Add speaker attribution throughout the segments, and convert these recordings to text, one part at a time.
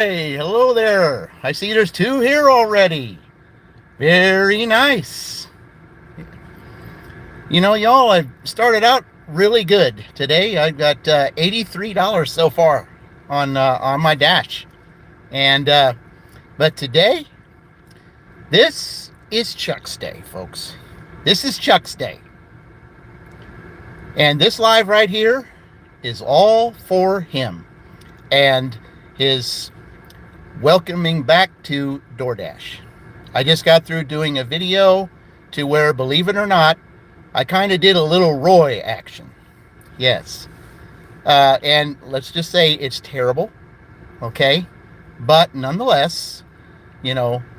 Speaker 1: Hey, hello there. I see there's two here already. Very nice. Y'all, I started out really good today. I've got $83 so far on my dash, and but today, this is Chuck's day, folks. This is Chuck's day, and this live right here is all for him and his welcoming back to Doordash. I just got through doing a video to where, believe it or not, I kind of did a little Roy action. Yes. And let's just say it's terrible. Okay. But nonetheless,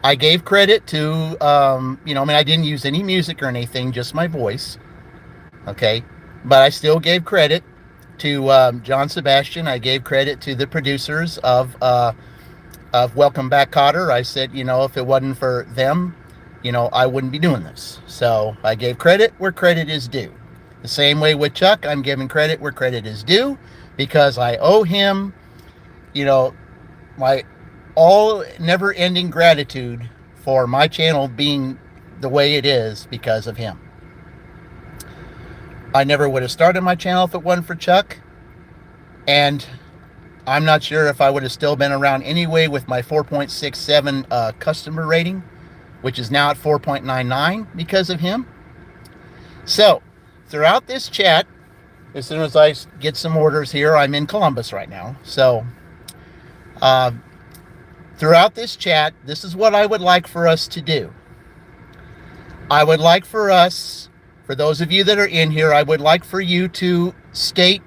Speaker 1: I gave credit to, I didn't use any music or anything, just my voice. Okay. But I still gave credit to John Sebastian. I gave credit to the producers of Welcome Back, Cotter. I said, if it wasn't for them, I wouldn't be doing this. So I gave credit where credit is due. The same way with Chuck, I'm giving credit where credit is due because I owe him, my all never-ending gratitude for my channel being the way it is because of him. I never would have started my channel if it wasn't for Chuck. And I'm not sure if I would have still been around anyway with my 4.67 customer rating, which is now at 4.99 because of him. So, throughout this chat, as soon as I get some orders here, I'm in Columbus right now. So, throughout this chat, this is what I would like for us to do. I would like for us, for those of you that are in here, I would like for you to state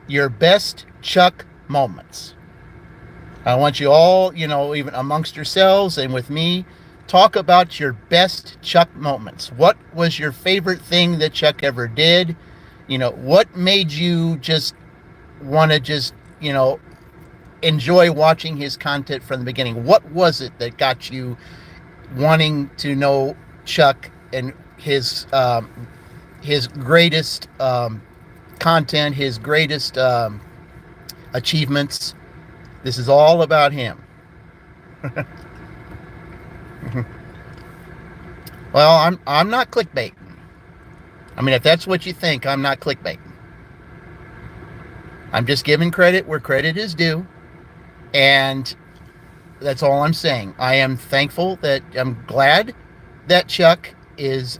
Speaker 1: your best Chuck moments. I want you all, even amongst yourselves and with me, talk about your best Chuck moments. What was your favorite thing that Chuck ever did? What made you just want to enjoy watching his content from the beginning? What was it that got you wanting to know Chuck and his greatest content, his greatest achievements? This is all about him. Well, I'm not clickbaiting. I mean, if that's what you think, I'm not clickbaiting. I'm just giving credit where credit is due, and that's all I'm saying. I am thankful that I'm glad that Chuck is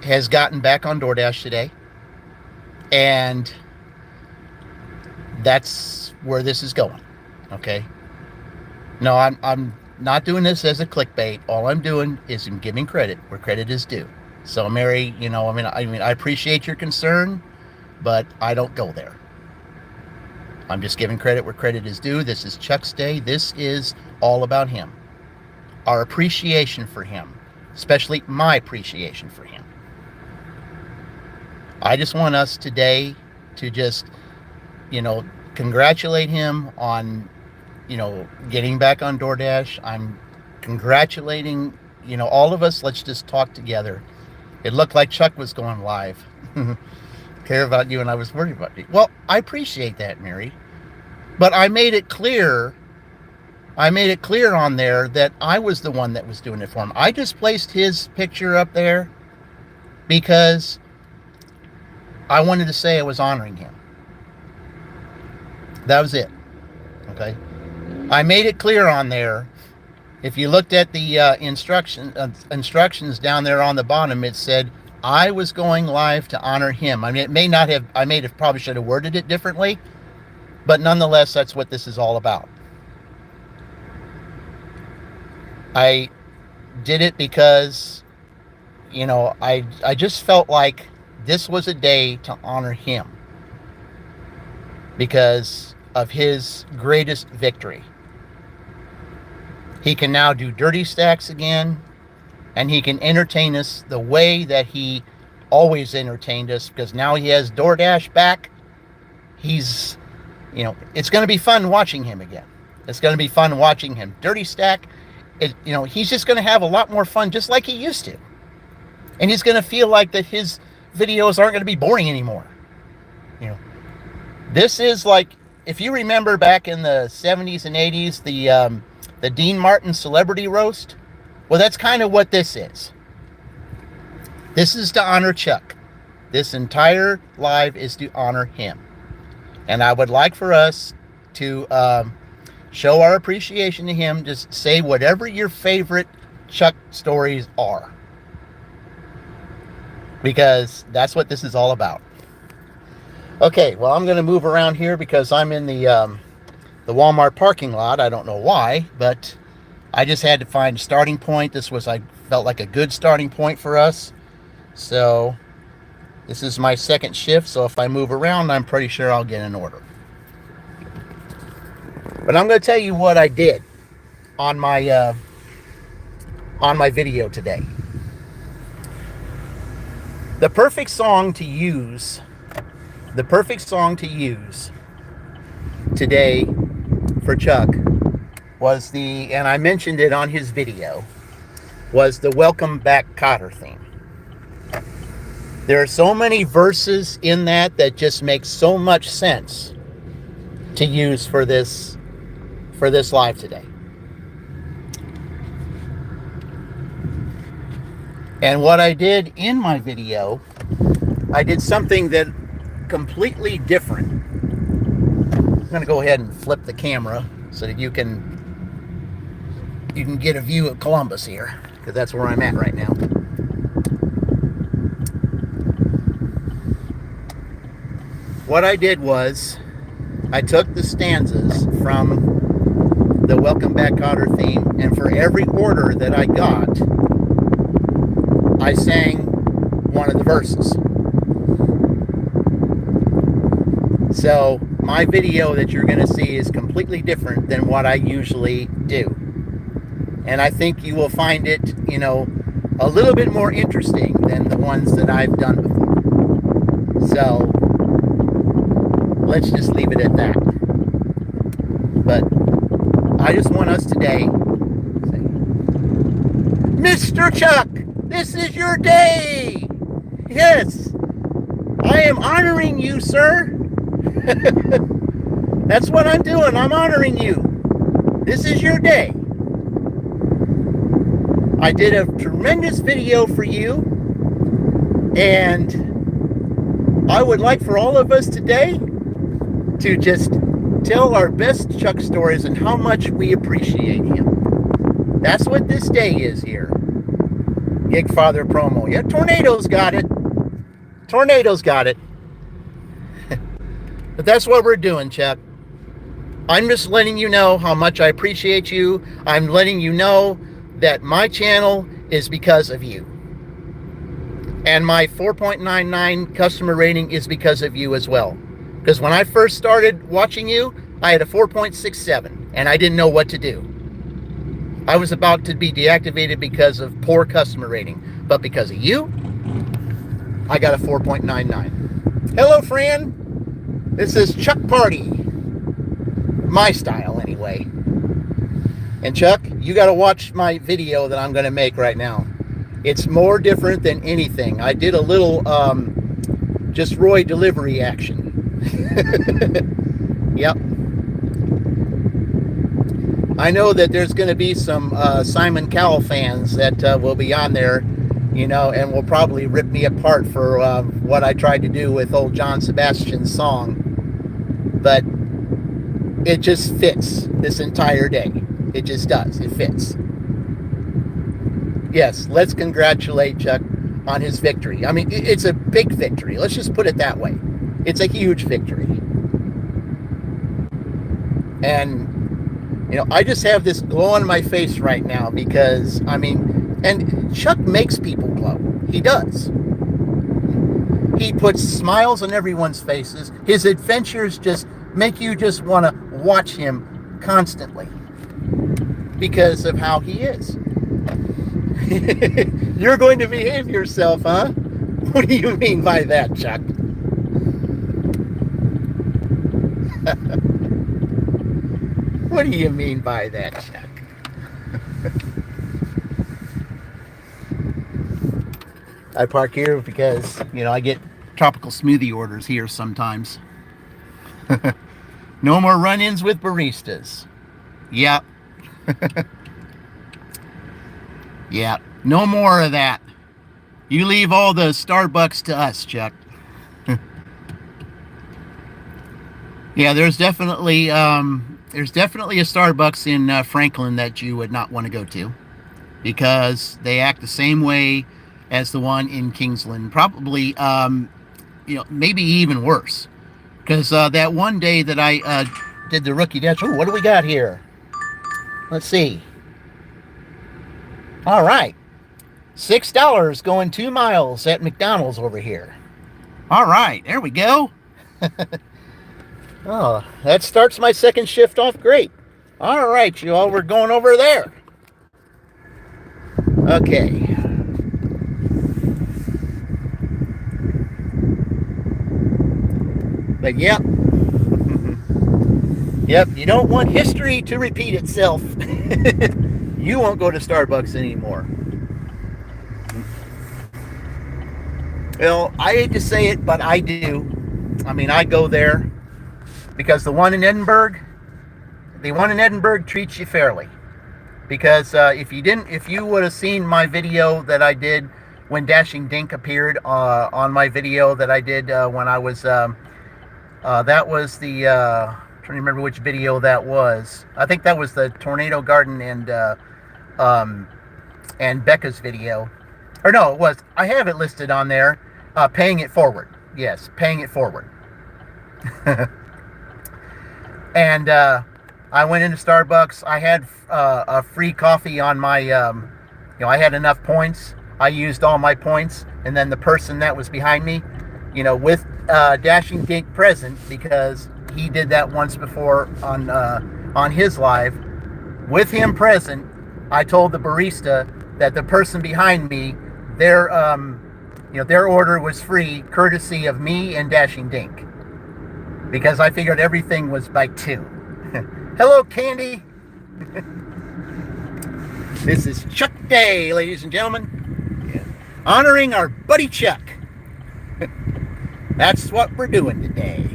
Speaker 1: has gotten back on Doordash today, and that's where this is going. Okay. No, I'm not doing this as a clickbait. All I'm doing is I'm giving credit where credit is due. So, Mary, I appreciate your concern, but I don't go there. I'm just giving credit where credit is due. This is Chuck's day. This is all about him. Our appreciation for him, especially my appreciation for him. I just want us today to just, congratulate him on, getting back on Doordash. I'm congratulating, all of us. Let's just talk together. It looked like Chuck was going live. Care about you and I was worried about you. Well, I appreciate that, Mary. But I made it clear on there that I was the one that was doing it for him. I just placed his picture up there because I wanted to say I was honoring him. That was it. Okay. I made it clear on there. If you looked at the instructions down there on the bottom, it said I was going live to honor him. I mean, I may have probably should have worded it differently, but nonetheless, that's what this is all about. I did it because, I just felt like this was a day to honor him because of his greatest victory. He can now do dirty stacks again, and he can entertain us the way that he always entertained us because now he has Doordash back. He's, it's going to be fun watching him again. It's going to be fun watching him dirty stack. He's just going to have a lot more fun just like he used to. And he's going to feel like that his videos aren't going to be boring anymore. This is like if you remember back in the 70s and 80s, the Dean Martin celebrity roast, well, that's kind of what this is. This is to honor Chuck. This entire live is to honor him. And I would like for us to show our appreciation to him. Just say whatever your favorite Chuck stories are, because that's what this is all about. Okay, well, I'm going to move around here because I'm in the Walmart parking lot. I don't know why, but I just had to find a starting point. This was, I felt like a good starting point for us. So this is my second shift, so if I move around, I'm pretty sure I'll get an order. But I'm going to tell you what I did on my video today. The perfect song to use today for Chuck was and I mentioned it on his video, was the Welcome Back Kotter theme. There are so many verses in that just make so much sense to use for this live today. And what I did in my video, I did something that completely different. I'm going to go ahead and flip the camera so that you can get a view of Columbus here, because that's where I'm at right now. What I did was I took the stanzas from the Welcome Back Kotter theme, and for every order that I got, I sang one of the verses. So my video that you're going to see is completely different than what I usually do. And I think you will find it, a little bit more interesting than the ones that I've done before. So let's just leave it at that. But I just want us today to say, Mr. Chuck, this is your day. Yes, I am honoring you, sir. That's what I'm doing. I'm honoring you. This is your day. I did a tremendous video for you, and I would like for all of us today to just tell our best Chuck stories and how much we appreciate him. That's what this day is here. Gig Father promo. Yeah, Tornado's got it. Tornado's got it. But that's what we're doing, Chuck. I'm just letting you know how much I appreciate you. I'm letting you know that my channel is because of you. And my 4.99 customer rating is because of you as well. Because when I first started watching you, I had a 4.67, and I didn't know what to do. I was about to be deactivated because of poor customer rating. But because of you, I got a 4.99. Hello, friend. This is Chuck Party. My style, anyway. And Chuck, you got to watch my video that I'm going to make right now. It's more different than anything. I did a little just Roy delivery action. Yep. I know that there's going to be some Simon Cowell fans that will be on there, and will probably rip me apart for what I tried to do with old John Sebastian's song. But it just fits this entire day. It just does. It fits. Yes, let's congratulate Chuck on his victory. I mean, it's a big victory. Let's just put it that way. It's a huge victory. And, I just have this glow on my face right now because, and Chuck makes people glow. He does. He puts smiles on everyone's faces. His adventures just make you just want to watch him constantly because of how he is. You're going to behave yourself, huh? What do you mean by that, Chuck? What do you mean by that, Chuck? I park here because, I get tropical smoothie orders here sometimes. No more run-ins with baristas. Yeah. Yeah. No more of that. You leave all the Starbucks to us, Chuck. Yeah, there's definitely a Starbucks in Franklin that you would not want to go to because they act the same way as the one in Kingsland. Probably, maybe even worse. Because that one day that I did the rookie dash, what do we got here? Let's see. All right, $6 going 2 miles at McDonald's over here. All right, there we go. Oh, that starts my second shift off great. All right, you all, we're going over there. Okay. But yep. Yep, you don't want history to repeat itself. You won't go to Starbucks anymore. Well, I hate to say it, but I do. I mean, I go there because the one in Edinburgh treats you fairly. Because if you would have seen my video that I did when Dashing Dink appeared on my video that I did when I was, that was the, I'm trying to remember which video that was. I think that was the Tornado Garden and Becca's video. Or no, it was, I have it listed on there, paying it forward. Yes, paying it forward. And I went into Starbucks. I had a free coffee on my, I had enough points. I used all my points. And then the person that was behind me, with Dashing Dink present, because he did that once before on his live. With him present, I told the barista that the person behind me, their order was free, courtesy of me and Dashing Dink, because I figured everything was by 2. Hello, Candy. This is Chuck Day, ladies and gentlemen. Yeah. Honoring our buddy Chuck. That's what we're doing today.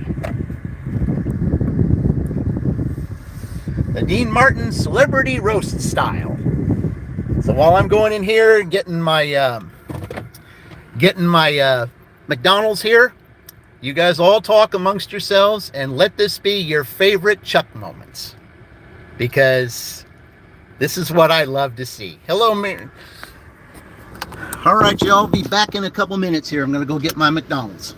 Speaker 1: The Dean Martin Celebrity Roast style. So while I'm going in here and getting my McDonald's here, you guys all talk amongst yourselves and let this be your favorite Chuck moments, because this is what I love to see. Hello, man. All right, y'all, be back in a couple minutes here. I'm going to go get my McDonald's.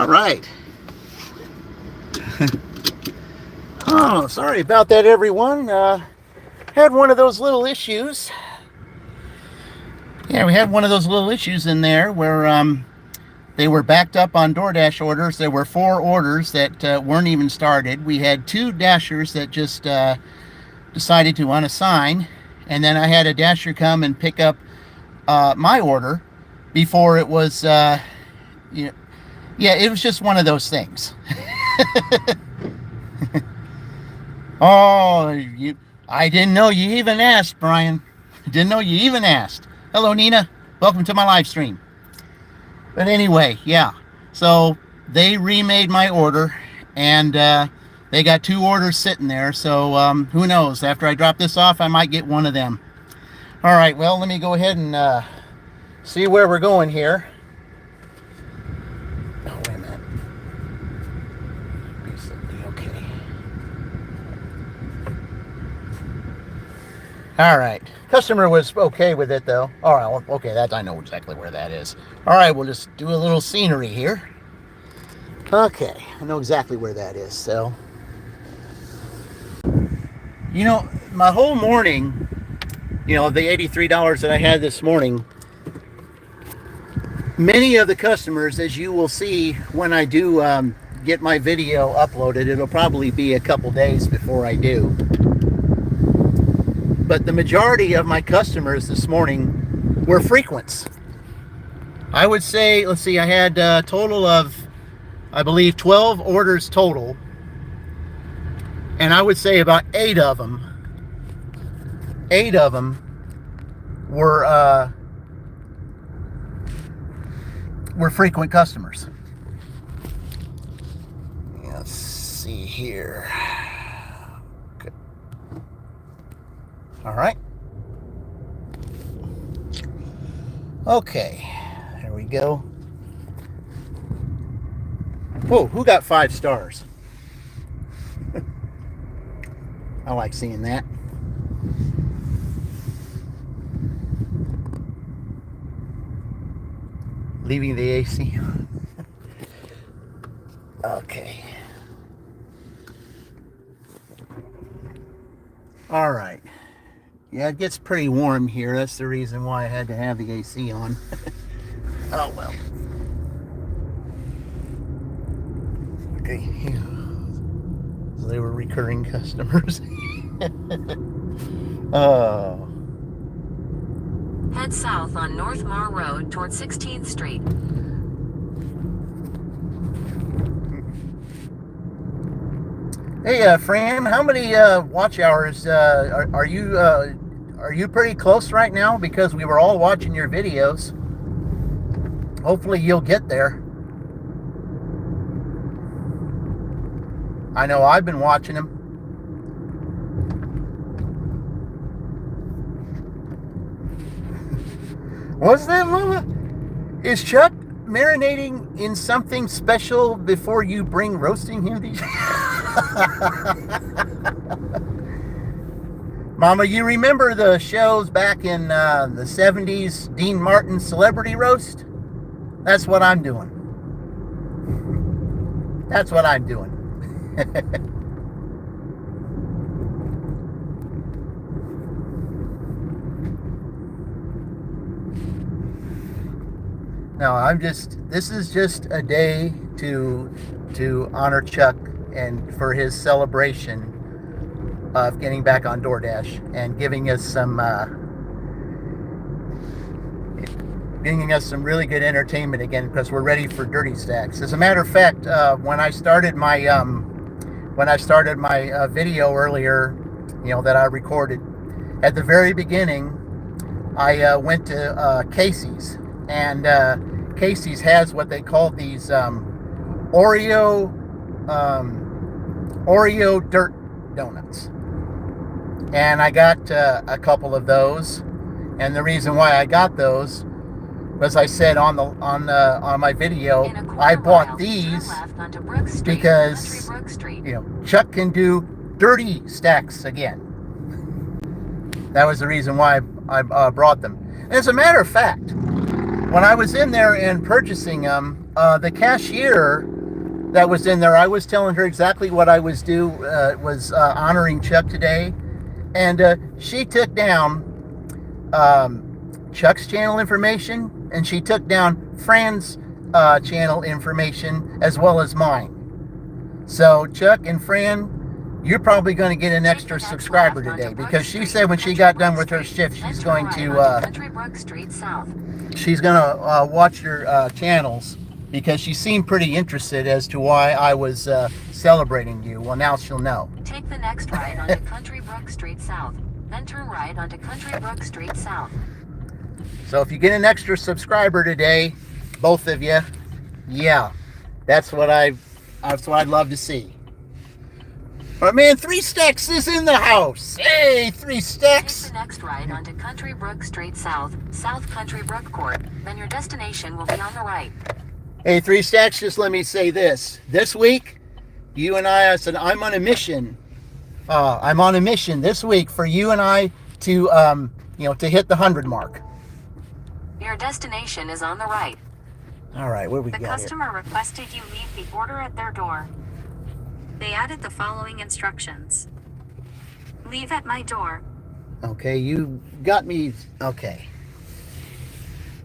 Speaker 1: right. Oh, sorry about that, everyone. Had one of those little issues. Yeah, we had one of those little issues in there where they were backed up on Doordash orders. There were 4 orders that weren't even started. We had 2 dashers that just decided to unassign, and then I had a dasher come and pick up my order before it was, yeah, it was just one of those things. Oh, I didn't know you even asked, Brian. Didn't know you even asked. Hello, Nina. Welcome to my live stream. But anyway, yeah. So they remade my order, and they got 2 orders sitting there. So who knows? After I drop this off, I might get one of them. All right. Well, let me go ahead and see where we're going here. Oh, wait a minute. Okay. All right. Customer was okay with it, though. All right. Okay, that I know exactly where that is. All right, we'll just do a little scenery here. Okay, I know exactly where that is. So, you know, my whole morning, you know, the $83 that I had this morning, many of the customers, as you will see when I do get my video uploaded, it'll probably be a couple days before I do. But the majority of my customers this morning were frequents. I would say, let's see, I had a total of, I believe, 12 orders total. And I would say about 8 of them were frequent customers. Let's see here. Okay. All right. Okay, there we go. Whoa, who got 5 stars? I like seeing that. Leaving the AC on. Okay. All right. Yeah, it gets pretty warm here. That's the reason why I had to have the AC on. Oh, well. Okay. So they were recurring customers. Oh.
Speaker 2: Head south on North Mar Road toward 16th Street.
Speaker 1: Hey, Fran, how many watch hours are you pretty close right now? Because we were all watching your videos. Hopefully you'll get there. I know I've been watching them. What's that, Mama? Is Chuck marinating in something special before you bring roasting him these? Mama, you remember the shows back in the 70s, Dean Martin's Celebrity Roast? That's what I'm doing. That's what I'm doing. No, this is just a day to honor Chuck and for his celebration of getting back on Doordash and giving us some really good entertainment again, because we're ready for Dirty Stacks. As a matter of fact, when I started my video earlier, you know, that I recorded at the very beginning, I went to Casey's, and Casey's has what they call these Oreo dirt donuts, and I got a couple of those. And the reason why I got those was, I said on my video, I bought these because, you know, Chuck can do dirty stacks again. That was the reason why I brought them. And as a matter of fact, when I was in there and purchasing them, the cashier that was in there. I was telling her exactly what I was honoring Chuck today, and she took down Chuck's channel information, and she took down Fran's channel information as well as mine. So Chuck and Fran, you're probably going to get an extra subscriber today, because she said when she got done with her shift, she's going to watch your channels, because she seemed pretty interested as to why I was celebrating you. Well, now she'll know.
Speaker 2: Take the next right onto Country Brook Street South, then turn right onto Country Brook Street South.
Speaker 1: So if you get an extra subscriber today, both of you, yeah, that's what I'd love to see. But man, 3 Stacks is in the house. Hey, 3 Stacks.
Speaker 2: Take the next right onto Country Brook Street South, South Country Brook Court. Then your destination will be on the right.
Speaker 1: Hey, 3 Stacks, just let me say this. This week, you and I said I'm on a mission. I'm on a mission this week for you and I to, to hit the 100 mark.
Speaker 2: Your destination is on the right.
Speaker 1: All right, what we got
Speaker 3: here? The customer requested you leave the order at their door. They added the following instructions. Leave at my door.
Speaker 1: Okay, you got me. Okay.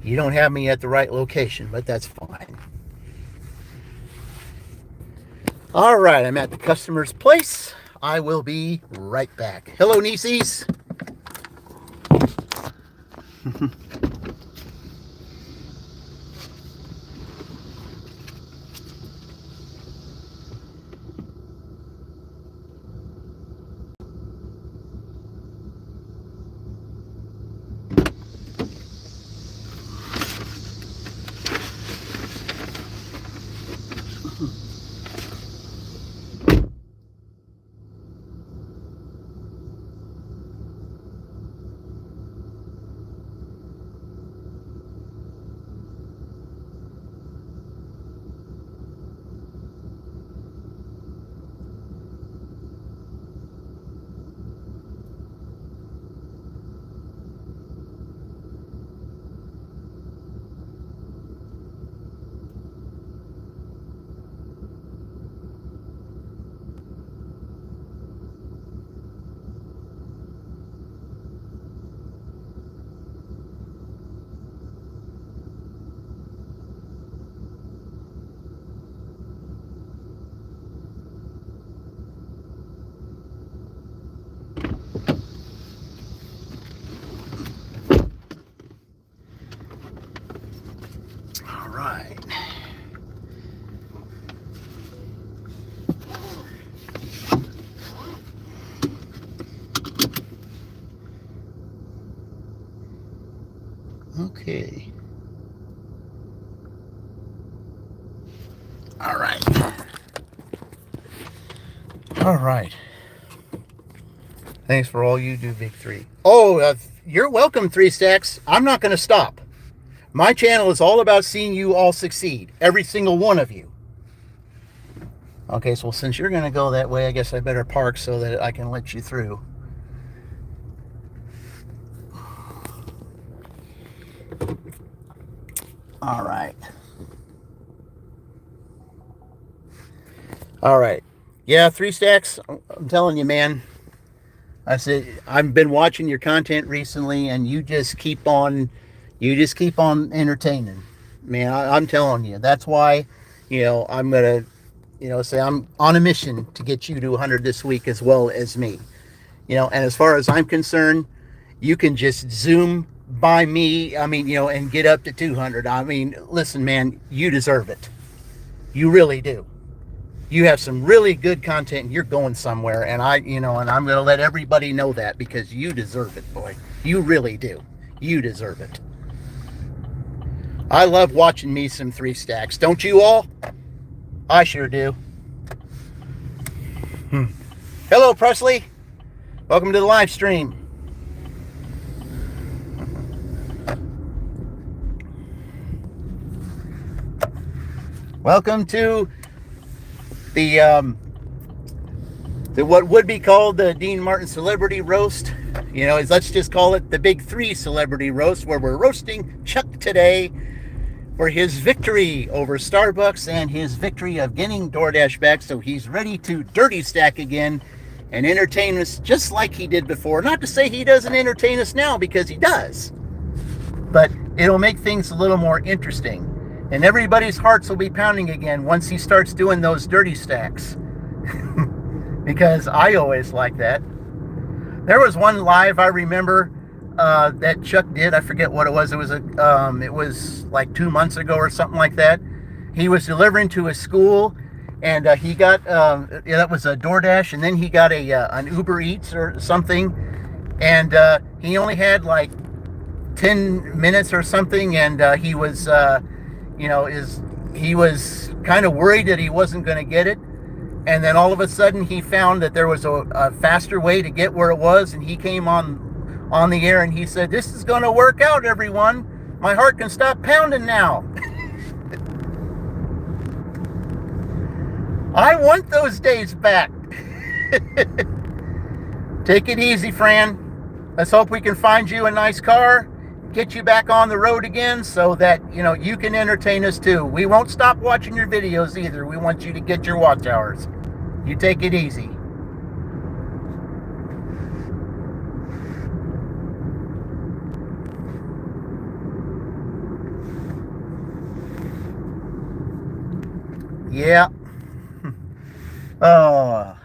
Speaker 1: You don't have me at the right location, but that's fine. All right, I'm at the customer's place. I will be right back. Hello, Nieces. Right. Okay. All right. All right. Thanks for all you do, Big Three. Oh, you're welcome, 3 Stacks. I'm not going to stop. My channel is all about seeing you all succeed. Every single one of you. Okay, so since you're going to go that way, I guess I better park so that I can let you through. All right. All right. Yeah, 3 Stacks, I'm telling you, man. I said, I've been watching your content recently, and you just keep on entertaining. Man, I'm telling you. That's why, I'm going to, say I'm on a mission to get you to 100 this week as well as me. And as far as I'm concerned, you can just zoom by me, and get up to 200. Listen, man, you deserve it. You really do. You have some really good content, and you're going somewhere, and and I'm going to let everybody know that, because you deserve it, boy. You really do. You deserve it. I love watching me some 3 Stacks. Don't you all? I sure do. Hello, Presley. Welcome to the live stream. Welcome to the what would be called the Dean Martin Celebrity Roast. Let's just call it the Big 3 Celebrity Roast, where we're roasting Chuck today. for his victory over Starbucks and his victory of getting DoorDash back. So he's ready to dirty stack again and entertain us just like he did before. Not to say he doesn't entertain us now, because he does, but it'll make things a little more interesting. And everybody's hearts will be pounding again once he starts doing those dirty stacks. Because I always like that. There was one live I remember that Chuck did. I forget what it was. It was like 2 months ago or something like that. He was delivering to a school, and he got that was a DoorDash, and then he got an Uber Eats or something, and he only had like 10 minutes or something, and he was he was kind of worried that he wasn't going to get it. And then all of a sudden he found that there was a faster way to get where it was, and he came on the air and he said, "This is going to work out, everyone. My heart can stop pounding now." I want those days back. Take it easy, Fran. Let's hope we can find you a nice car, get you back on the road again, so that you can entertain us too. We won't stop watching your videos either. We want you to get your watch hours. You take it easy. Yeah. Oh.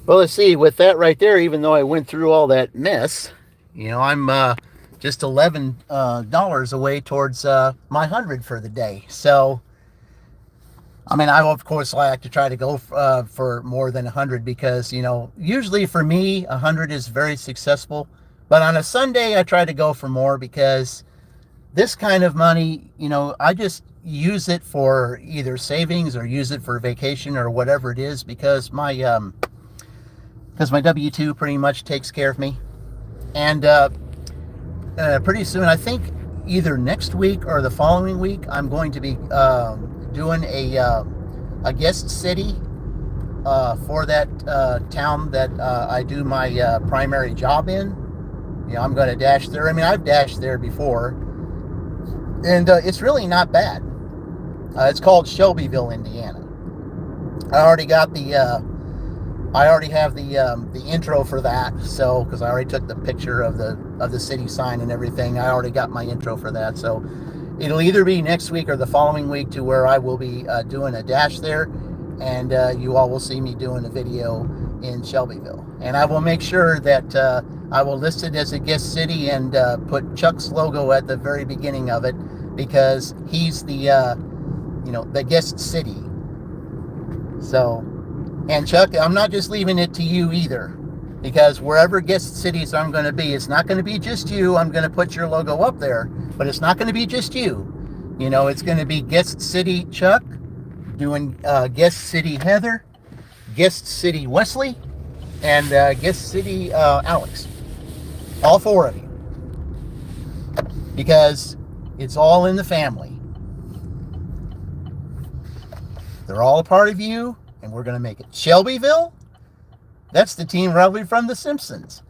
Speaker 1: Well, let's see. With that right there, even though I went through all that mess, I'm just $11 away towards my 100 for the day. So, I mean, I of course like to try to go for more than 100, because usually for me 100 is very successful. But on a Sunday, I try to go for more, because this kind of money, I just use it for either savings or use it for vacation or whatever it is, because my W-2 pretty much takes care of me. And pretty soon, I think either next week or the following week, I'm going to be doing a guest city for that town that I do my primary job in. I'm going to dash there. I mean, I've dashed there before, and it's really not bad. It's called Shelbyville, Indiana. I already got I already have the intro for that, so because I already took the picture of the city sign and everything. I already got my intro for that, so it'll either be next week or the following week to where I will be doing a dash there, and you all will see me doing a video in Shelbyville. And I will make sure that I will list it as a guest city and put Chuck's logo at the very beginning of it, because he's the guest city. So, and Chuck, I'm not just leaving it to you either, because wherever guest cities I'm going to be, it's not going to be just you. I'm going to put your logo up there, but it's not going to be just you. It's going to be guest city Chuck, doing guest city Heather, guest city Wesley, and guest city Alex. All four of you. Because it's all in the family. They're all a part of you, and we're going to make it. Shelbyville? That's the team probably from The Simpsons.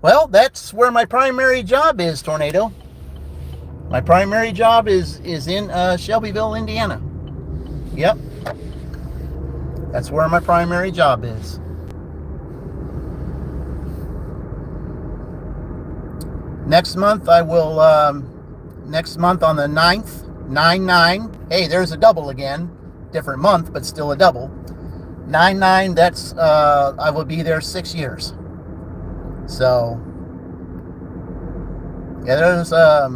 Speaker 1: Well, that's where my primary job is, Tornado. My primary job is in Shelbyville, Indiana. Yep. That's where my primary job is. Next month, I will, next month on the 9th, 9/9. Hey, there's a double again. Different month, but still a double. 9/9, that's, I will be there 6 years. So, yeah, there's a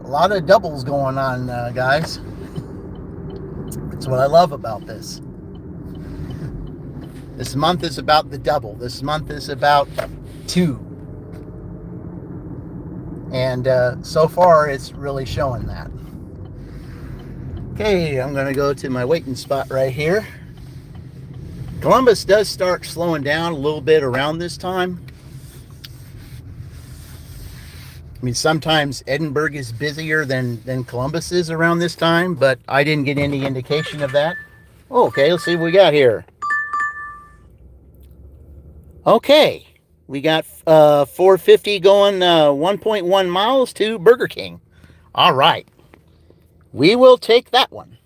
Speaker 1: lot of doubles going on, guys. That's what I love about this. This month is about the double. This month is about 2. And so far, it's really showing that. Okay, I'm going to go to my waiting spot right here. Columbus does start slowing down a little bit around this time. I mean, sometimes Edinburgh is busier than Columbus is around this time, but I didn't get any indication of that. Okay, let's see what we got here. Okay, We got 450 going 1.1 miles to Burger King. All right. We will take that one.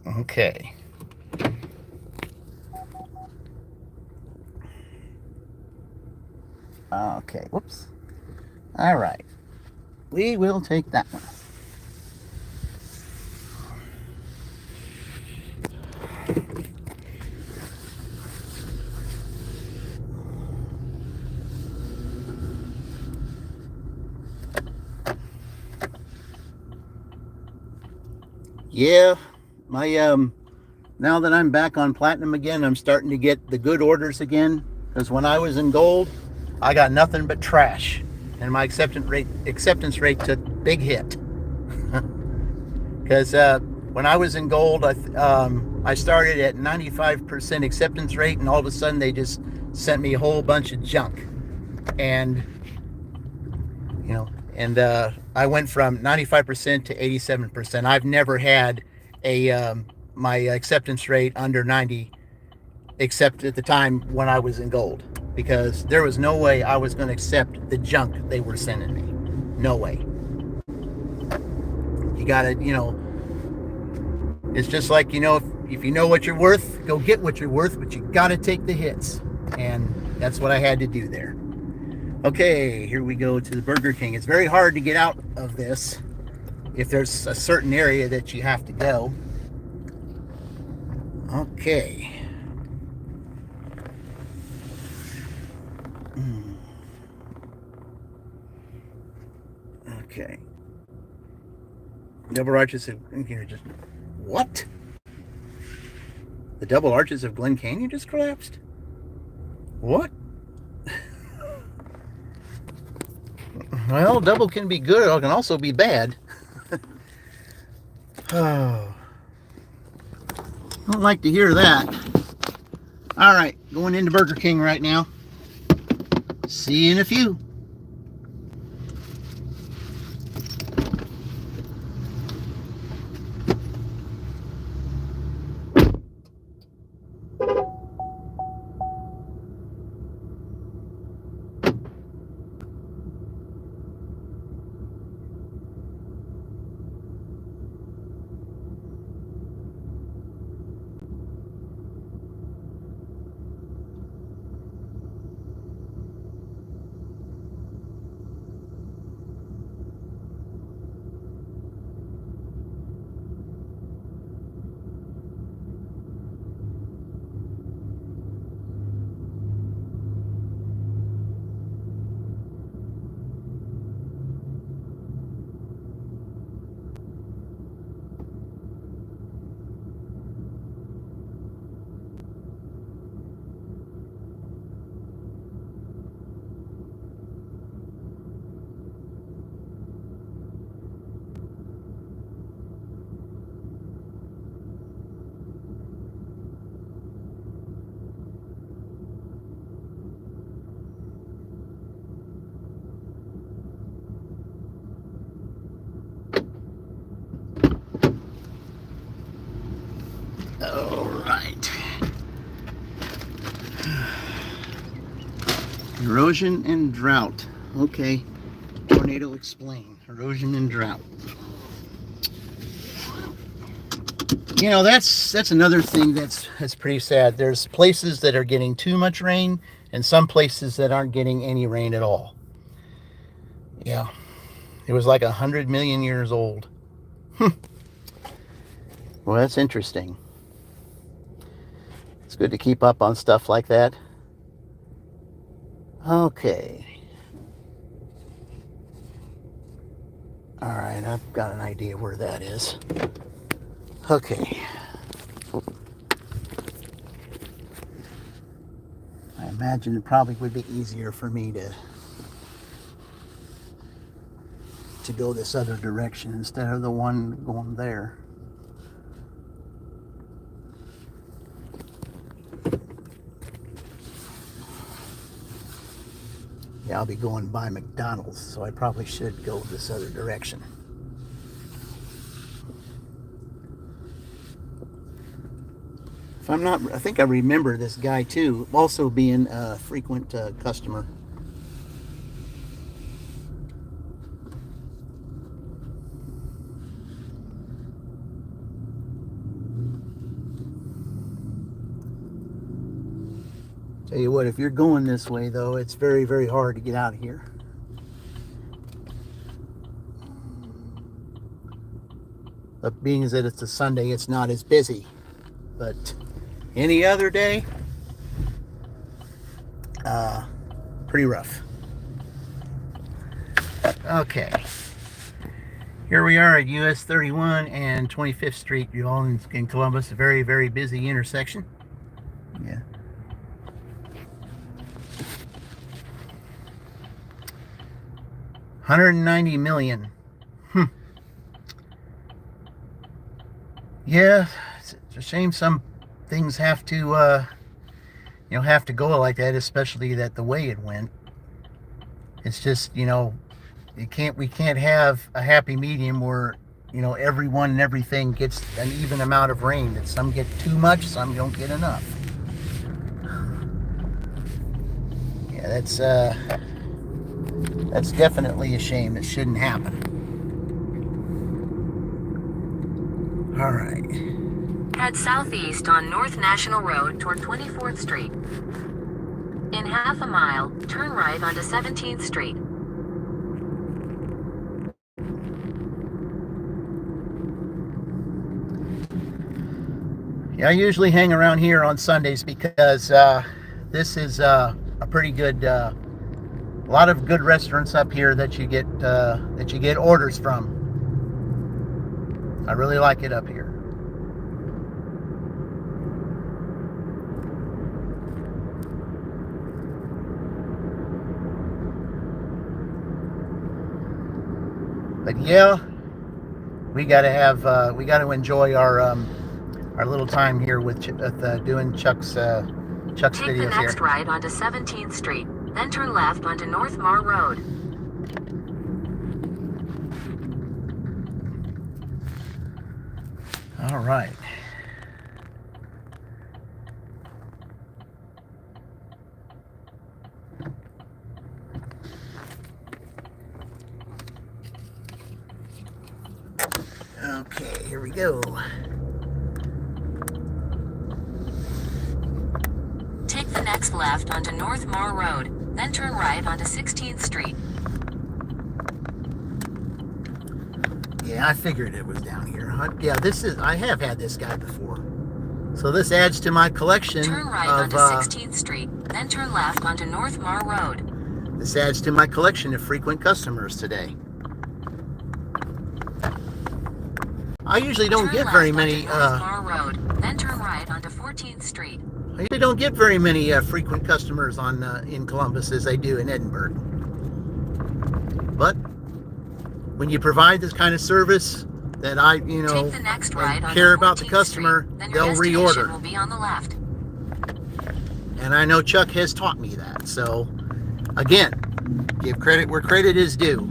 Speaker 1: Okay. Okay. Whoops. All right. We will take that one. Yeah, my now that I'm back on platinum again, I'm starting to get the good orders again. Because when I was in gold, I got nothing but trash, and my acceptance rate took big hit. Because when I was in gold, I started at 95% acceptance rate, and all of a sudden they just sent me a whole bunch of junk, and I went from 95% to 87%. I've never had my acceptance rate under 90, except at the time when I was in gold, because there was no way I was going to accept the junk they were sending me. No way. You got to, it's just like, if you know what you're worth, go get what you're worth, but you got to take the hits. And that's what I had to do there. Okay, here we go to the Burger King. It's very hard to get out of this if there's a certain area that you have to go. Okay. Okay. Double arches of Glen Canyon just... What? The double arches of Glen Canyon just collapsed? What? Well, double can be good, or it can also be bad. Oh. Don't like to hear that. All right, going into Burger King right now. See you in a few. All right. Erosion and drought. Okay. Tornado explain. Erosion and drought. That's another thing that's pretty sad. There's places that are getting too much rain and some places that aren't getting any rain at all. Yeah. It was like 100 million years old. Well, that's interesting. It's good to keep up on stuff like that. Okay. All right, I've got an idea where that is. Okay. I imagine it probably would be easier for me to go this other direction instead of the one going there. Yeah, I'll be going by McDonald's, so I probably should go this other direction. If I'm not, I think I remember this guy too, also being a frequent customer. Tell you what, if you're going this way though, it's very, very hard to get out of here. But being that it's a Sunday, it's not as busy. But any other day, pretty rough. Okay. Here we are at US 31 and 25th Street, you all in Columbus. A very, very busy intersection. Yeah. $190 million. Yeah, it's a shame some things have to, have to go like that, especially that the way it went. It's just, we can't have a happy medium where, everyone and everything gets an even amount of rain. That some get too much, some don't get enough. Yeah, that's definitely a shame. It shouldn't happen. All right.
Speaker 2: Head southeast on North National Road toward 24th Street. In half a mile, turn right onto 17th Street.
Speaker 1: Yeah, I usually hang around here on Sundays because this is a pretty good, a lot of good restaurants up here that you get orders from. I really like it up here. But yeah, we got to enjoy our little time here with doing Chuck's
Speaker 2: Take
Speaker 1: videos
Speaker 2: the next
Speaker 1: here.
Speaker 2: right onto 17th Street, then turn left onto North Mar Road.
Speaker 1: All right. Okay, here we go.
Speaker 2: Take the next left onto North Mar Road, then turn right onto 16th Street.
Speaker 1: Yeah, I figured it was down here. Yeah, I have had this guy before. So this adds to my collection
Speaker 2: Turn right
Speaker 1: of
Speaker 2: onto 16th Street, then turn left onto North Mar Road.
Speaker 1: this adds to my collection of frequent customers today. I usually don't
Speaker 2: Turn
Speaker 1: get
Speaker 2: left
Speaker 1: very
Speaker 2: onto
Speaker 1: many
Speaker 2: North Mar Road, then turn right onto 14th Street.
Speaker 1: I usually don't get very many frequent customers in Columbus as I do in Edinburgh. But when you provide this kind of service that I,
Speaker 2: Take the next right onto
Speaker 1: care about the
Speaker 2: 14th
Speaker 1: customer,
Speaker 2: Street, then your
Speaker 1: they'll
Speaker 2: destination
Speaker 1: reorder.
Speaker 2: will be on the left.
Speaker 1: And I know Chuck has taught me that. So, again, give credit where credit is due.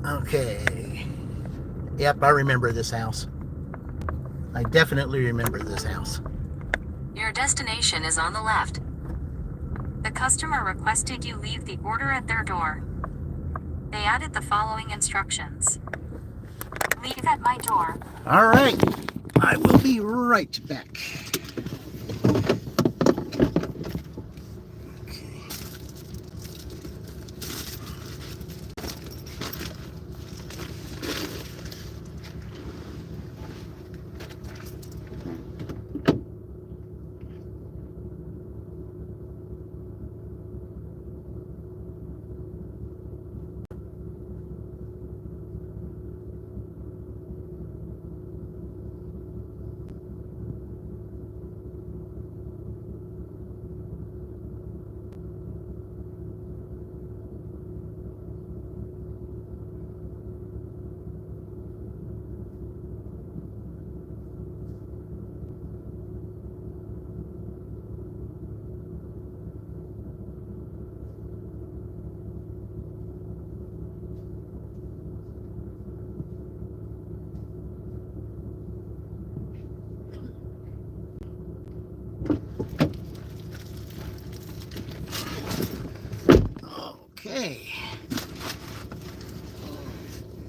Speaker 1: Okay. Yep, I remember this house. I definitely remember this house.
Speaker 2: Your destination is on the left.
Speaker 3: The customer requested you leave the order at their door. They added the following instructions. Leave at my door.
Speaker 1: All right. I will be right back.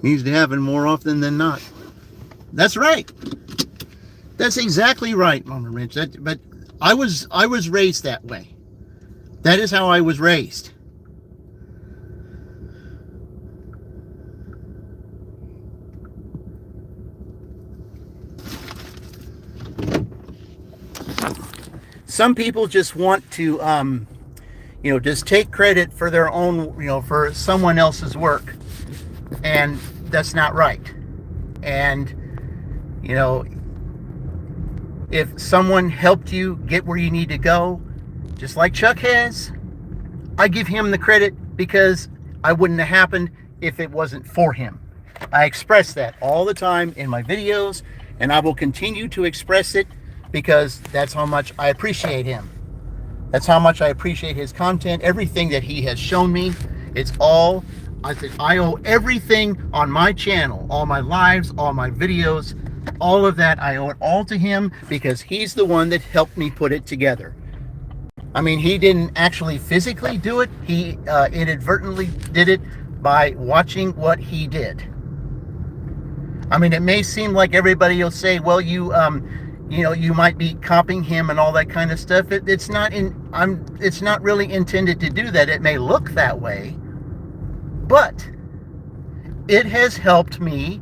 Speaker 1: Needs to happen more often than not. That's right. That's exactly right, Mama Rich. But I was raised that way. That is how I was raised. Some people just want to, just take credit for their own, for someone else's work. And that's not right. And, if someone helped you get where you need to go, just like Chuck has, I give him the credit because I wouldn't have happened if it wasn't for him. I express that all the time in my videos, and I will continue to express it because that's how much I appreciate him. That's how much I appreciate his content, everything that he has shown me. It's all, I owe everything on my channel, all my lives, all my videos, all of that, I owe it all to him because he's the one that helped me put it together. I mean, he didn't actually physically do it. He inadvertently did it by watching what he did. I mean, it may seem like everybody will say, well, you might be copying him and all that kind of stuff. It's not really intended to do that. It may look that way, but it has helped me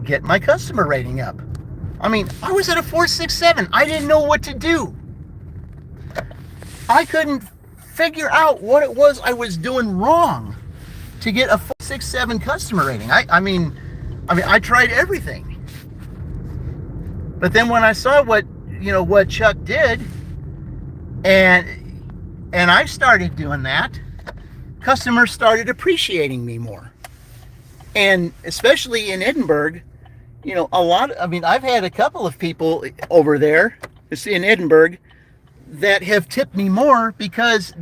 Speaker 1: get my customer rating up. I mean, I was at a 467. I didn't know what to do. I couldn't figure out what it was I was doing wrong to get a 467 customer rating. I mean, I tried everything. But then when I saw what Chuck did, and I started doing that, customers started appreciating me more. And especially in Edinburgh, I've had a couple of people over there in Edinburgh that have tipped me more because,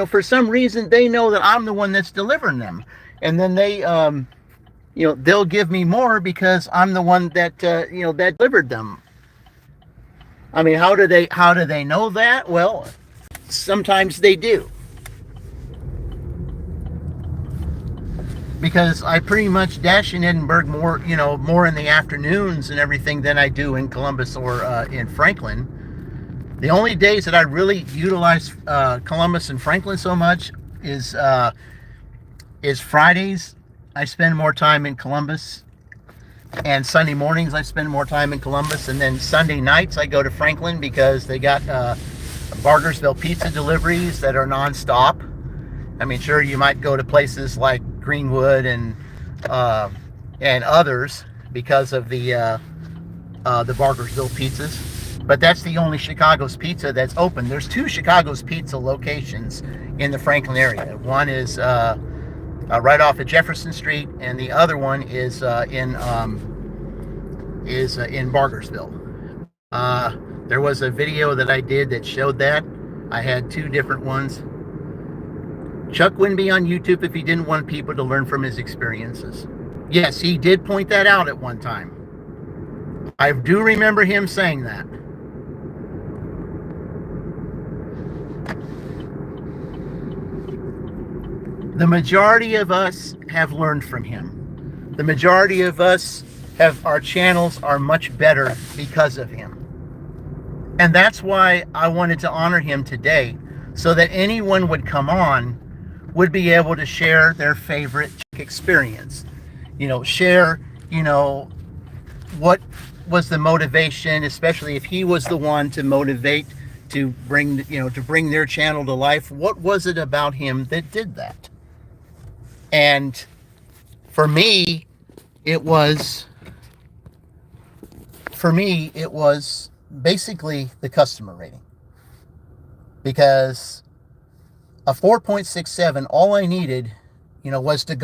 Speaker 1: for some reason they know that I'm the one that's delivering them. And then they, they'll give me more because I'm the one that, that delivered them. I mean, how do they know that? Well, sometimes they do. Because I pretty much dash in Edinburgh more in the afternoons and everything than I do in Columbus or in Franklin. The only days that I really utilize Columbus and Franklin so much is Fridays. I spend more time in Columbus, and Sunday mornings I spend more time in Columbus, and then Sunday nights I go to Franklin because they got Bargersville pizza deliveries that are nonstop. I mean, sure, you might go to places like Greenwood and others because of the Bargersville pizzas, but that's the only Chicago's Pizza that's open. There's two Chicago's Pizza locations in the Franklin area. One is right off of Jefferson Street, and the other one is in Bargersville. There was a video that I did that showed that. I had two different ones. Chuck wouldn't be on YouTube if he didn't want people to learn from his experiences. Yes, he did point that out at one time. I do remember him saying that. The majority of us have learned from him. The majority of us our channels are much better because of him. And that's why I wanted to honor him today, so that anyone would come on would be able to share their favorite experience. Share, what was the motivation, especially if he was the one to motivate to bring their channel to life. What was it about him that did that? And for me, it was basically the customer rating. Because a 4.67, all I needed, was to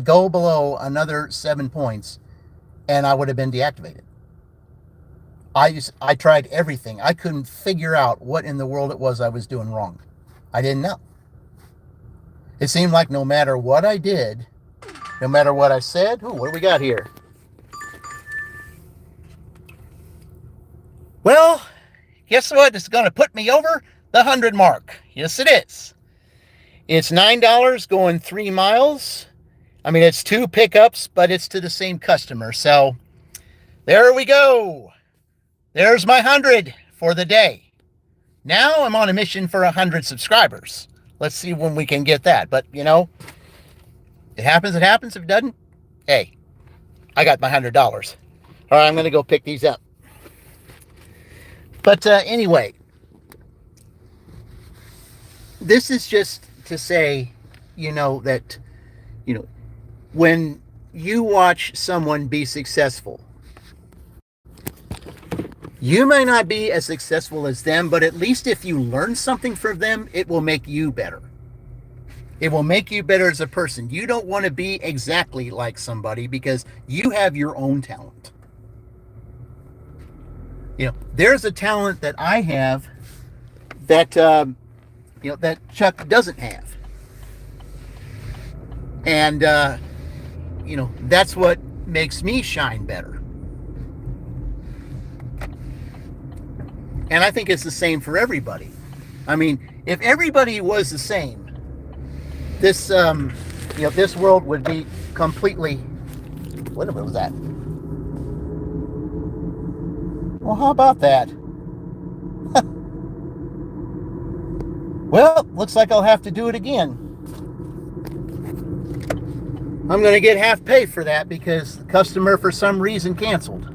Speaker 1: go below another 7 points, and I would have been deactivated. I tried everything. I couldn't figure out what in the world it was I was doing wrong. I didn't know. It seemed like no matter what I did, no matter what I said, what do we got here? Well, guess what? It's going to put me over the 100 mark. Yes, it is. It's $9 going 3 miles. I mean, it's 2 pickups, but it's to the same customer. So there we go. There's my 100 for the day. Now I'm on a mission for 100 subscribers. Let's see when we can get that. But, you know, it happens, it happens. If it doesn't, hey, I got my $100. All right, I'm going to go pick these up. But anyway, this is just to say, you know, that, you know, when you watch someone be successful, you may not be as successful as them, but at least if you learn something from them, it will make you better. It will make you better as a person. You don't want to be exactly like somebody because you have your own talent. You know, there's a talent that I have that, you know, that Chuck doesn't have. And, you know, that's what makes me shine better. And I think it's the same for everybody. I mean, if everybody was the same, this, you know, this world would be completely, whatever was that? Well, how about that? Well, looks like I'll have to do it again. I'm going to get half pay for that because the customer for some reason canceled.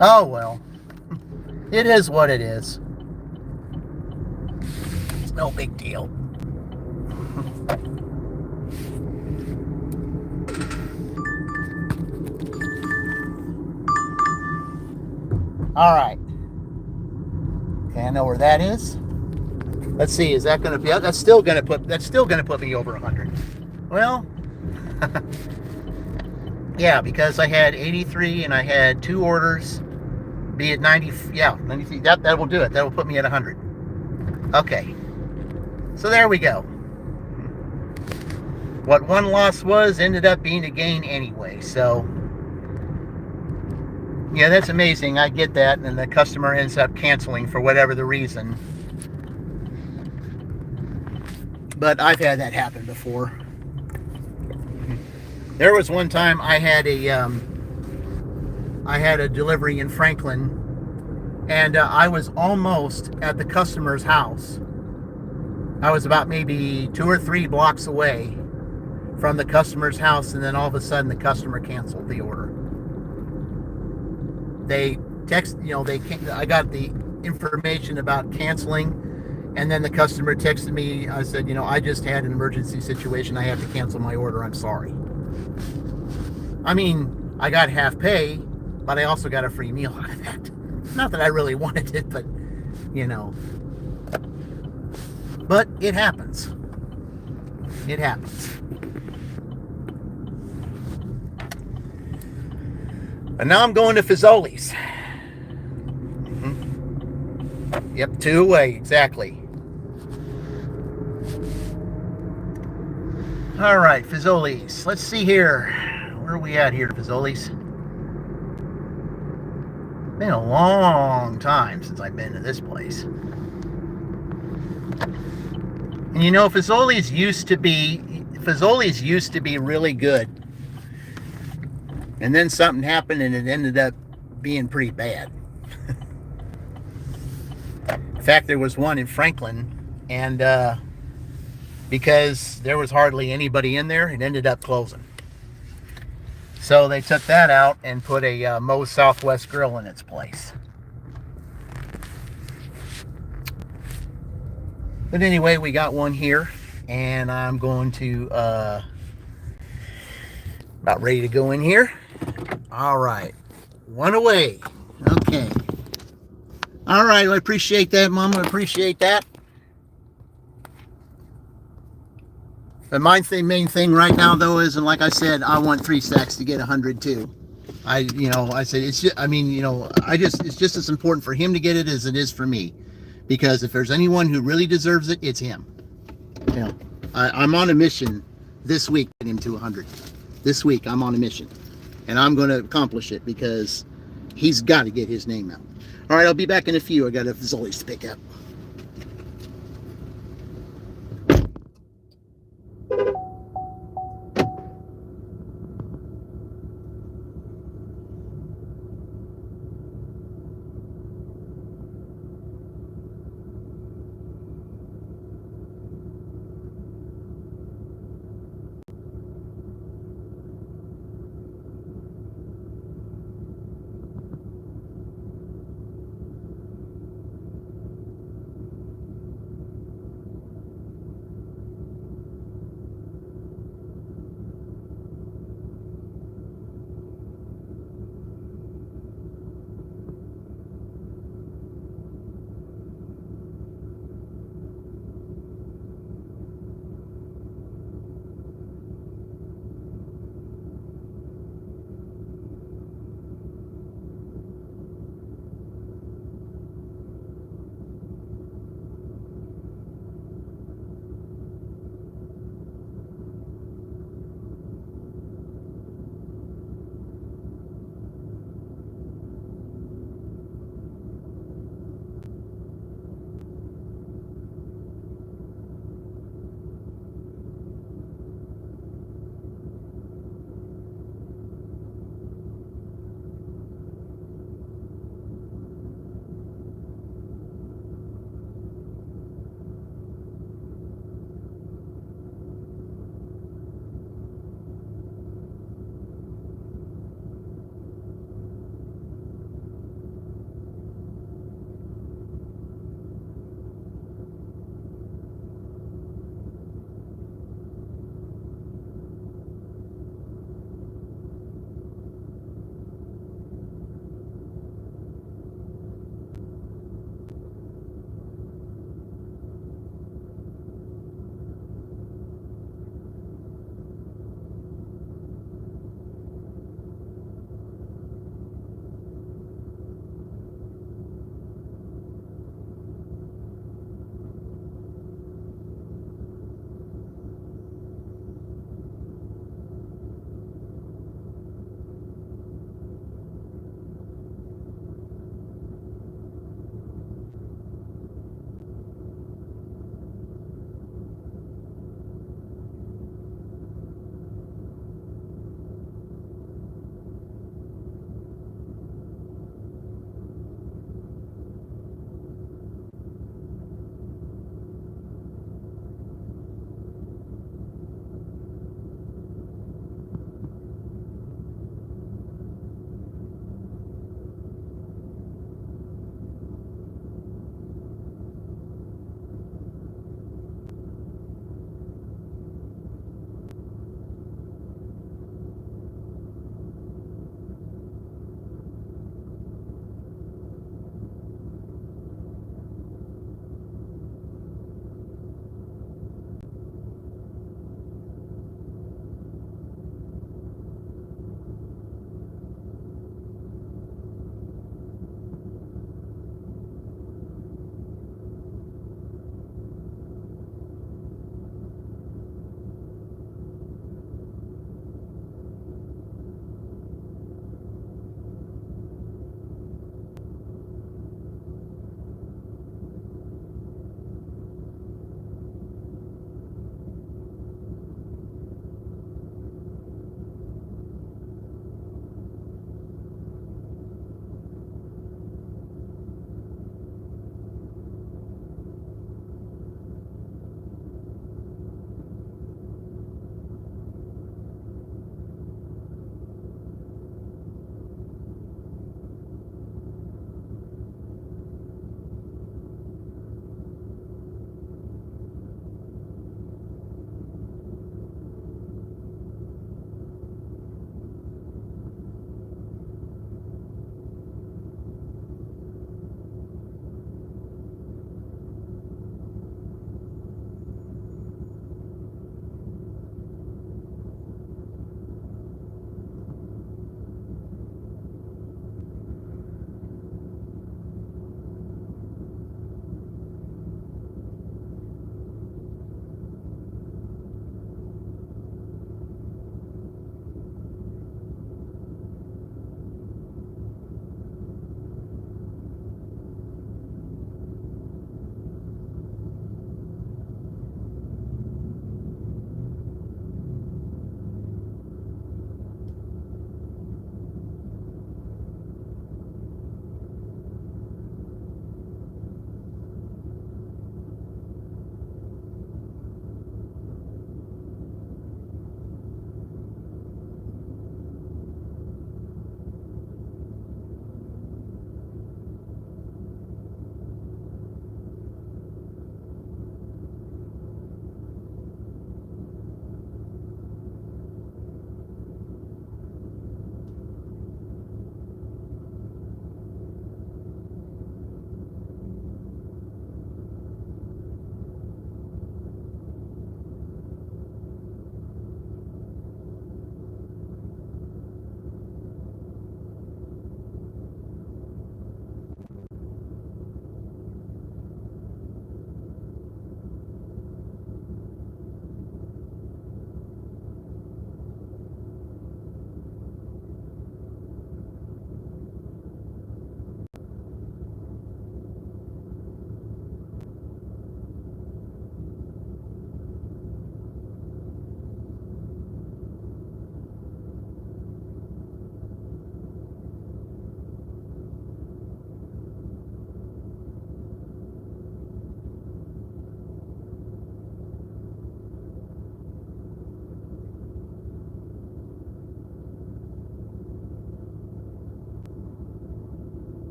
Speaker 1: Oh, well. It is what it is. It's no big deal. All right. Okay, I know where that is. Let's see. Is that going to be? That's still going to put me over 100. Well, yeah, because I had 83 and I had 2 orders. Be at 90, yeah, 93. That will do it. That will put me at 100. Okay. So there we go. What one loss was ended up being a gain anyway. So, yeah, that's amazing. I get that. And the customer ends up canceling for whatever the reason. But I've had that happen before. There was one time I had a delivery in Franklin, and I was almost at the customer's house. I was about maybe 2 or 3 blocks away from the customer's house, and then all of a sudden the customer canceled the order. They I got the information about canceling, and then the customer texted me. I said, you know, I just had an emergency situation. I have to cancel my order. I'm sorry. I mean, I got half pay, but I also got a free meal out of that. Not that I really wanted it, but, you know. But it happens. It happens. And now I'm going to Fazoli's. Mm-hmm. Yep, 2 away, exactly. All right, Fazoli's. Let's see here. Where are we at here, Fazoli's? Been a long time since I've been to this place. And you know, Fazoli's used to be really good. And then something happened and it ended up being pretty bad. In fact, there was one in Franklin, and because there was hardly anybody in there, it ended up closing. So they took that out and put a Moe's Southwest Grill in its place. But anyway, we got one here, and I'm going to about ready to go in here. All right, 1 away. Okay. All right, I appreciate that, Mama. I appreciate that. The main thing right now, though, is, and like I said, I want 3 stacks to get 100 too. I said it's just, it's just as important for him to get it as it is for me, because if there's anyone who really deserves it, it's him. You know, I'm on a mission this week to get him to 100. This week I'm on a mission, and I'm going to accomplish it because he's got to get his name out. All right, I'll be back in a few. I got a Fazoli's to pick up.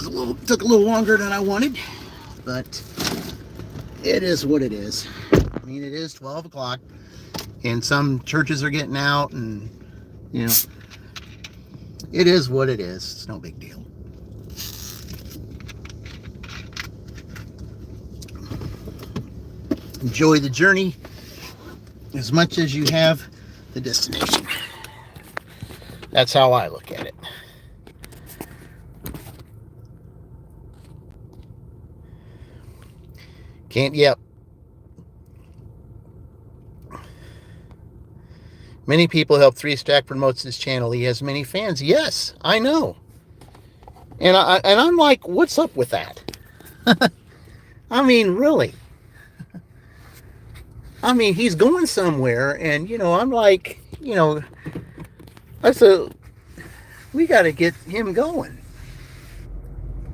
Speaker 1: took a little longer than I wanted, but it is what it is. I mean, it is 12 o'clock, and some churches are getting out, and you know, it is what it is. It's no big deal. Enjoy the journey as much as you have the destination. That's how I look at it. Yep. Many people help 3Stack promotes this channel. He has many fans. Yes, I know. And I'm like, what's up with that? I mean, really. I mean, he's going somewhere, and I'm like, I said, we got to get him going.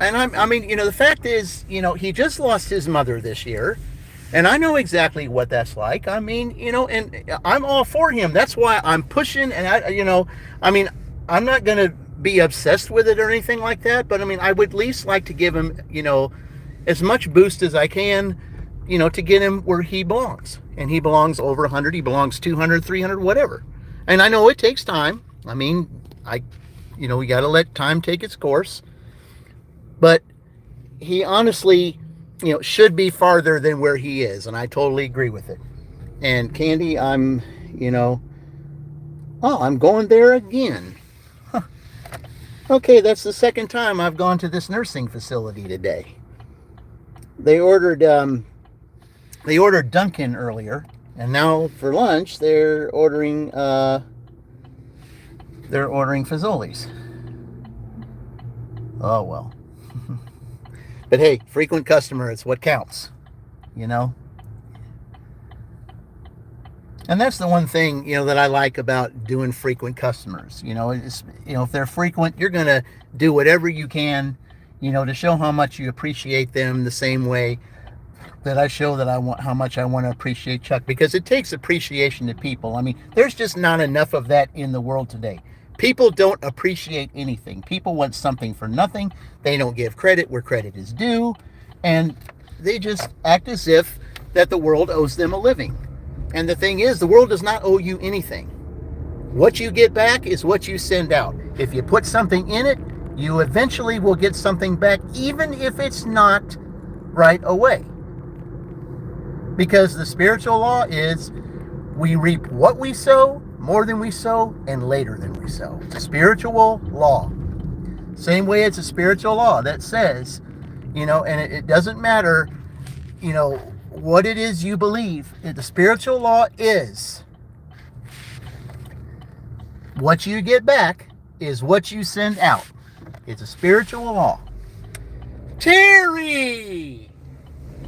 Speaker 1: And I mean, the fact is, he just lost his mother this year, and I know exactly what that's like. I mean, and I'm all for him. That's why I'm pushing, and I mean, I'm not going to be obsessed with it or anything like that, but I mean, I would at least like to give him, as much boost as I can, to get him where he belongs. And he belongs over 100, he belongs 200, 300, whatever. And I know it takes time. I mean, we got to let time take its course. But he honestly, should be farther than where he is. And I totally agree with it. And Candy, I'm going there again. Huh. Okay, that's the second time I've gone to this nursing facility today. They ordered Dunkin' earlier, and now for lunch they're ordering Fazoli's. Oh well. But hey, frequent customer, it's what counts, And that's the one thing, that I like about doing frequent customers. If they're frequent, you're going to do whatever you can, to show how much you appreciate them the same way that I show that how much I want to appreciate Chuck, because it takes appreciation to people. I mean, there's just not enough of that in the world today. People don't appreciate anything. People want something for nothing. They don't give credit where credit is due. And they just act as if that the world owes them a living. And the thing is, the world does not owe you anything. What you get back is what you send out. If you put something in it, you eventually will get something back, even if it's not right away. Because the spiritual law is we reap what we sow, more than we sow, and later than we sow. It's a spiritual law. Same way it's a spiritual law that says, and it doesn't matter, what it is you believe. The spiritual law is what you get back is what you send out. It's a spiritual law. Terry!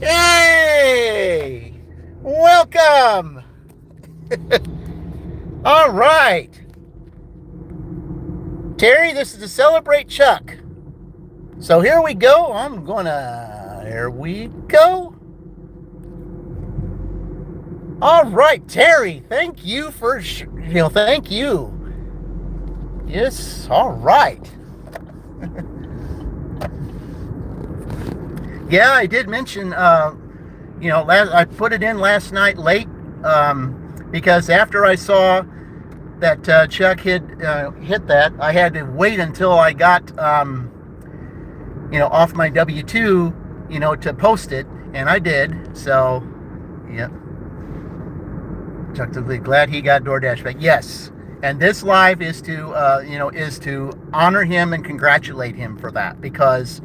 Speaker 1: Hey! Welcome! All right. Terry, this is to celebrate Chuck. So here we go. Here we go. All right, Terry, thank you for, thank you. Yes, all right. Yeah, I did mention, I put it in last night late, because after I saw that Chuck had hit that, I had to wait until I got, off my W-2, to post it, and I did. So, yep. Chuck's glad he got Doordash back. Yes, and this live is to honor him and congratulate him for that, because,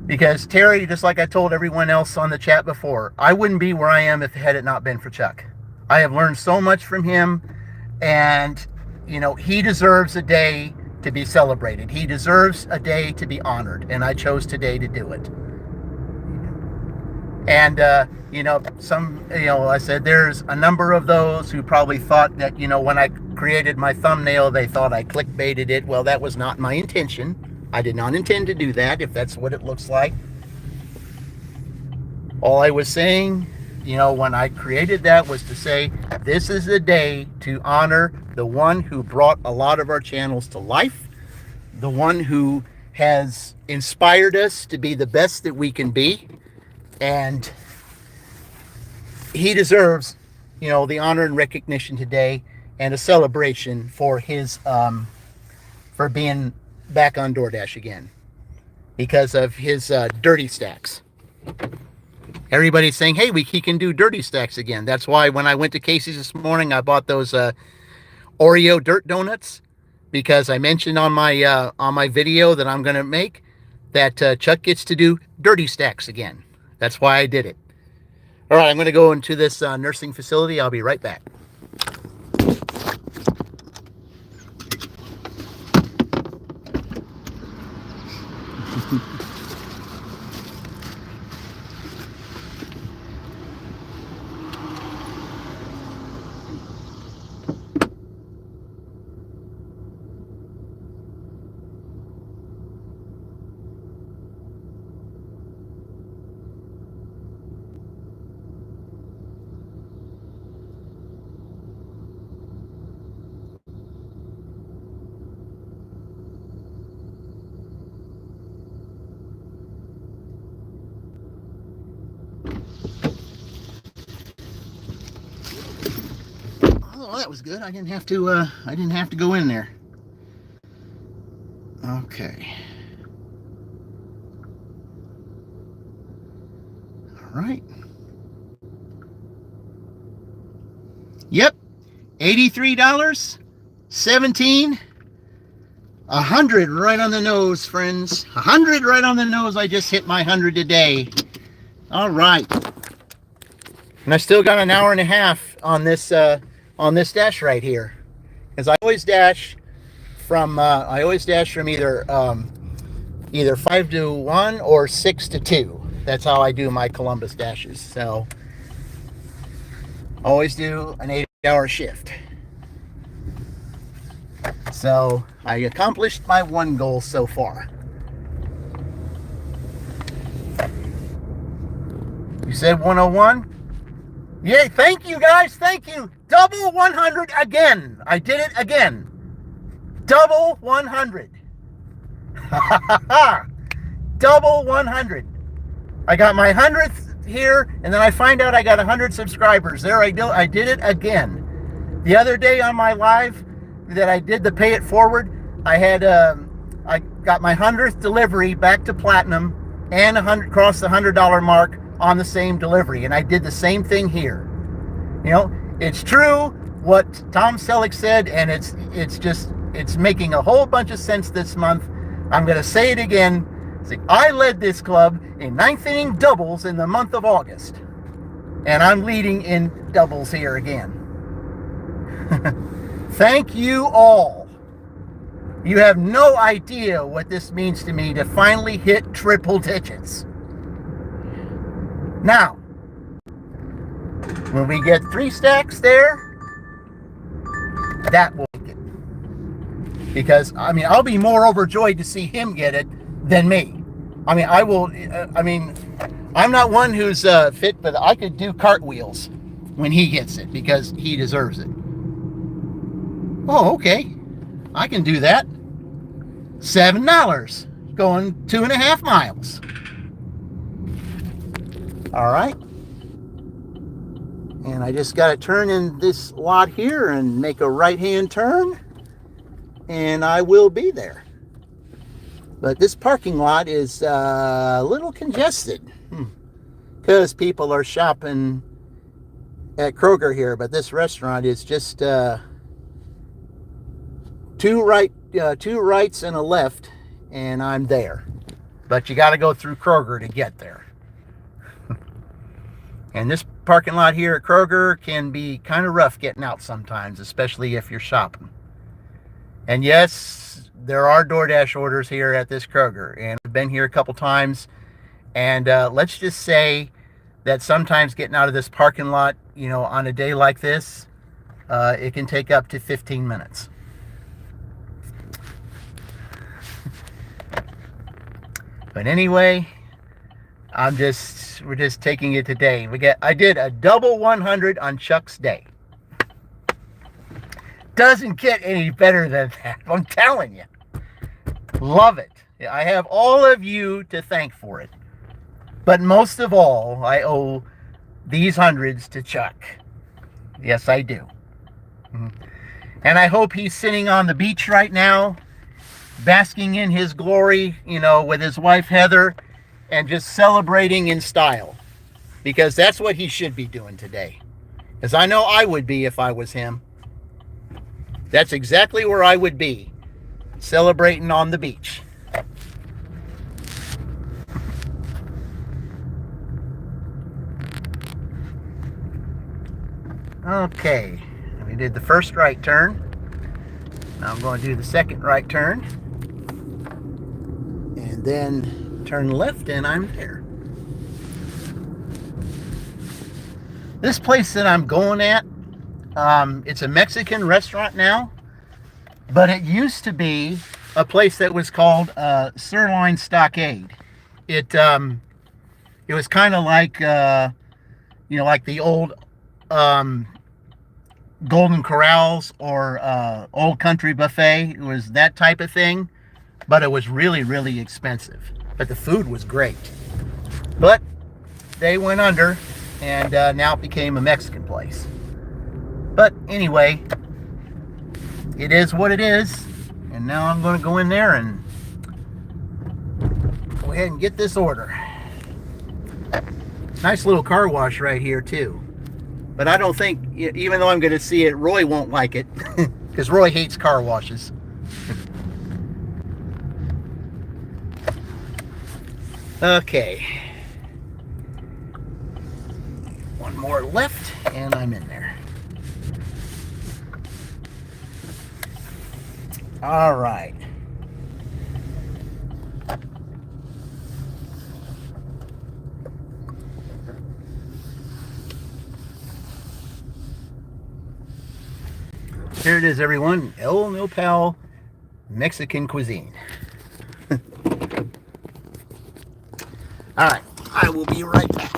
Speaker 1: because Terry, just like I told everyone else on the chat before, I wouldn't be where I am had it not been for Chuck. I have learned so much from him, and, he deserves a day to be celebrated. He deserves a day to be honored, and I chose today to do it. And, I said there's a number of those who probably thought that, when I created my thumbnail, they thought I clickbaited it. Well, that was not my intention. I did not intend to do that, if that's what it looks like. All I was saying, when I created that, was to say, this is the day to honor the one who brought a lot of our channels to life, the one who has inspired us to be the best that we can be, and he deserves, the honor and recognition today, and a celebration for his for being back on DoorDash again because of his dirty stacks. Everybody's saying, hey, he can do dirty stacks again. That's why when I went to Casey's this morning, I bought those Oreo dirt donuts, because I mentioned on my video that I'm going to make that Chuck gets to do dirty stacks again. That's why I did it. All right, I'm going to go into this nursing facility. I'll be right back. Oh, that was good. I didn't have to go in there. Okay. All right. Yep. $83, 17, 100 right on the nose, friends. 100 right on the nose. I just hit my 100 today. All right. And I still got an hour and a half on this dash right here, because I always dash from either 5 to 1 or 6 to 2. That's how I do my Columbus dashes. So always do an 8-hour shift. So I accomplished my one goal so far. You said 101? Yay, thank you guys, thank you. Double 100 again. I did it again. Double 100. Double 100. I got my 100th here, and then I find out I got 100 subscribers. There I go. I did it again. The other day on my live that I did the pay it forward, I had I got my 100th delivery back to platinum and crossed the $100 mark on the same delivery, and I did the same thing here. It's true what Tom Selleck said, and it's making a whole bunch of sense this month. I'm going to say it again. See, I led this club in 9th inning doubles in the month of August, and I'm leading in doubles here again. Thank you all. You have no idea what this means to me to finally hit triple digits. Now, when we get 3 stacks there, that will make it. Because, I'll be more overjoyed to see him get it than me. I'm not one who's fit, but I could do cartwheels when he gets it, because he deserves it. Oh, okay. I can do that. $7, going 2.5 miles. All right. And I just got to turn in this lot here and make a right-hand turn, and I will be there. But this parking lot is a little congested because people are shopping at Kroger here, but this restaurant is just two rights and a left, and I'm there. But you got to go through Kroger to get there. And this parking lot here at Kroger can be kind of rough getting out sometimes, especially if you're shopping. And yes, there are DoorDash orders here at this Kroger, and I've been here a couple times. And let's just say that sometimes getting out of this parking lot, on a day like this, it can take up to 15 minutes. But anyway, we're just taking it today. I did a double 100 on Chuck's day. Doesn't get any better than that. I'm telling you. Love it. I have all of you to thank for it. But most of all, I owe these hundreds to Chuck. Yes, I do. And I hope he's sitting on the beach right now, basking in his glory, with his wife Heather, and just celebrating in style. Because that's what he should be doing today. As I know I would be if I was him. That's exactly where I would be, celebrating on the beach. Okay, we did the first right turn. Now I'm going to do the second right turn. And then turn left and I'm there. This place that I'm going at, it's a Mexican restaurant now, but it used to be a place that was called Sirloin Stockade. It was kind of like like the old Golden Corrals or Old Country Buffet. It was that type of thing, but it was really, really expensive. But the food was great. But they went under, and now it became a Mexican place. But anyway, it is what it is. And now I'm going to go in there and go ahead and get this order. Nice little car wash right here too. But I don't think, even though I'm going to see it, Roy won't like it. Because Roy hates car washes. Okay. One more left, and I'm in there. All right. Here it is, everyone. El Nopal Mexican cuisine. All right, I will be right back.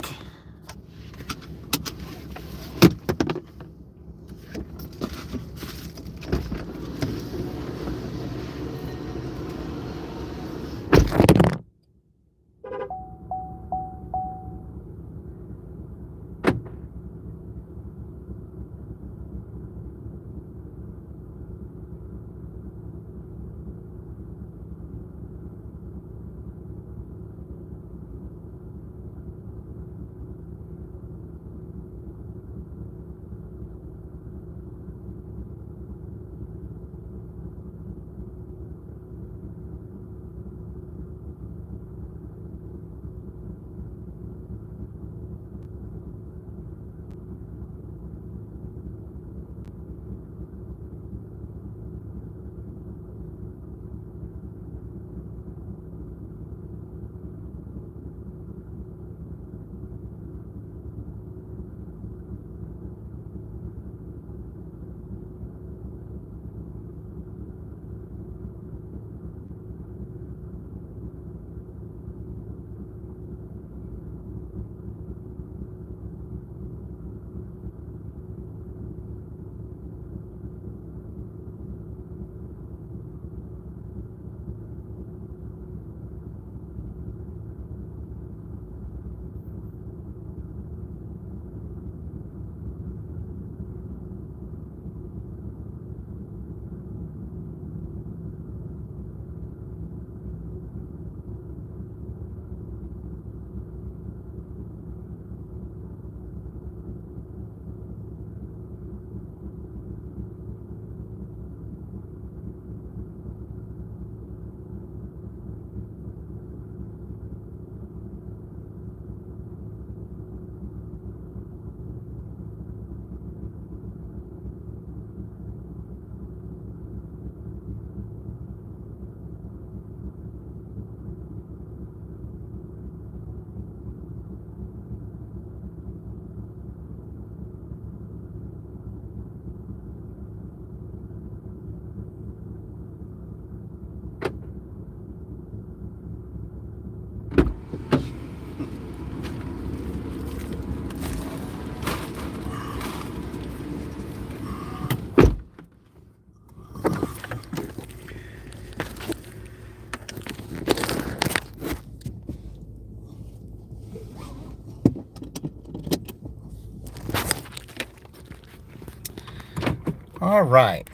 Speaker 1: All right.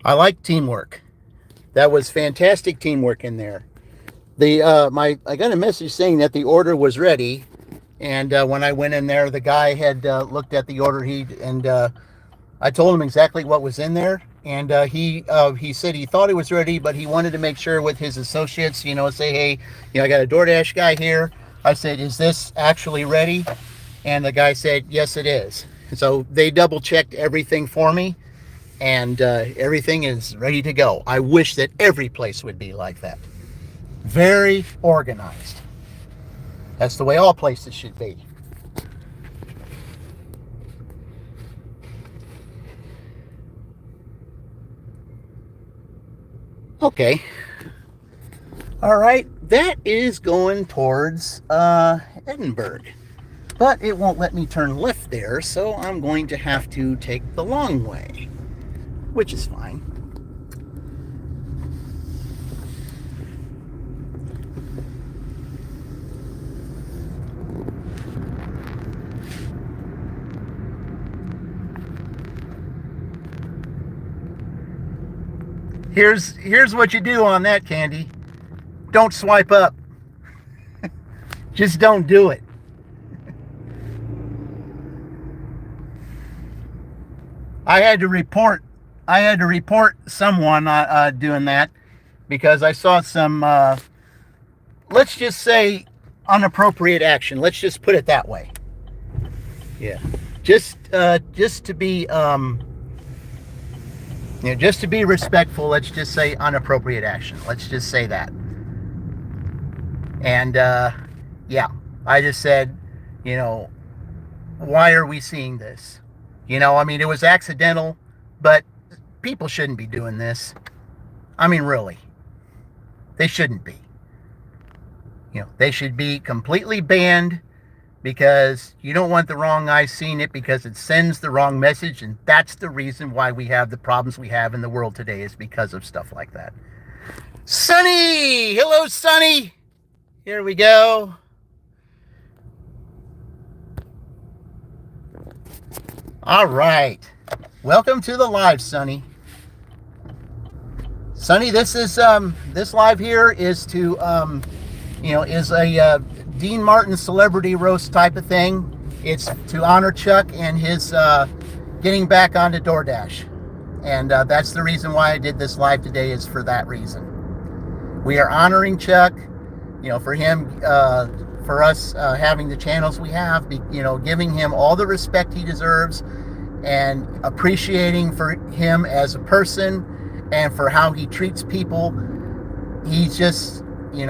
Speaker 1: I like teamwork. That was fantastic teamwork in there. I got a message saying that the order was ready, and when I went in there, the guy had looked at the order. I told him exactly what was in there, and he said he thought it was ready, but he wanted to make sure with his associates, say, hey, I got a Doordash guy here. I said, is this actually ready? And the guy said, yes, it is. So they double checked everything for me, and everything is ready to go. I wish that every place would be like that. Very organized. That's the way all places should be. Okay. All right. That is going towards Edinburgh. But it won't let me turn left there, so I'm going to have to take the long way, which is fine. Here's what you do on that, Candy. Don't swipe up. Just don't do it. I had to report someone doing that because I saw some let's just say inappropriate action. Let's just put it that way. Yeah. Just to be just to be respectful, let's just say inappropriate action. Let's just say that. And yeah, I just said, why are we seeing this? It was accidental, but people shouldn't be doing this. Really, they shouldn't be. They should be completely banned because you don't want the wrong eyes seeing it because it sends the wrong message. And that's the reason why we have the problems we have in the world today is because of stuff like that. Sonny! Hello, Sonny! Here we go. All right. Welcome to the live, Sonny. Sonny, this live here is to is a Dean Martin celebrity roast type of thing. It's to honor Chuck and his getting back onto Doordash. And that's the reason why I did this live today, is for that reason. We are honoring Chuck, for him, for us having the channels we have, giving him all the respect he deserves and appreciating for him as a person and for how he treats people. He's just, he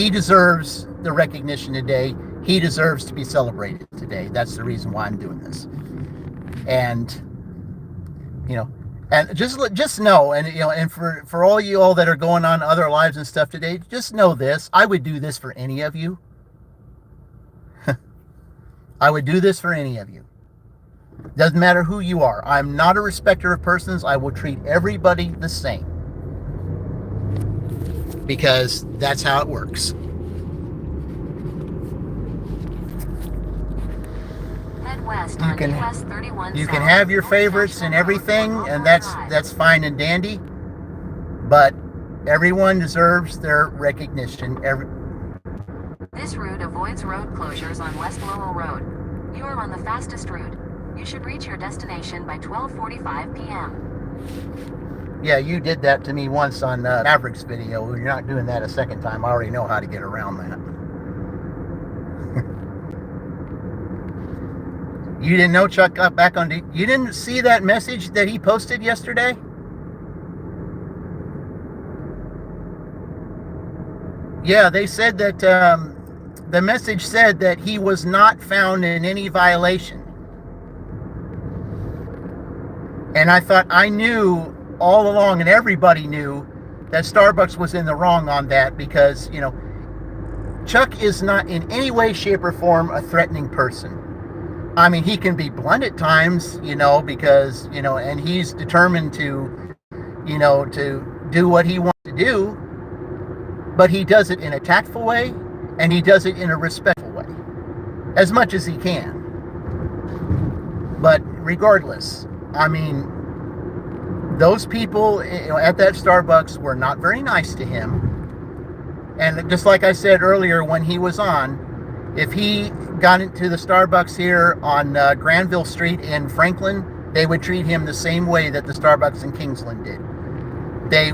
Speaker 1: deserves the recognition today. He deserves to be celebrated today. That's the reason why I'm doing this. And, and just know, and for all you all that are going on other lives and stuff today, just know this. I would do this for any of you. I would do this for any of you. Doesn't matter who you are. I'm not a respecter of persons. I will treat everybody the same. Because that's how it works.
Speaker 2: Head west
Speaker 1: You
Speaker 2: on
Speaker 1: can
Speaker 2: US 31
Speaker 1: you can
Speaker 2: south
Speaker 1: have your
Speaker 2: North
Speaker 1: favorites
Speaker 2: National
Speaker 1: and
Speaker 2: Road
Speaker 1: everything,
Speaker 2: for
Speaker 1: and
Speaker 2: Local Drive.
Speaker 1: that's fine and dandy. But everyone deserves their recognition.
Speaker 2: This route avoids road closures on West Lowell Road. You are on the fastest route. You should reach your destination by 12:45 p.m.
Speaker 1: Yeah, you did that to me once on Maverick's video. You're not doing that a second time. I already know how to get around that. You didn't know Chuck got back on... You didn't see that message that he posted yesterday? Yeah, they said that... the message said that he was not found in any violation. And I thought, I knew all along, and everybody knew, that Starbucks was in the wrong on that because, Chuck is not in any way, shape, or form a threatening person. He can be blunt at times, because, and he's determined to, to do what he wants to do, but he does it in a tactful way, and he does it in a respectful way, as much as he can. But regardless, I mean, those people at that Starbucks were not very nice to him. And just like I said earlier when he was on, if he got into the Starbucks here on Granville Street in Franklin, they would treat him the same way that the Starbucks in Kingsland did. They,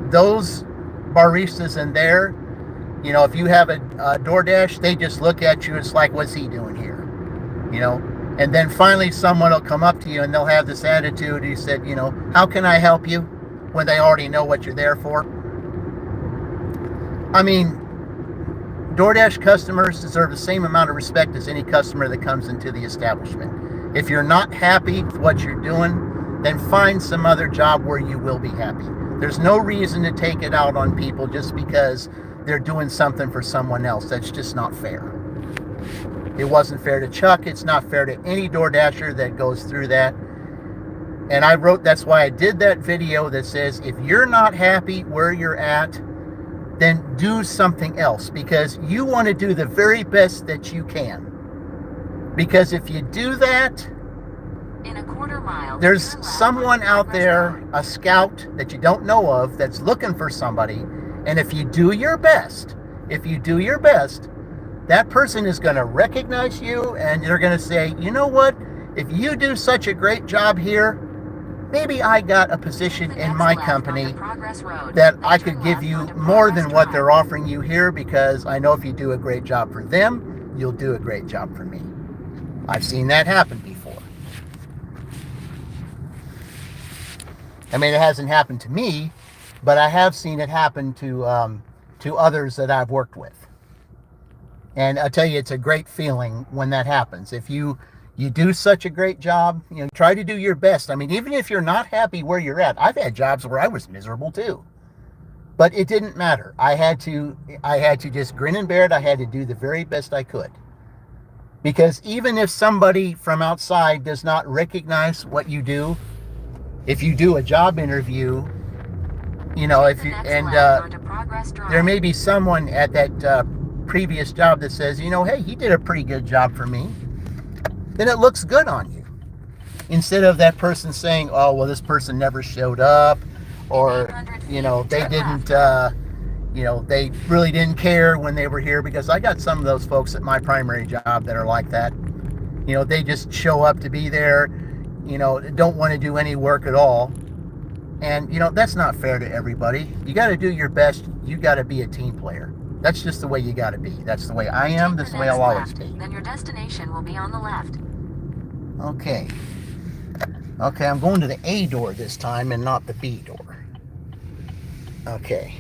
Speaker 1: those baristas in there, if you have a Doordash, they just look at you. It's like, what's he doing here? And then finally someone will come up to you and they'll have this attitude. He said, how can I help you? When they already know what you're there for. I mean, DoorDash customers deserve the same amount of respect as any customer that comes into the establishment. If you're not happy with what you're doing, then find some other job where you will be happy. There's no reason to take it out on people just because they're doing something for someone else. That's just not fair. It wasn't fair to Chuck. It's not fair to any DoorDasher that goes through that. And that's why I did that video that says, if you're not happy where you're at, then do something else, because you want to do the very best that you can. Because if you do that,
Speaker 2: in a quarter mile,
Speaker 1: there's someone out there, a scout that you don't know of, that's looking for somebody. And if you do your best, that person is going to recognize you, and they're going to say, you know what? If you do such a great job here, maybe I got a position in my company that I could give you more than what they're offering you here, because I know if you do a great job for them, you'll do a great job for me. I've seen that happen before. I mean, it hasn't happened to me, but I have seen it happen to others that I've worked with. And I'll tell you, it's a great feeling when that happens. If you do such a great job, try to do your best. I mean, even if you're not happy where you're at, I've had jobs where I was miserable too. But it didn't matter. I had to just grin and bear it. I had to do the very best I could. Because even if somebody from outside does not recognize what you do, if you do a job interview, there may be someone at that previous job that says, hey, he did a pretty good job for me. Then it looks good on you. Instead of that person saying, oh, well, this person never showed up, or, they didn't, they really didn't care when they were here, because I got some of those folks at my primary job that are like that. They just show up to be there, don't want to do any work at all. And, that's not fair to everybody. You got to do your best. You got to be a team player. That's just the way you got to be. That's the way I am. That's the way I'll always be.
Speaker 2: Then your destination will be on the left.
Speaker 1: Okay. Okay, I'm going to the A door this time and not the B door. Okay.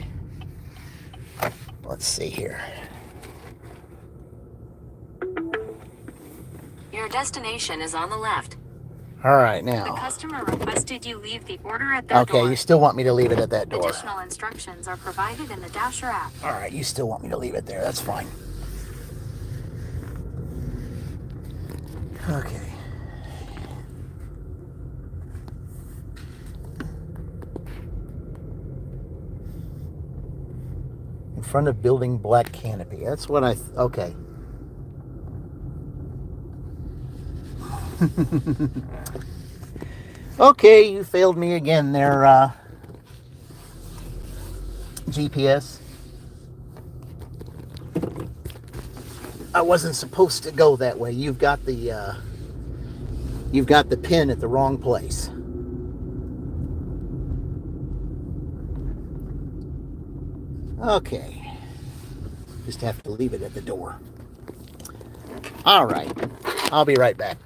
Speaker 1: Let's see here.
Speaker 2: Your destination is on the left.
Speaker 1: All right,
Speaker 3: The
Speaker 1: now.
Speaker 3: customer requested you leave the order at their door.
Speaker 1: Okay, you still want me to leave it at that door.
Speaker 3: Additional instructions are provided in the Dasher app.
Speaker 1: All right, you still want me to leave it there. That's fine. Okay. In front of building black canopy. That's what okay. Okay, you failed me again there, GPS. I wasn't supposed to go that way. You've got the pin at the wrong place. Okay. Just have to leave it at the door. All right. I'll be right back.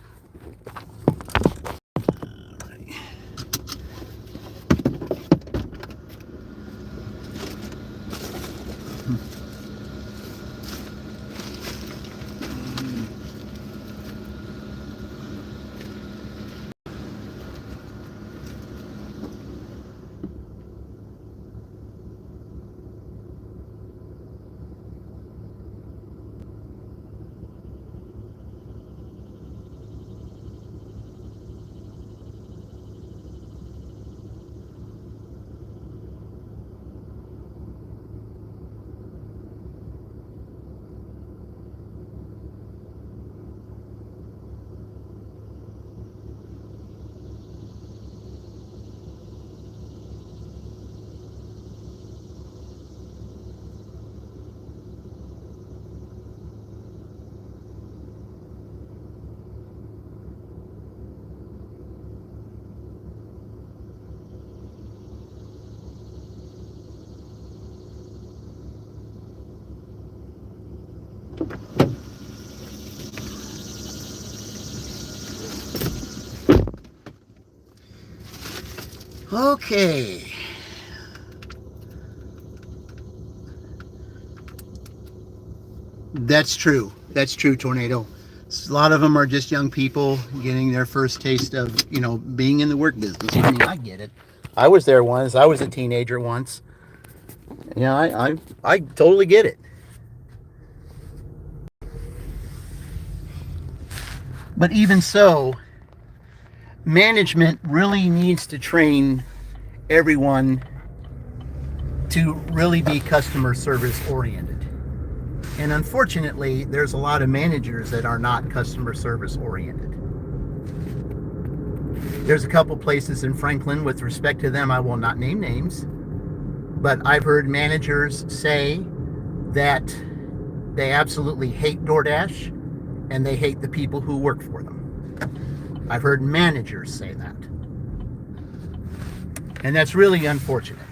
Speaker 1: Okay. That's true. That's true, Tornado. A lot of them are just young people getting their first taste of, being in the work business. I mean, I get it. I was there once. I was a teenager once. Yeah, I totally get it. But even so, management really needs to train everyone to really be customer service oriented. And unfortunately, there's a lot of managers that are not customer service oriented. There's a couple places in Franklin, with respect to them, I will not name names, but I've heard managers say that they absolutely hate Doordash and they hate the people who work for them. I've heard managers say that. And that's really unfortunate.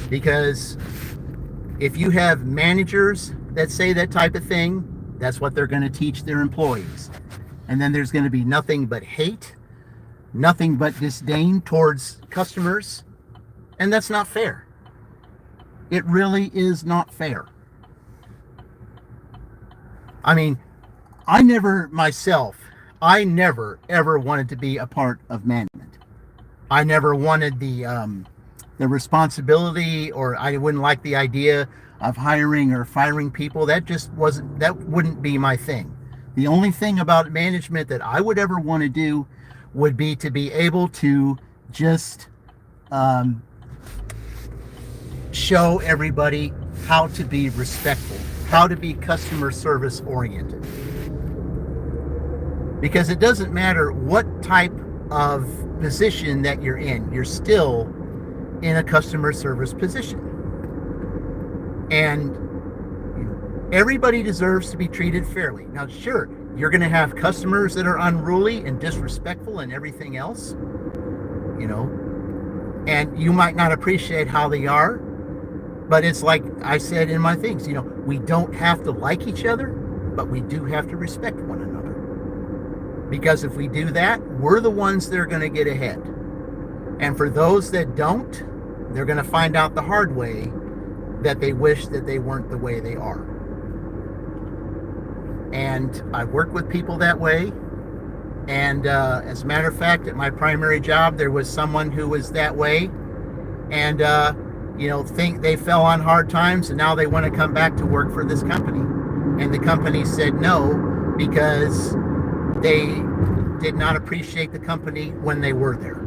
Speaker 1: Because if you have managers that say that type of thing, that's what they're going to teach their employees. And then there's going to be nothing but hate, nothing but disdain towards customers. And that's not fair. It really is not fair. I mean, I never ever wanted to be a part of management. I never wanted the responsibility, or I wouldn't like the idea of hiring or firing people. That wouldn't be my thing. The only thing about management that I would ever want to do would be to be able to just show everybody how to be respectful, how to be customer service oriented. Because it doesn't matter what type of position that you're in, you're still in a customer service position. And everybody deserves to be treated fairly. Now, sure, you're going to have customers that are unruly and disrespectful and everything else, and you might not appreciate how they are, but it's like I said in my things, we don't have to like each other, but we do have to respect one another. Because if we do that, we're the ones that are going to get ahead. And for those that don't, they're going to find out the hard way that they wish that they weren't the way they are. And I work with people that way. And as a matter of fact, at my primary job, there was someone who was that way. And, think they fell on hard times, and now they want to come back to work for this company. And the company said no, because they did not appreciate the company when they were there.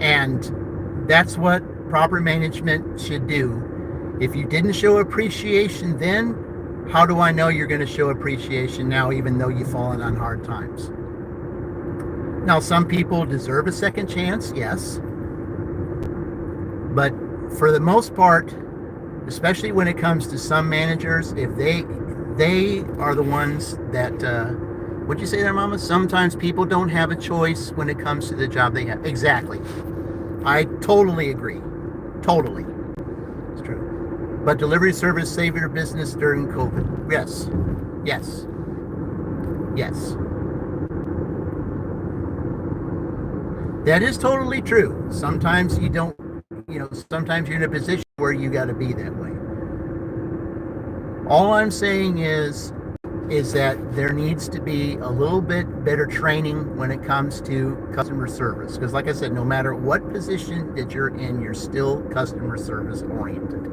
Speaker 1: And that's what proper management should do. If you didn't show appreciation then, how do I know you're going to show appreciation now, even though you've fallen on hard times? Now, some people deserve a second chance, yes. But for the most part, especially when it comes to some managers, if they are the ones that, what'd you say there, Mama? Sometimes people don't have a choice when it comes to the job they have. Exactly. I totally agree. Totally. It's true. But delivery service saved your business during COVID. Yes. Yes. Yes. That is totally true. Sometimes you don't, sometimes you're in a position where you got to be that way. All I'm saying is that there needs to be a little bit better training when it comes to customer service. Because like I said, no matter what position that you're in, you're still customer service oriented.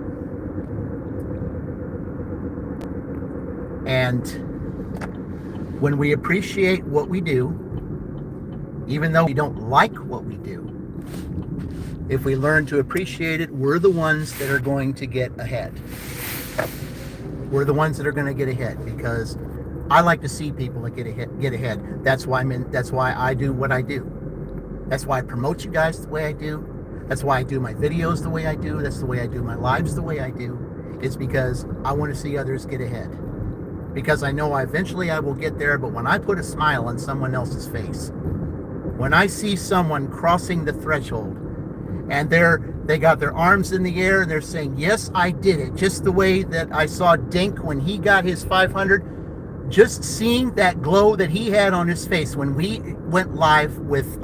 Speaker 1: And when we appreciate what we do, even though we don't like what we do, if we learn to appreciate it, we're the ones that are going to get ahead. We're the ones that are going to get ahead, because I like to see people that get ahead. That's why I do what I do. That's why I promote you guys the way I do. That's why I do my videos the way I do. That's the way I do my lives the way I do. It's because I want to see others get ahead. Because I know eventually I will get there, but when I put a smile on someone else's face, when I see someone crossing the threshold and they got their arms in the air and they're saying, yes, I did it, just the way that I saw Dink when he got his 500, just seeing that glow that he had on his face when we went live with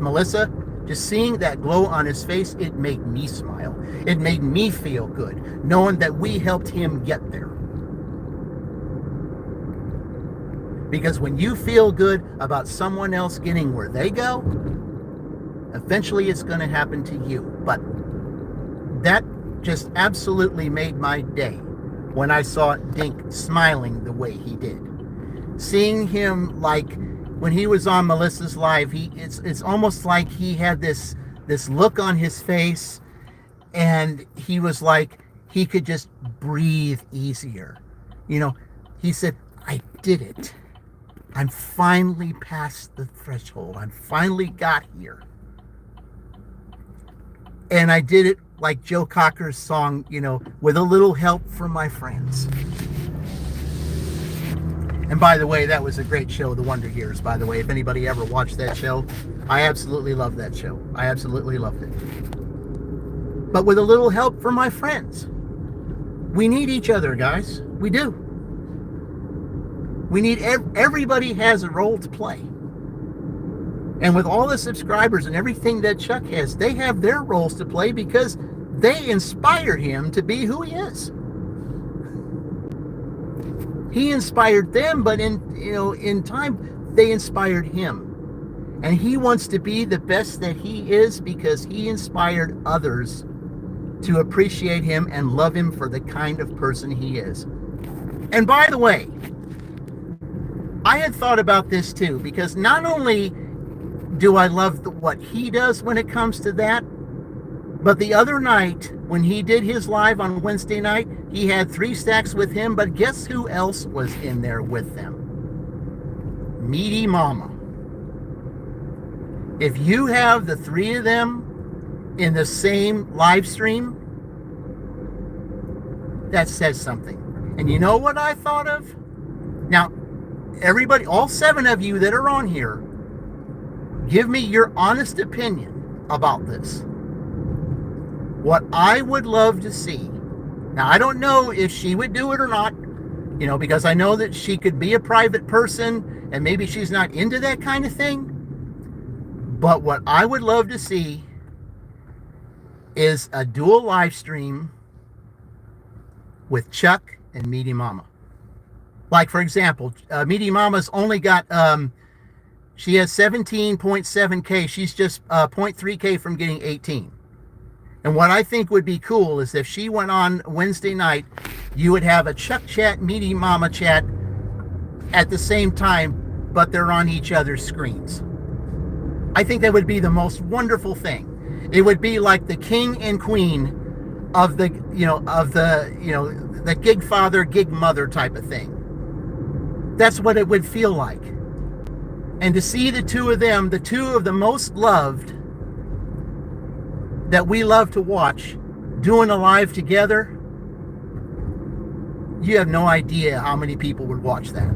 Speaker 1: Melissa, just seeing that glow on his face, it made me smile. It made me feel good, knowing that we helped him get there. Because when you feel good about someone else getting where they go, eventually it's going to happen to you. But that just absolutely made my day when I saw Dink smiling the way he did. Seeing him, like when he was on Melissa's live, it's almost like he had this look on his face, and he was like he could just breathe easier. You know, he said, "I did it. I'm finally past the threshold. I finally got here. And I did it like Joe Cocker's song, you know, with a little help from my friends." And by the way, that was a great show, The Wonder Years, by the way. If anybody ever watched that show, I absolutely loved that show. I absolutely loved it. But with a little help from my friends. We need each other, guys. We do. We need, everybody has a role to play. And with all the subscribers and everything that Chuck has, they have their roles to play because they inspired him to be who he is. He inspired them, but in time, they inspired him. And he wants to be the best that he is because he inspired others to appreciate him and love him for the kind of person he is. And by the way, I had thought about this too, because not only do I love what he does when it comes to that, but the other night when he did his live on Wednesday night, he had 3 stacks with him, but guess who else was in there with them? Meaty Mama. If you have the 3 of them in the same live stream, that says something. And you know what I thought of? Now, everybody, all 7 of you that are on here, give me your honest opinion about this. What I would love to see. Now, I don't know if she would do it or not, you know, because I know that she could be a private person and maybe she's not into that kind of thing. But what I would love to see is a dual live stream with Chuck and Meaty Mama. Like, for example, Meaty Mama's only got, she has 17.7K. She's just 0.3K from getting 18. And what I think would be cool is if she went on Wednesday night, you would have a Chuck chat, Meaty Mama chat at the same time, but they're on each other's screens. I think that would be the most wonderful thing. It would be like the king and queen of the gig father, gig mother type of thing. That's what it would feel like. And to see the 2 of them, the 2 of the most loved that we love to watch, doing a live together, you have no idea how many people would watch that.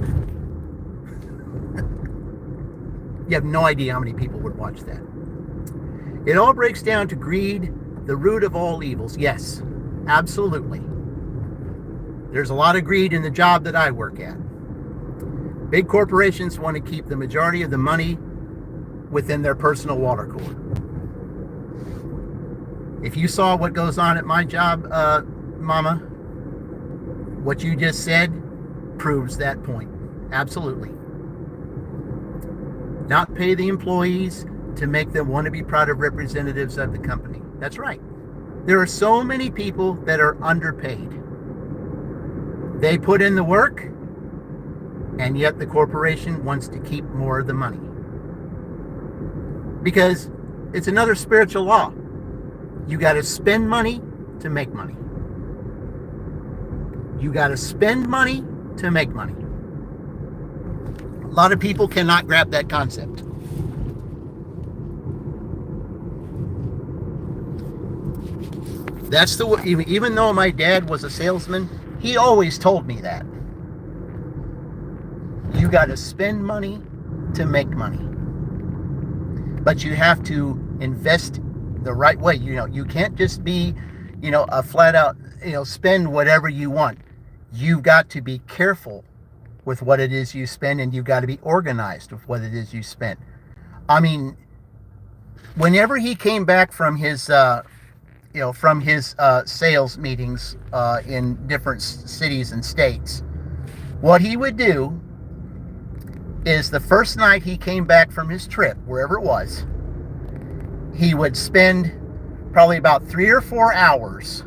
Speaker 1: You have no idea how many people would watch that. It all breaks down to greed, the root of all evils. Yes, absolutely. There's a lot of greed in the job that I work at. Big corporations want to keep the majority of the money within their personal water cooler. If you saw what goes on at my job, Mama, what you just said proves that point. Absolutely. Not pay the employees to make them want to be proud of representatives of the company. That's right. There are so many people that are underpaid. They put in the work, and yet the corporation wants to keep more of the money. Because it's another spiritual law. You got to spend money to make money. You got to spend money to make money. A lot of people cannot grab that concept. That's the way, even though my dad was a salesman, he always told me that. You got to spend money to make money. But you have to invest the right way. You know, you can't just be, a flat out, spend whatever you want. You've got to be careful with what it is you spend, and you've got to be organized with what it is you spend. I mean, whenever he came back from his sales meetings in different cities and states, what he would do is the first night he came back from his trip, wherever it was, he would spend probably about 3 or 4 hours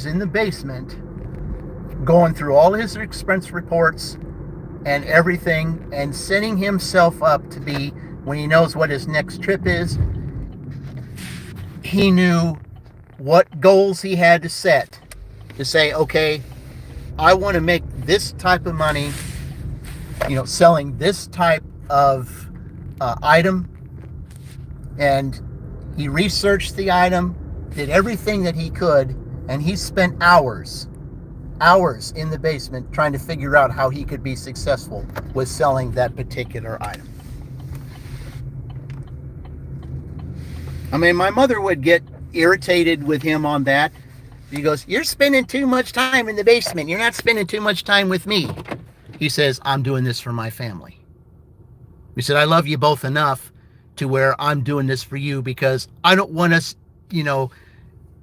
Speaker 1: in the basement going through all his expense reports and everything, and setting himself up to be, when he knows what his next trip is, he knew what goals he had to set to say, okay, I want to make this type of money, selling this type of item. And he researched the item, did everything that he could, and he spent hours in the basement trying to figure out how he could be successful with selling that particular item. I mean, my mother would get irritated with him on that. He goes, "You're spending too much time in the basement. You're not spending too much time with me." He says, "I'm doing this for my family." He said, "I love you both enough to where I'm doing this for you, because I don't want us,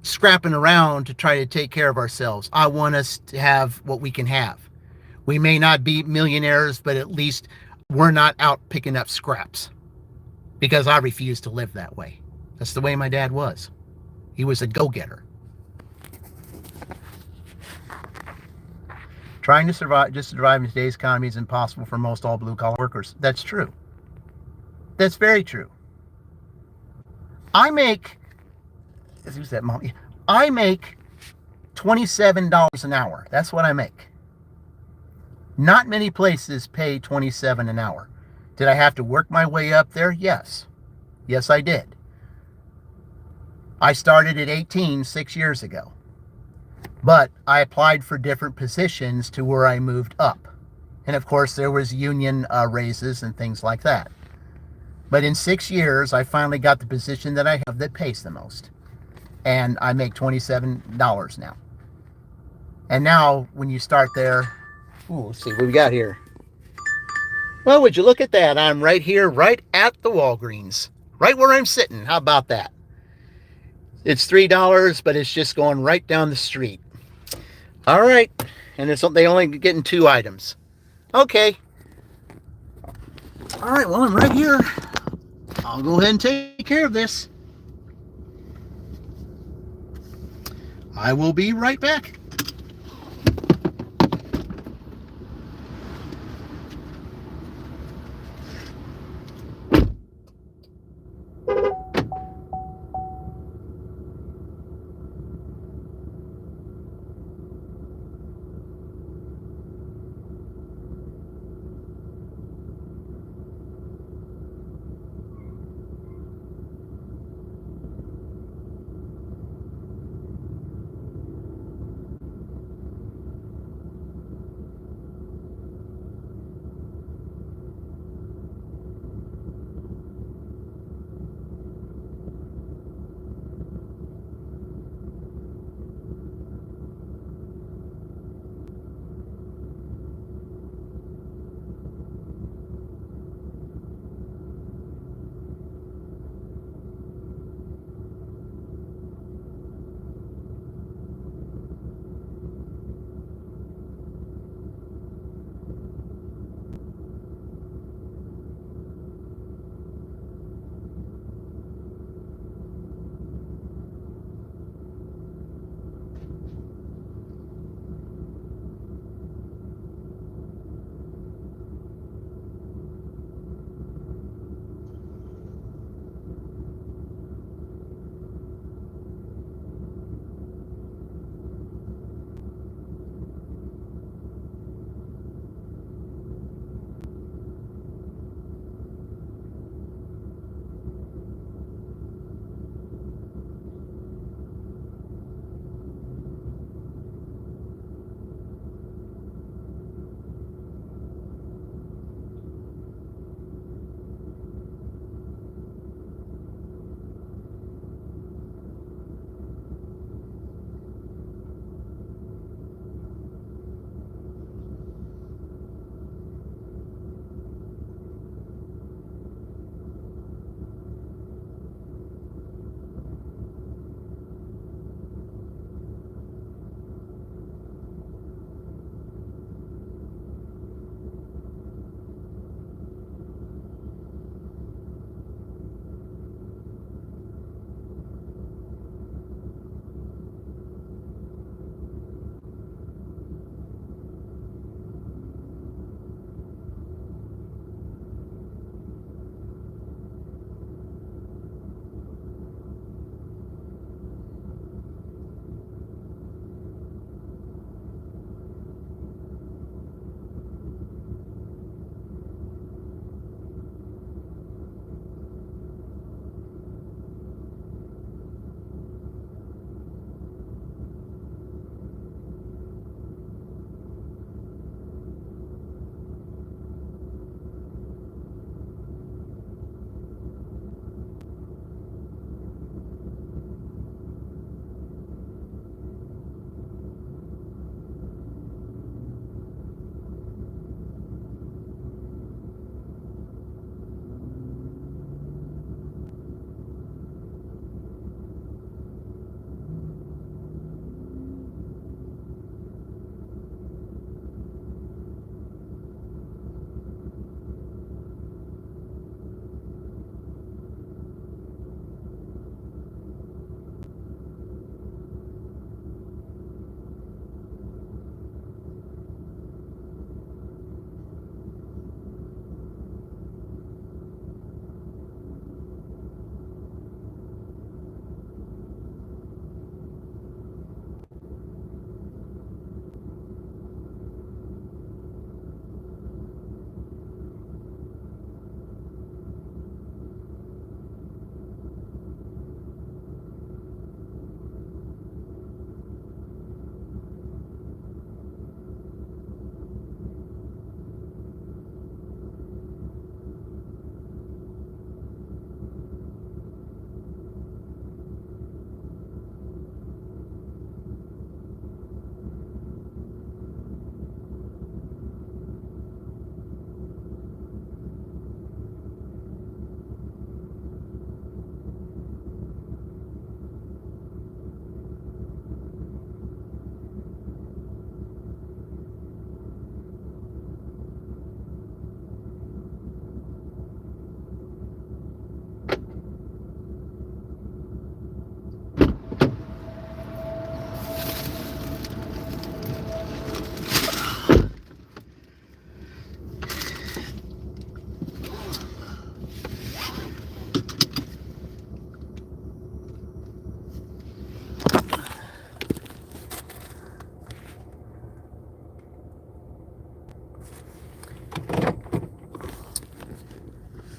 Speaker 1: scrapping around to try to take care of ourselves. I want us to have what we can have. We may not be millionaires, but at least we're not out picking up scraps, because I refuse to live that way." That's the way my dad was. He was a go-getter. Trying to survive in today's economy is impossible for most all blue-collar workers. That's true. That's very true. I make $27 an hour. That's what I make. Not many places pay $27 an hour. Did I have to work my way up there? Yes. Yes, I did. I started at 18 6 years ago. But I applied for different positions to where I moved up. And of course, there was union raises and things like that. But in 6 years, I finally got the position that I have that pays the most. And I make $27 now. And now, when you start there, let's see what we got here. Well, would you look at that? I'm right here, right at the Walgreens. Right where I'm sitting. How about that? It's $3, but it's just going right down the street. All right. And they only getting 2 items. Okay. All right, well, I'm right here. I'll go ahead and take care of this. I will be right back.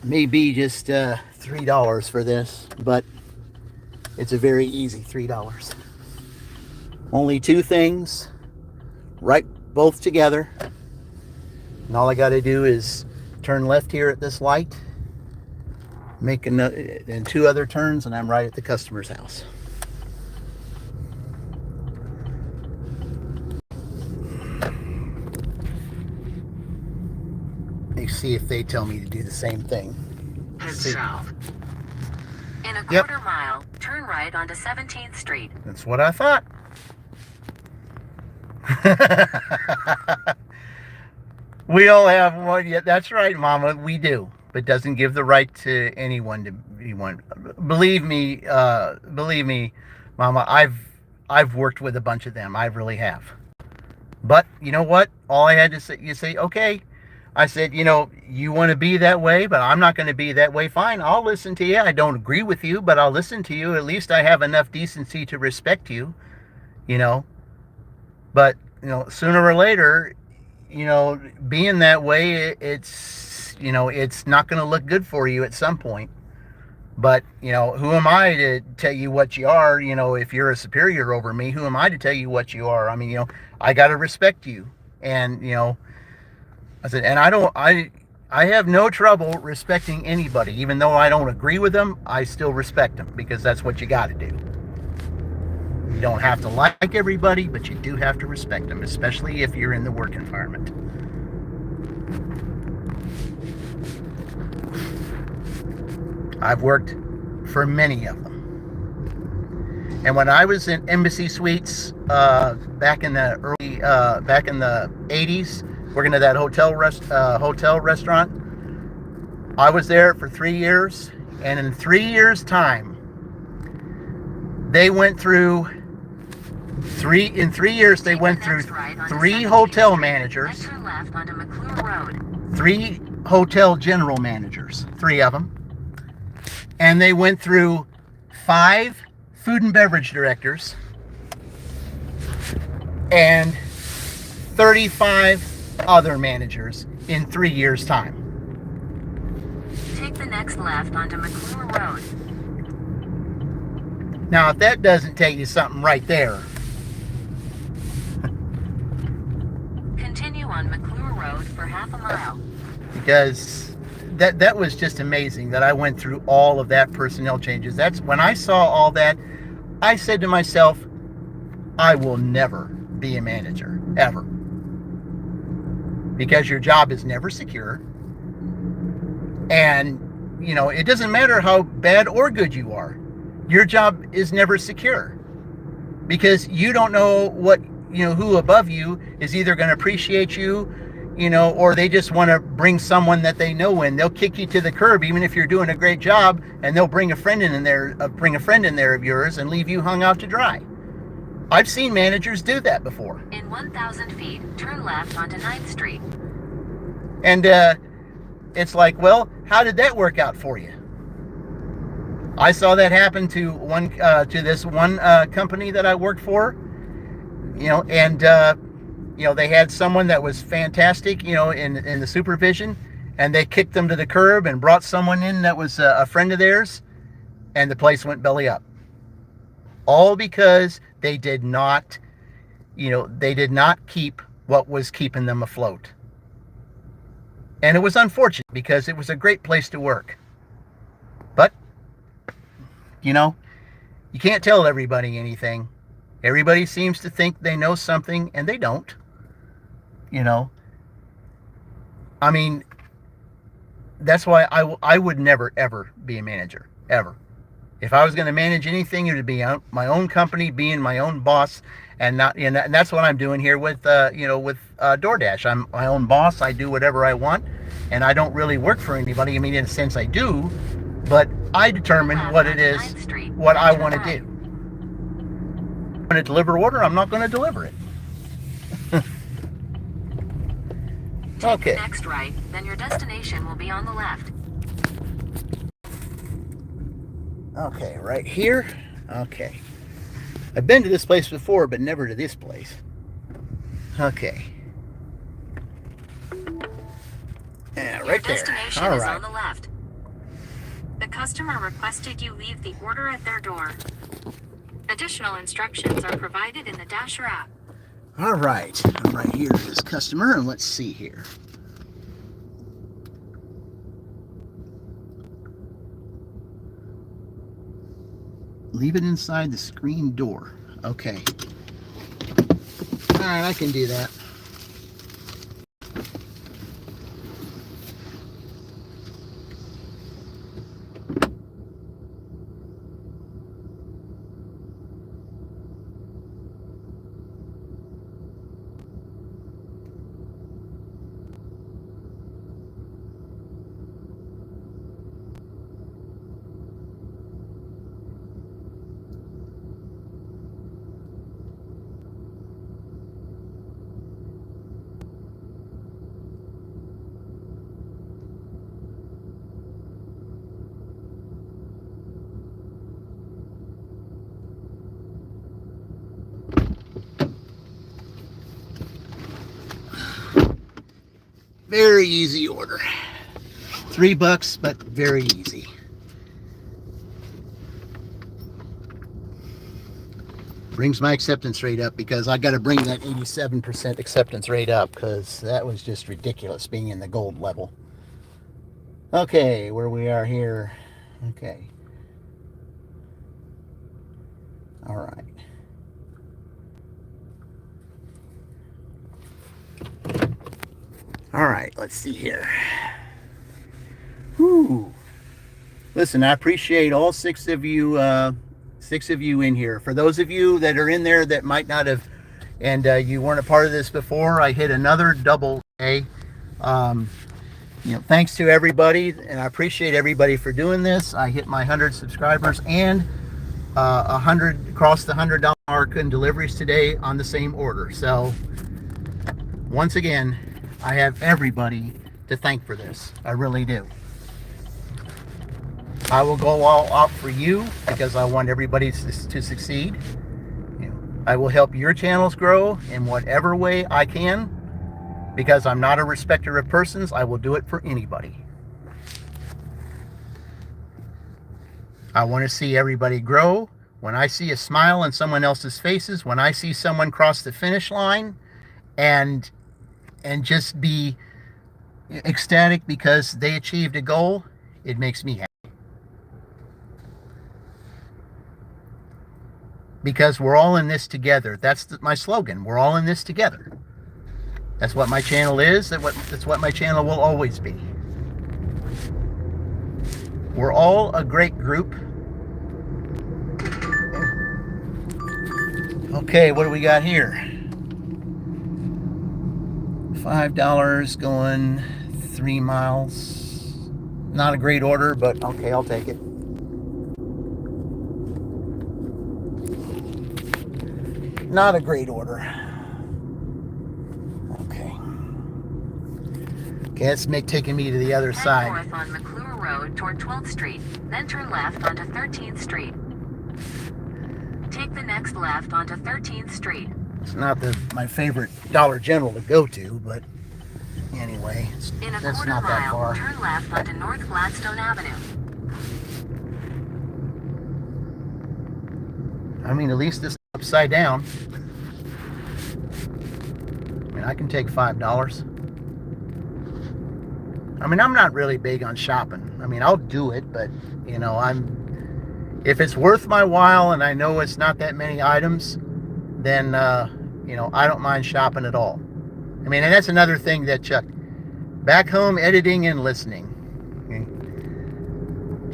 Speaker 1: may be just $3 for this, but it's a very easy $3. Only two things, right, both together. And all I got to do is turn left here at this light, make another, and two other turns, and I'm right at the customer's house. Let's see if they tell me to do the same thing.
Speaker 2: Head south. In a
Speaker 1: Yep.
Speaker 2: quarter mile, turn right onto 17th Street.
Speaker 1: That's what I thought. We all have one. Yeah, that's right, Mama. We do, but doesn't give the right to anyone to be one. Believe me, Mama. I've worked with a bunch of them. I really have. But you know what? All I had to say, you say, okay. I said, you know, you want to be that way, but I'm not going to be that way. Fine, I'll listen to you. I don't agree with you, but I'll listen to you. At least I have enough decency to respect you, you know. But, you know, sooner or later, you know, being that way, it's, you know, it's not going to look good for you at some point. But, you know, who am I to tell you what you are? You know, if you're a superior over me, who am I to tell you what you are? I mean, you know, I got to respect you. And, you know, I said, and I have no trouble respecting anybody. Even though I don't agree with them, I still respect them, because that's what you got to do. You don't have to like everybody, but you do have to respect them, especially if you're in the work environment. I've worked for many of them. And when I was in Embassy Suites back in the 80s, working at that hotel restaurant, I was there for 3 years, and in 3 years' time, they went through three hotel managers, 3 hotel general managers, 3 of them, and they went through 5 food and beverage directors and 35 other managers in 3 years' time.
Speaker 2: Take the next left onto McClure Road.
Speaker 1: Now, if that doesn't tell you something right there.
Speaker 2: Continue on McClure Road for half a mile.
Speaker 1: Because that was just amazing that I went through all of that personnel changes. That's when I saw all that, I said to myself, I will never be a manager, ever. Because your job is never secure. And, you know, it doesn't matter how bad or good you are. Your job is never secure. Because you don't know what, you know, who above you is either going to appreciate you, you know, or they just want to bring someone that they know in. They'll kick you to the curb even if you're doing a great job, and they'll bring a friend in there of yours and leave you hung out to dry. I've seen managers do that before.
Speaker 2: In 1,000 feet, turn left onto 9th Street.
Speaker 1: And it's like, well, how did that work out for you? I saw that happen to this one company that I worked for, you know, and you know, they had someone that was fantastic, you know, in the supervision, and they kicked them to the curb and brought someone in that was a friend of theirs, and the place went belly up. All because they did not, you know, they did not keep what was keeping them afloat. And it was unfortunate because it was a great place to work. But, you know, you can't tell everybody anything. Everybody seems to think they know something, and they don't. You know, I mean, that's why I would never, ever be a manager, ever. If I was going to manage anything, it would be my own company, being my own boss, and that's what I'm doing here with, you know, with Doordash. I'm my own boss. I do whatever I want, and I don't really work for anybody. I mean, in a sense, I do, but I determine what it is, what I want to do. I'm going to deliver order. I'm not going to deliver it. Okay.
Speaker 2: Take the next right, then your destination will be on the left.
Speaker 1: Okay, right here. Okay. I've been to this place before, but never to this place. Okay. Yeah, right there.
Speaker 2: Your destination
Speaker 1: All
Speaker 2: is
Speaker 1: right.
Speaker 2: on the left.
Speaker 3: The customer requested you leave the order at their door. Additional instructions are provided in the Dasher app.
Speaker 1: All right, I'm right here to this customer, and let's see here. Leave it inside the screen door. Okay. All right, I can do that. Very easy order. $3, but very easy. Brings my acceptance rate up because I got to bring that 87% acceptance rate up because that was just ridiculous being in the gold level. Okay, where we are here. Okay. All right. All right, let's see here. Whew. Listen, I appreciate all six of you in here. For those of you that are in there that might not have, and you weren't a part of this before, I hit another double A. Thanks to everybody, and I appreciate everybody for doing this. I hit my 100 subscribers and 100 crossed the $100 mark in deliveries today on the same order. So once again, I have everybody to thank for this. I really do. I will go all out for you because I want everybody to succeed. I will help your channels grow in whatever way I can because I'm not a respecter of persons. I will do it for anybody. I want to see everybody grow. When I see a smile on someone else's faces, when I see someone cross the finish line and just be ecstatic because they achieved a goal, it makes me happy. Because we're all in this together. That's my slogan. We're all in this together. That's what my channel is. That's what my channel will always be. We're all a great group. Okay, what do we got here? $5 going 3 miles. Not a great order, but okay, I'll take it. Not a great order. Okay, it's taking me to the other side.
Speaker 2: Head north on McClure Road toward 12th Street, then turn left onto 13th Street. Take the next left onto 13th Street.
Speaker 1: It's not my favorite Dollar General to go to, but anyway, that's not that far.
Speaker 2: Turn left onto North Gladstone Avenue.
Speaker 1: I mean, at least this is upside down. I mean, I can take $5. I mean, I'm not really big on shopping. I mean, I'll do it, but if it's worth my while and I know it's not that many items, then I don't mind shopping at all. I mean, and that's another thing that Chuck, back home editing and listening. Okay.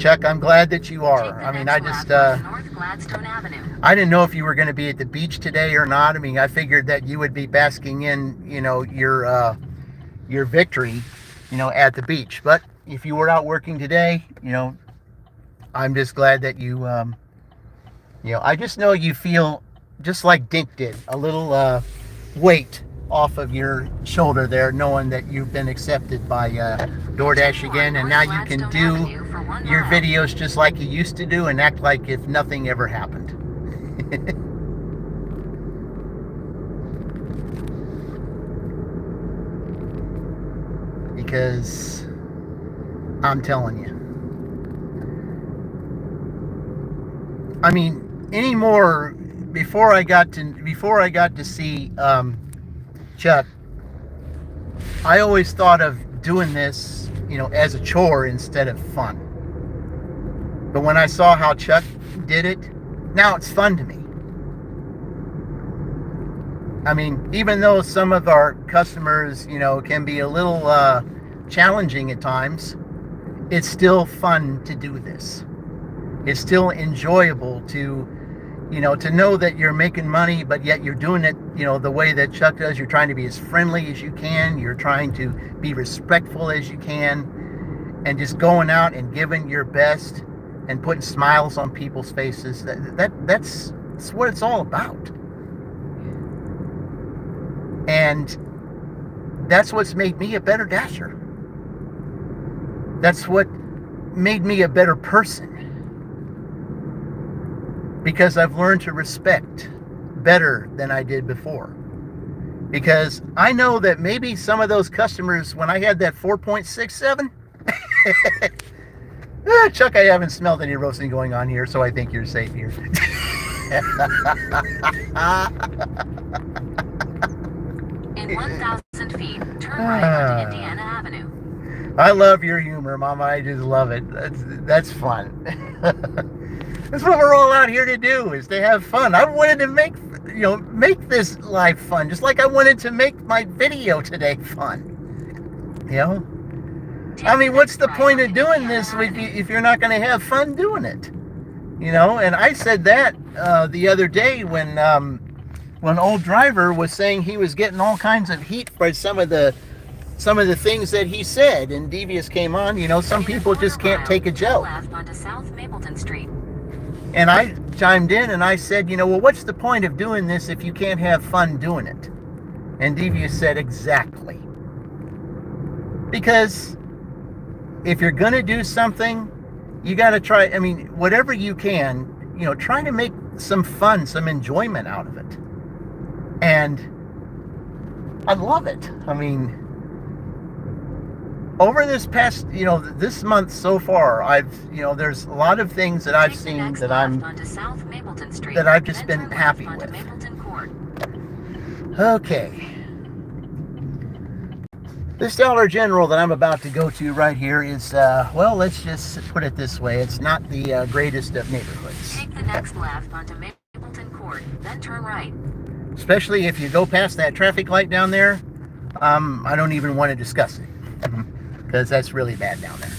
Speaker 1: Chuck, I'm glad that you are. I mean, I just
Speaker 2: North Gladstone Avenue.
Speaker 1: I didn't know if you were going to be at the beach today or not. I mean, I figured that you would be basking in, your victory, at the beach. But if you were out working today, I'm just glad that you, I just know you feel just like Dink did, a little weight off of your shoulder there, knowing that you've been accepted by Doordash again, and now you can do your videos just like you used to do and act like if nothing ever happened. Because I'm telling you, I mean, anymore. Before I got to see Chuck, I always thought of doing this, as a chore instead of fun. But when I saw how Chuck did it, now it's fun to me. I mean, even though some of our customers, can be a little challenging at times, it's still fun to do this. It's still enjoyable to know that you're making money, but yet you're doing it, the way that Chuck does. You're trying to be as friendly as you can. You're trying to be respectful as you can, and just going out and giving your best and putting smiles on people's faces. That's what it's all about. And that's what's made me a better dasher. That's what made me a better person. Because I've learned to respect better than I did before. Because I know that maybe some of those customers, when I had that 4.67, Chuck, I haven't smelled any roasting going on here, so I think you're safe here.
Speaker 2: In 1,000 feet, turn right onto Indiana Avenue.
Speaker 1: I love your humor, Mama. I just love it. That's fun. That's what we're all out here to do, is to have fun. I wanted to make this life fun, just like I wanted to make my video today fun. I mean, what's the point of doing this if you're not going to have fun doing it? And I said that the other day when old driver was saying he was getting all kinds of heat for some of the things that he said, and Devious came on. Some people just can't take a joke.
Speaker 2: Left onto South Mapleton Street.
Speaker 1: And I chimed in and I said, well, what's the point of doing this if you can't have fun doing it? And Devious said, exactly. Because if you're going to do something, you got to try, whatever you can, try to make some fun, some enjoyment out of it. And I love it. Over this past, this month so far, there's a lot of things that I've seen that I've just been happy with. Okay. This Dollar General that I'm about to go to right here is, let's just put it this way. It's not the greatest of neighborhoods.
Speaker 2: Take the next left onto Mapleton Court, then turn right.
Speaker 1: Especially if you go past that traffic light down there, I don't even want to discuss it. Because that's really bad down there.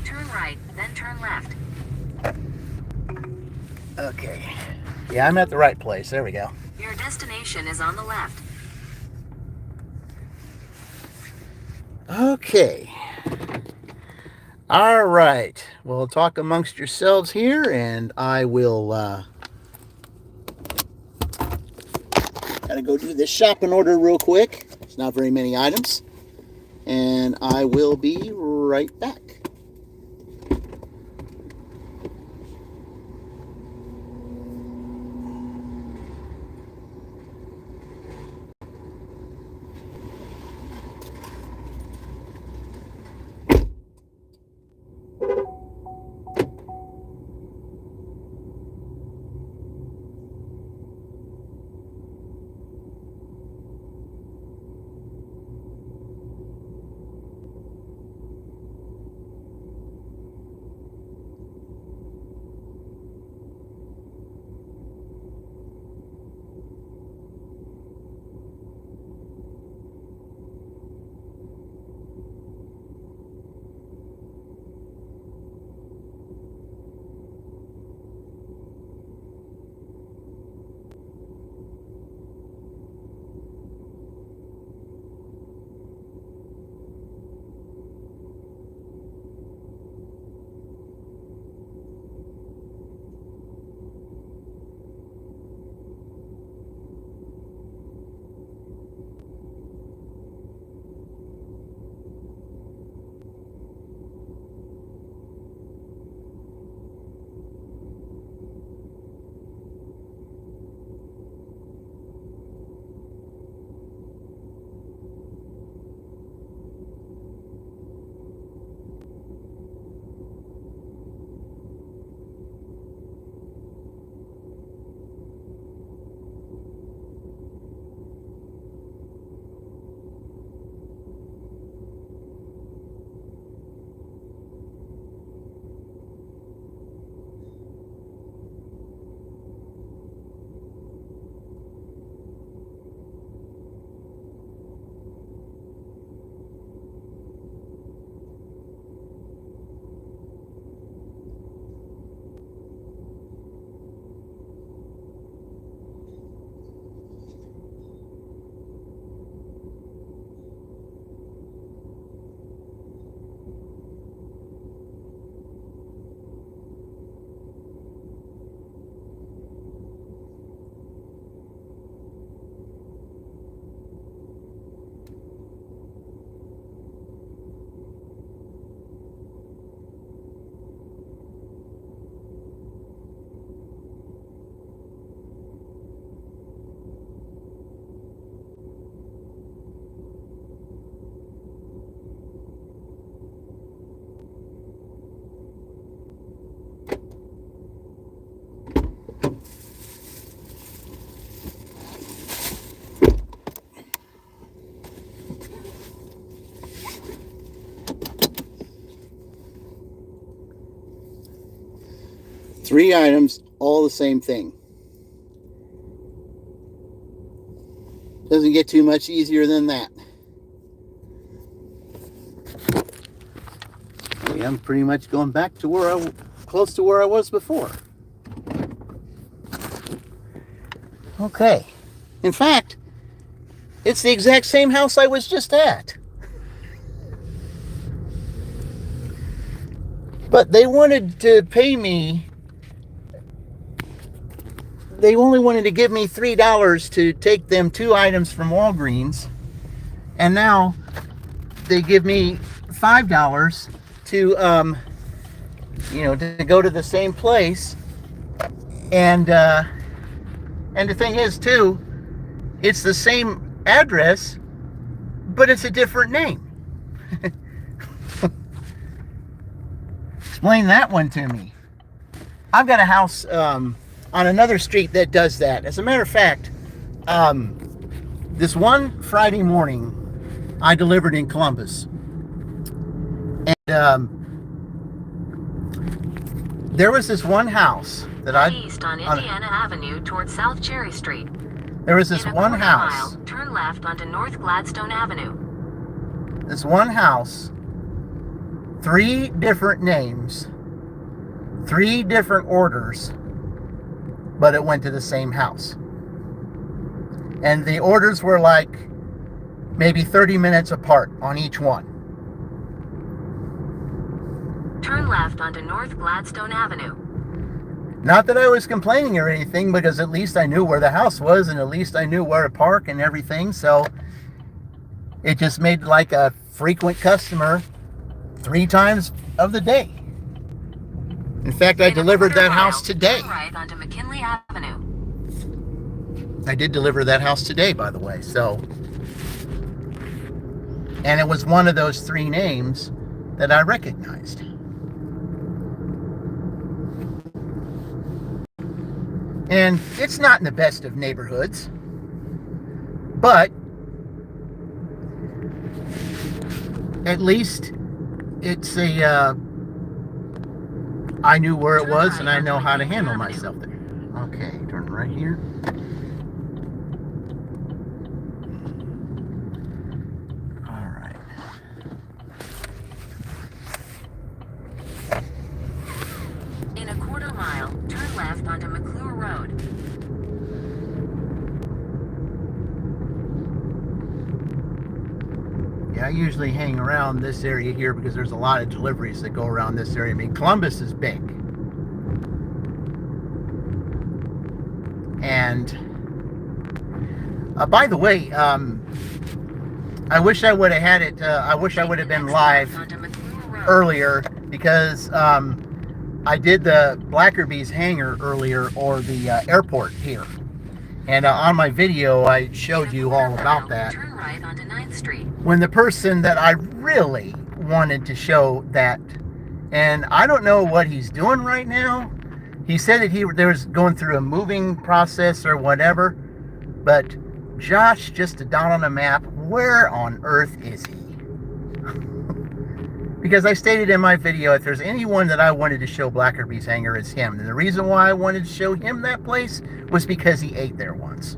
Speaker 2: Turn right, then turn left.
Speaker 1: Okay. Yeah, I'm at the right place. There we go.
Speaker 2: Your destination is on the left.
Speaker 1: Okay. All right. Well, talk amongst yourselves here, and I will gotta go do this shopping order real quick. It's not very many items. And I will be right back. 3 items, all the same thing. Doesn't get too much easier than that. Okay, I'm pretty much going back to close to where I was before. Okay. In fact, it's the exact same house I was just at. But they wanted to pay me, they only wanted to give me $3 to take them 2 items from Walgreens. And now they give me $5 to, to go to the same place. And the thing is, too, it's the same address, but it's a different name. Explain that one to me. I've got a house on another street that does that. As a matter of fact, this one Friday morning, I delivered in Columbus. And there was this one house that
Speaker 2: east on Indiana Avenue towards South Cherry Street.
Speaker 1: There was this
Speaker 2: In a
Speaker 1: one
Speaker 2: quarter
Speaker 1: house.
Speaker 2: mile, turn left onto North Gladstone Avenue.
Speaker 1: This one house, 3 different names, 3 different orders, but it went to the same house. And the orders were like maybe 30 minutes apart on each one.
Speaker 2: Turn left onto North Gladstone Avenue.
Speaker 1: Not that I was complaining or anything, because at least I knew where the house was and at least I knew where to park and everything. So it just made like a frequent customer 3 times of the day. In fact, I delivered that house today.
Speaker 2: Turn right onto McKinley Avenue.
Speaker 1: I did deliver that house today, by the way. So, and it was one of those 3 names that I recognized. And it's not in the best of neighborhoods, but at least it's a, I knew where it was and I know how to handle myself there. Okay, turn right here. All right.
Speaker 2: In a quarter mile, turn left onto McClure Road.
Speaker 1: Yeah, I usually hang around this area here because there's a lot of deliveries that go around this area. I mean, Columbus is big. And by the way, I wish I would have had it, I wish I would have been live earlier, because I did the Blackerby's hangar earlier, or the airport here. And on my video, I showed you all about that.
Speaker 2: Turn right onto 9th Street.
Speaker 1: When the person that I really wanted to show that, and I don't know what he's doing right now. He said that he was going through a moving process or whatever. But Josh, just a dot on a map, where on earth is he? Because I stated in my video, if there's anyone that I wanted to show Blackerby's hangar, it's him. And the reason why I wanted to show him that place was because he ate there once.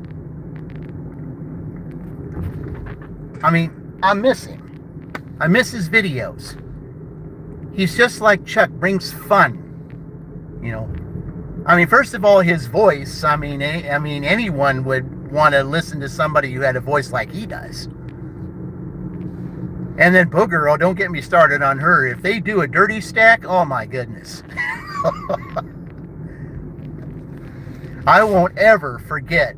Speaker 1: I mean, I miss him. I miss his videos. He's just like Chuck, brings fun. You know, I mean, first of all, his voice, I mean, anyone would want to listen to somebody who had a voice like he does. And then Booger, oh, don't get me started on her. If they do a dirty stack, oh my goodness. I won't ever forget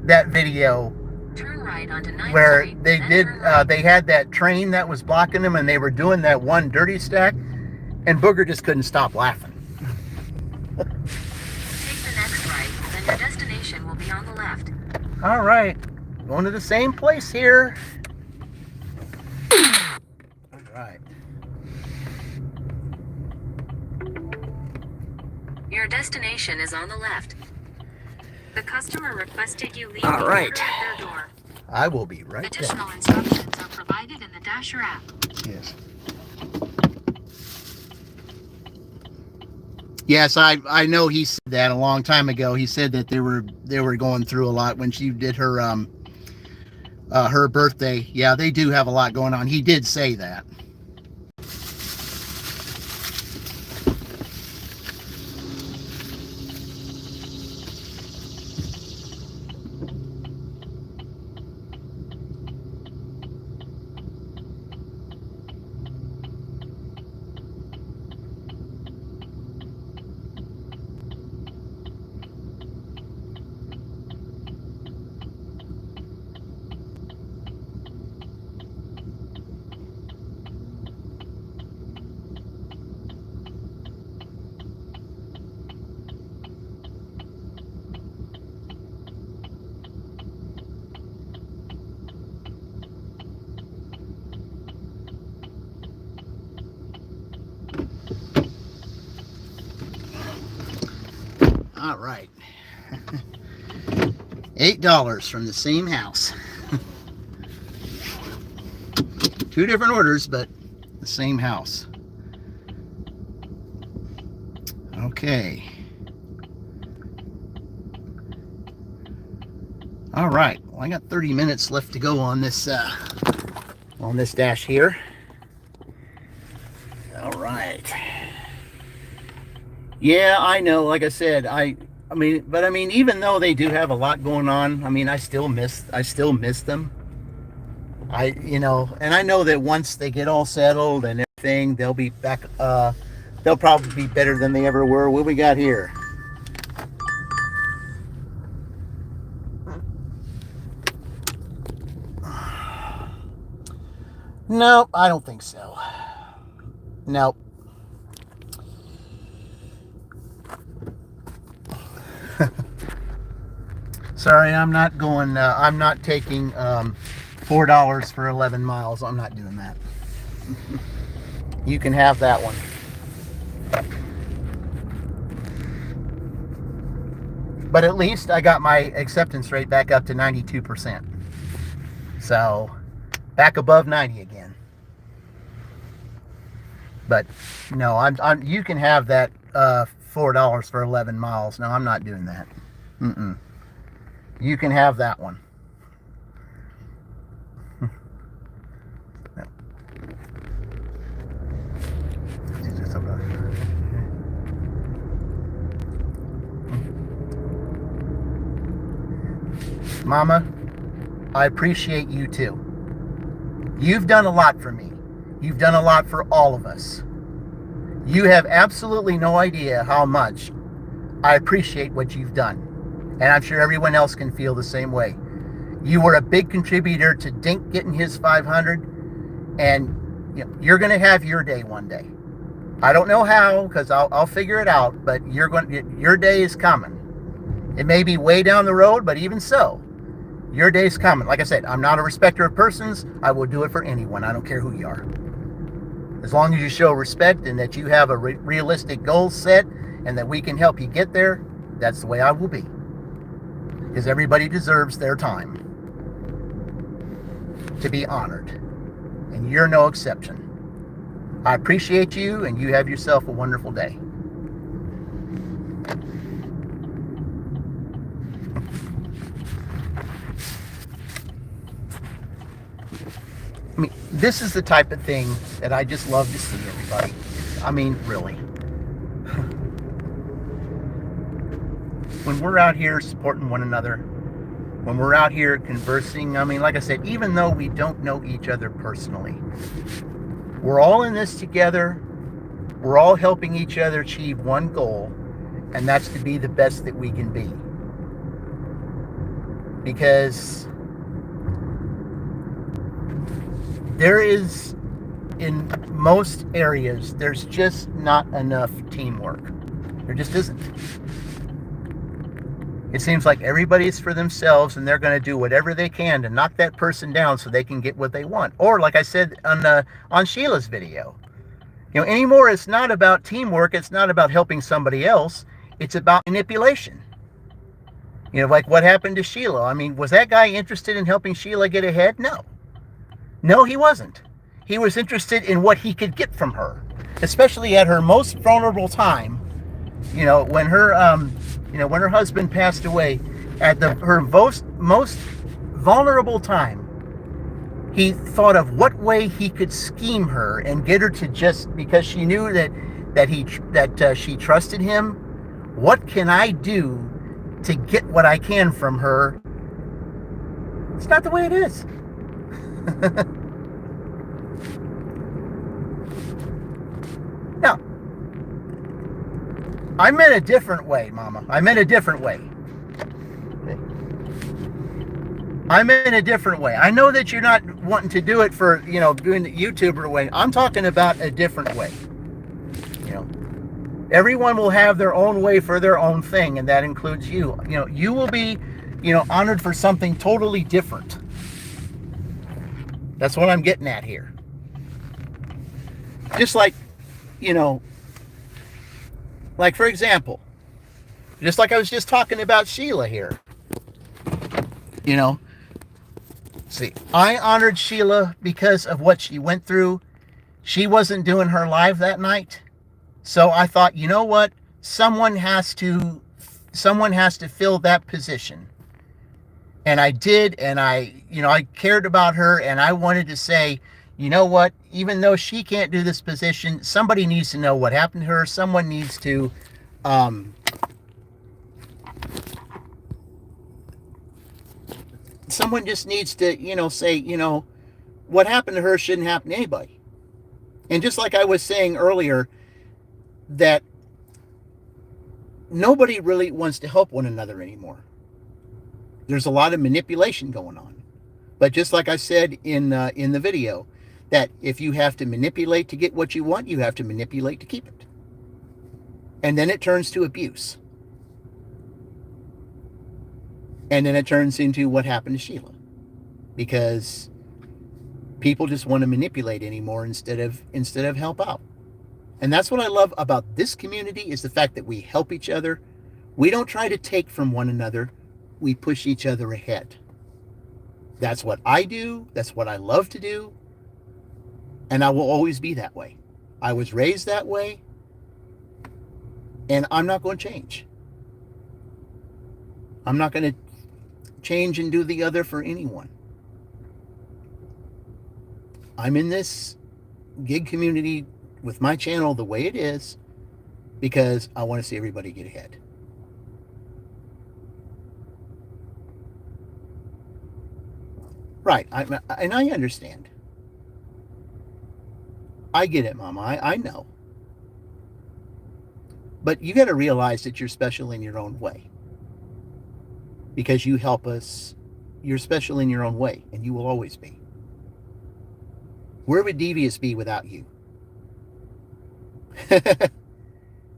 Speaker 1: that video
Speaker 2: Turn right onto 9th
Speaker 1: where
Speaker 2: Street,
Speaker 1: they
Speaker 2: then
Speaker 1: did,
Speaker 2: turn right.
Speaker 1: they had that train that was blocking them and they were doing that one dirty stack, and Booger just couldn't stop laughing.
Speaker 2: Take the next right, then your destination will be on the left.
Speaker 1: All right, going to the same place here. All right.
Speaker 2: Your destination is on the left.
Speaker 3: The customer requested you leave
Speaker 1: All
Speaker 3: the
Speaker 1: right.
Speaker 3: order at their door.
Speaker 1: I will be right back.
Speaker 3: Additional instructions are provided in the Dasher app.
Speaker 1: Yes. Yes, I know he said that a long time ago. He said that they were going through a lot when she did her birthday. Yeah, they do have a lot going on. He did say that. All right. $8 from the same house. Two different orders, but the same house. Okay. All right. Well, I got 30 minutes left to go on this dash here. All right. Yeah, I know. Like I said, I mean, even though they do have a lot going on, I mean, I still miss them. And I know that once they get all settled and everything, they'll be back. They'll probably be better than they ever were. What we got here? Nope, I don't think so. Nope. Sorry, I'm not going. I'm not taking $4 for 11 miles. I'm not doing that. You can have that one. But at least I got my acceptance rate back up to 92%. So back above 90 again. But no, you can have that $4 for 11 miles. No, I'm not doing that. You can have that one. Mama, I appreciate you too. You've done a lot for me. You've done a lot for all of us. You have absolutely no idea how much I appreciate what you've done. And I'm sure everyone else can feel the same way. You were a big contributor to Dink getting his 500, and you're going to have your day one day. I don't know how, because I'll figure it out, but your day is coming. It may be way down the road, but even so, your day's coming. Like I said, I'm not a respecter of persons. I will do it for anyone. I don't care who you are. As long as you show respect and that you have a realistic goal set and that we can help you get there, that's the way I will be. Because everybody deserves their time to be honored. And you're no exception. I appreciate you, and you have yourself a wonderful day. I mean, this is the type of thing that I just love to see, everybody. I mean, really. When we're out here supporting one another, when we're out here conversing, I mean, like I said, even though we don't know each other personally, we're all in this together. We're all helping each other achieve one goal, and that's to be the best that we can be. Because there is, in most areas, there's just not enough teamwork. There just isn't. It seems like everybody's for themselves, and they're going to do whatever they can to knock that person down so they can get what they want. Or, like I said on Sheila's video, anymore, it's not about teamwork. It's not about helping somebody else. It's about manipulation. Like what happened to Sheila. I mean, was that guy interested in helping Sheila get ahead? No, he wasn't. He was interested in what he could get from her, especially at her most vulnerable time, When her husband passed away, at her most vulnerable time, he thought of what way he could scheme her and get her to, just because she knew that she trusted him. What can I do to get what I can from her? It's not the way it is. No. I meant a different way, Mama. I meant a different way. I know that you're not wanting to do it for, doing the YouTuber way. I'm talking about a different way. Everyone will have their own way for their own thing, and that includes you. You will be, honored for something totally different. That's what I'm getting at here. Just like, like for example, just like I was just talking about Sheila here. See, I honored Sheila because of what she went through. She wasn't doing her live that night. So I thought, you know what? Someone has to fill that position. And I did, and I cared about her, and I wanted to say, you know what? Even though she can't do this position, somebody needs to know what happened to her. Someone needs to someone just needs to, say, what happened to her shouldn't happen to anybody. And just like I was saying earlier, that nobody really wants to help one another anymore. There's a lot of manipulation going on. But just like I said in the video, that if you have to manipulate to get what you want, you have to manipulate to keep it. And then it turns to abuse. And then it turns into what happened to Sheila. Because people just want to manipulate anymore instead of help out. And that's what I love about this community, is the fact that we help each other. We don't try to take from one another. We push each other ahead. That's what I do. That's what I love to do. And I will always be that way. I was raised that way. And I'm not going to change. I'm not going to change and do the other for anyone. I'm in this gig community with my channel the way it is because I want to see everybody get ahead. Right. And I understand. I get it, Mama. I know. But you got to realize that you're special in your own way. Because you help us. You're special in your own way, and you will always be. Where would Devious be without you?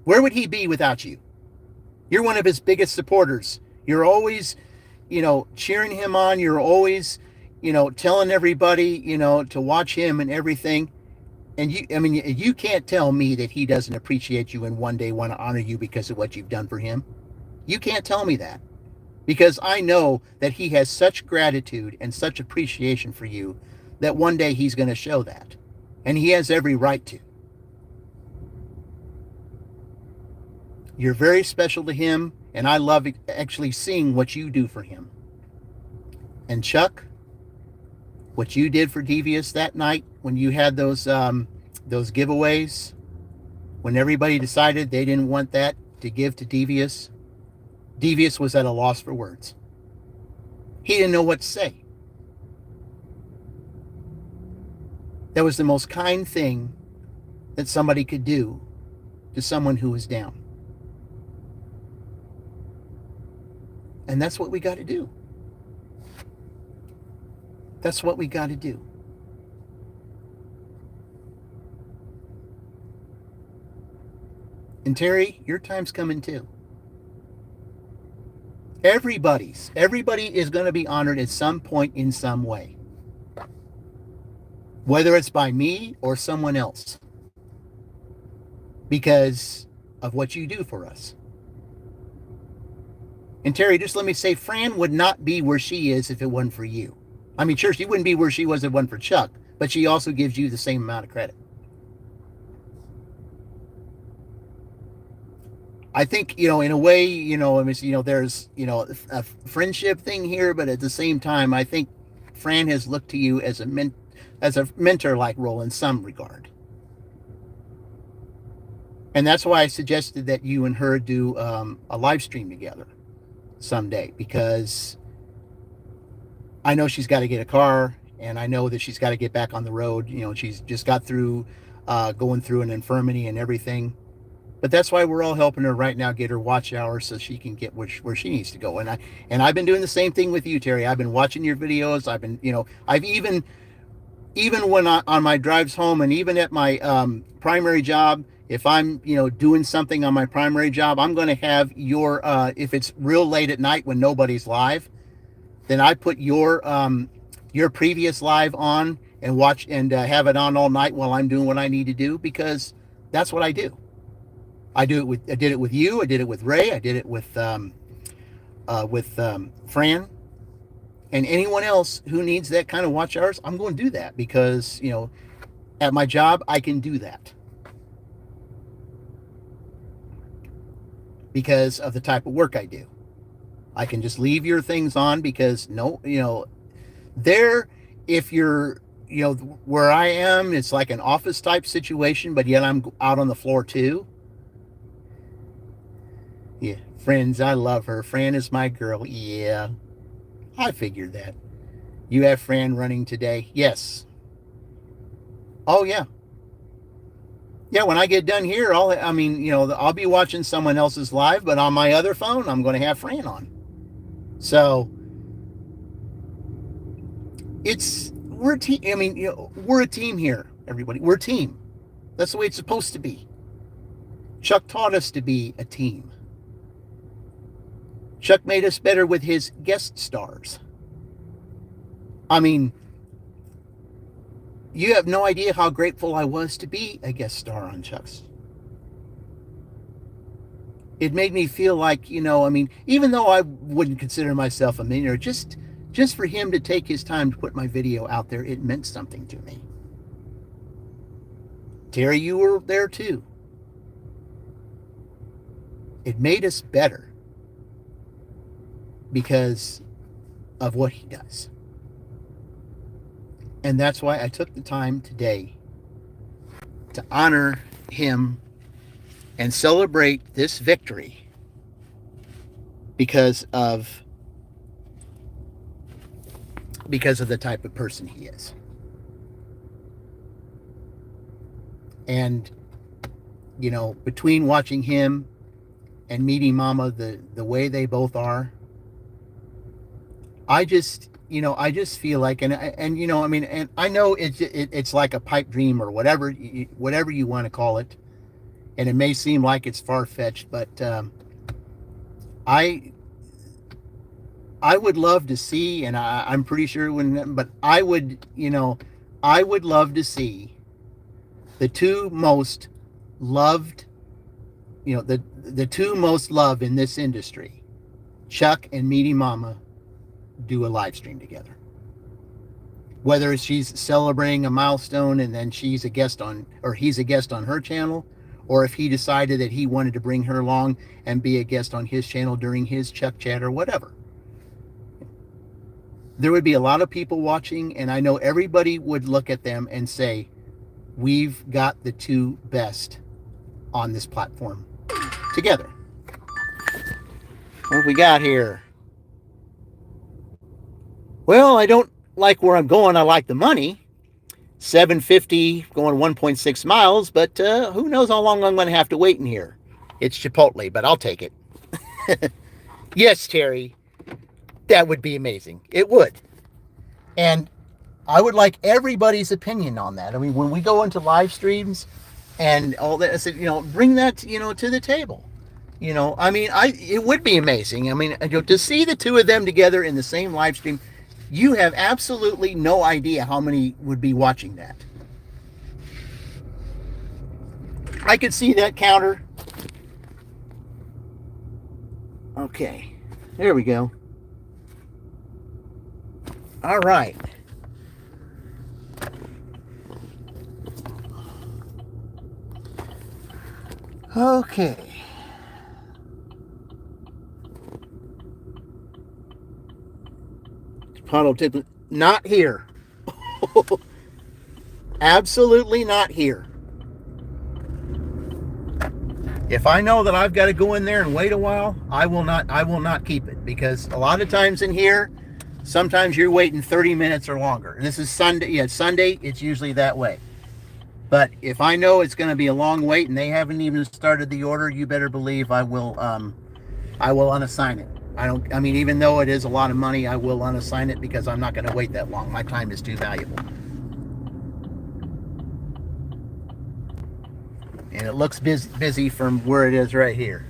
Speaker 1: Where would he be without you? You're one of his biggest supporters. You're always, cheering him on. You're always, telling everybody, to watch him and everything. And you can't tell me that he doesn't appreciate you and one day want to honor you because of what you've done for him. You can't tell me that. Because I know that he has such gratitude and such appreciation for you that one day he's going to show that. And he has every right to. You're very special to him, and I love actually seeing what you do for him. And Chuck, what you did for Devious that night when you had those giveaways, when everybody decided they didn't want that to give to Devious, Devious was at a loss for words. He didn't know what to say. That was the most kind thing that somebody could do to someone who was down. And that's what we got to do. That's what we got to do. And Terry, your time's coming too. Everybody is going to be honored at some point in some way. Whether it's by me or someone else. Because of what you do for us. And Terry, just let me say, Fran would not be where she is if it wasn't for you. I mean, sure, she wouldn't be where she was if it wasn't for Chuck, but she also gives you the same amount of credit. I think, in a way, I mean, there's, a friendship thing here, but at the same time, I think Fran has looked to you as a mentor-like role in some regard. And that's why I suggested that you and her do a live stream together someday, because I know she's got to get a car, and I know that she's got to get back on the road. She's just got through going through an infirmity and everything. But that's why we're all helping her right now get her watch hours so she can get where she needs to go. And I've been doing the same thing with you, Terry. I've been watching your videos. I've been, I've even when on my drives home, and even at my primary job, if I'm, doing something on my primary job, I'm going to have your, if it's real late at night when nobody's live, then I put your previous live on and watch and have it on all night while I'm doing what I need to do, because that's what I do. I did it with you. I did it with Ray. I did it with Fran, and anyone else who needs that kind of watch hours. I'm going to do that because, at my job, I can do that because of the type of work I do. I can just leave your things on because if you're, where I am, it's like an office type situation, but yet I'm out on the floor too. Yeah, friends, I love her. Fran is my girl. Yeah, I figured that. You have Fran running today? Yes. Oh, yeah. Yeah, when I get done here, I'll be watching someone else's live, but on my other phone, I'm going to have Fran on. So, we're a team. I mean, we're a team here, everybody. We're a team. That's the way it's supposed to be. Chuck taught us to be a team. Chuck made us better with his guest stars. I mean, you have no idea how grateful I was to be a guest star on Chuck's. It made me feel like, even though I wouldn't consider myself a millionaire, just for him to take his time to put my video out there, it meant something to me. Terry, you were there too. It made us better because of what he does. And that's why I took the time today to honor him and celebrate this victory because of the type of person he is. And, between watching him and meeting Mama the way they both are, I just feel like, and I know it's like a pipe dream or whatever you want to call it, and it may seem like it's far-fetched, but I would love to see, and I'm pretty sure it wouldn't, but I would love to see the two most loved, the two most loved in this industry, Chuck and Meaty Mama, do a live stream together. Whether she's celebrating a milestone and then he's a guest on her channel, or if he decided that he wanted to bring her along and be a guest on his channel during his Chuck Chat or whatever. There would be a lot of people watching, and I know everybody would look at them and say, we've got the two best on this platform together. What have we got here? Well, I don't like where I'm going. I like the money. $7.50 going 1.6 miles, but who knows how long I'm going to have to wait in here. It's Chipotle, but I'll take it. Yes, Terry, that would be amazing. It would. And I would like everybody's opinion on that. I mean, when we go into live streams and all that, I said, bring that, to the table. It would be amazing. I mean, to see the two of them together in the same live stream, you have absolutely no idea how many would be watching that. I could see that counter. Okay, there we go. All right. Okay. puddle tip. Not here. Absolutely not here. If I know that I've got to go in there and wait a while, I will not keep it, because a lot of times in here, sometimes you're waiting 30 minutes or longer. And this is Sunday. Yeah, Sunday, it's usually that way. But if I know it's going to be a long wait and they haven't even started the order, you better believe I will unassign it. I mean, even though it is a lot of money, I will unassign it, because I'm not going to wait that long. My time is too valuable. And it looks busy from where it is right here.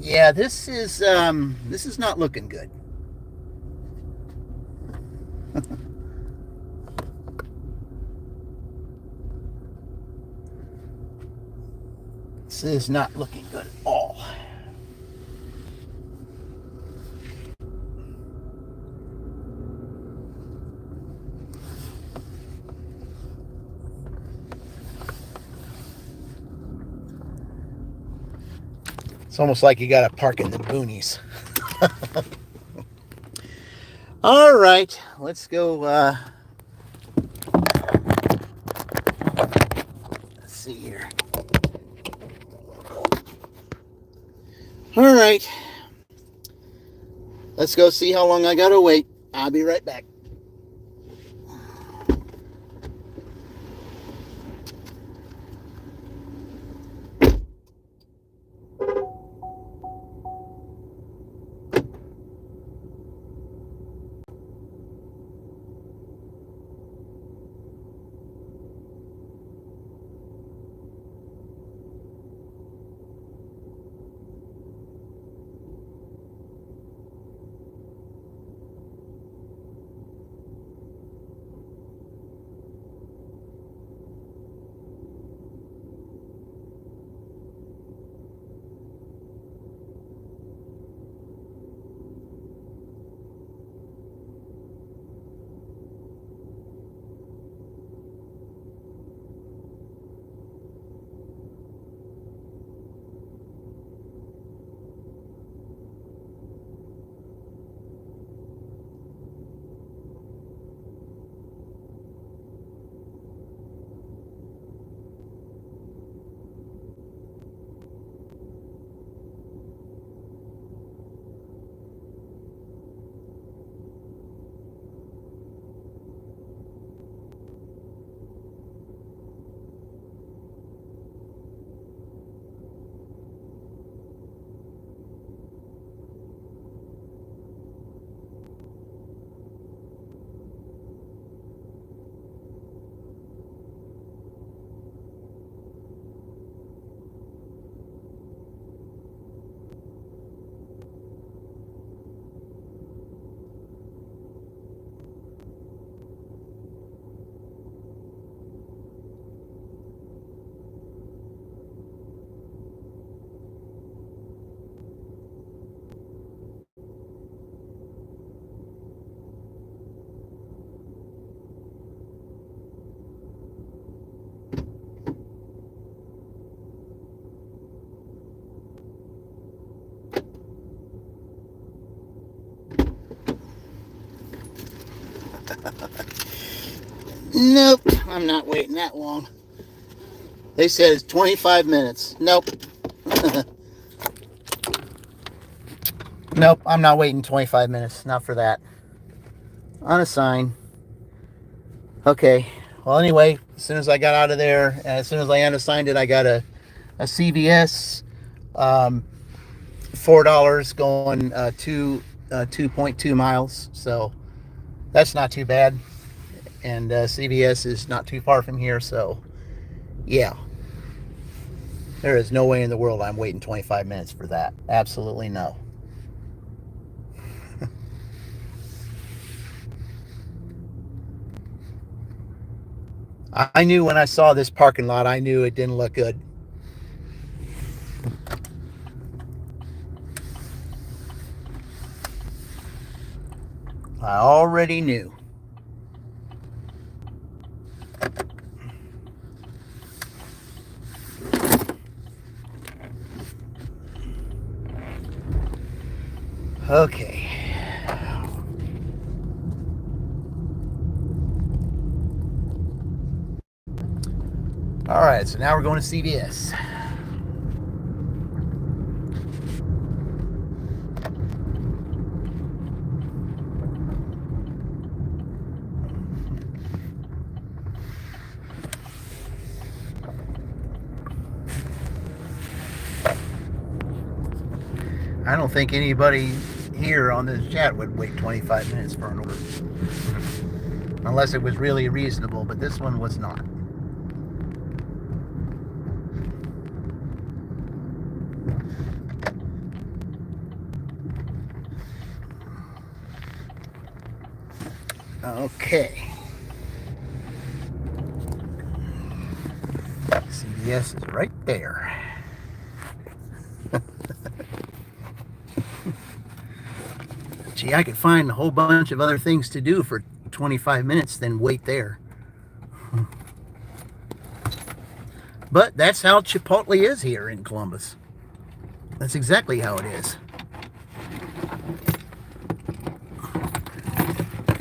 Speaker 1: Yeah, this is not looking good. This is not looking good at all. It's almost like you got to park in the boonies. All right, let's go. Let's see here. All right, let's go see how long I got to wait. I'll be right back. Nope, I'm not waiting that long. They said it's 25 minutes. Nope. Nope, I'm not waiting 25 minutes. Not for that. Unassign. Okay. Well, anyway, as soon as I got out of there, as soon as I unassigned it, I got a CVS, $4 going 2.2 miles. So that's not too bad. And CVS is not too far from here. So, yeah. There is no way in the world I'm waiting 25 minutes for that. Absolutely no. I knew when I saw this parking lot, I knew it didn't look good. I already knew. Okay. All right, so now we're going to CVS. I don't think anybody here on this chat would wait 25 minutes for an order. Unless it was really reasonable, but this one was not. Okay. CVS is right there. Gee, I could find a whole bunch of other things to do for 25 minutes than wait there. But that's how Chipotle is here in Columbus. That's exactly how it is.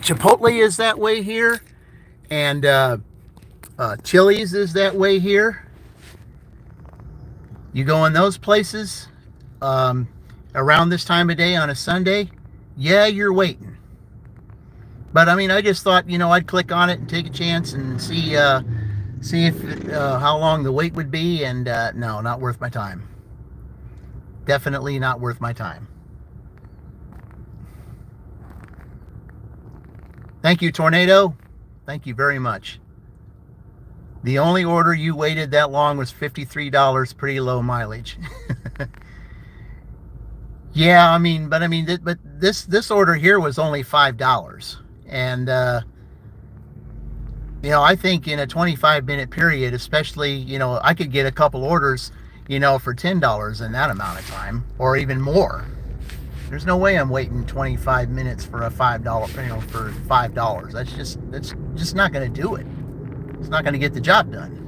Speaker 1: Chipotle is that way here, and Chili's is that way here. You go in those places around this time of day on a Sunday, yeah, you're waiting. But I mean, I just thought, I'd click on it and take a chance and see if how long the wait would be, and no, not worth my time. Definitely not worth my time. Thank you, Tornado. Thank you very much. The only order you waited that long was $53, pretty low mileage. Yeah, but this order here was only $5, and I think in a 25-minute period, especially, I could get a couple orders, for $10 in that amount of time, or even more. There's no way I'm waiting 25 minutes for a $5, for $5. That's just not going to do it. It's not going to get the job done.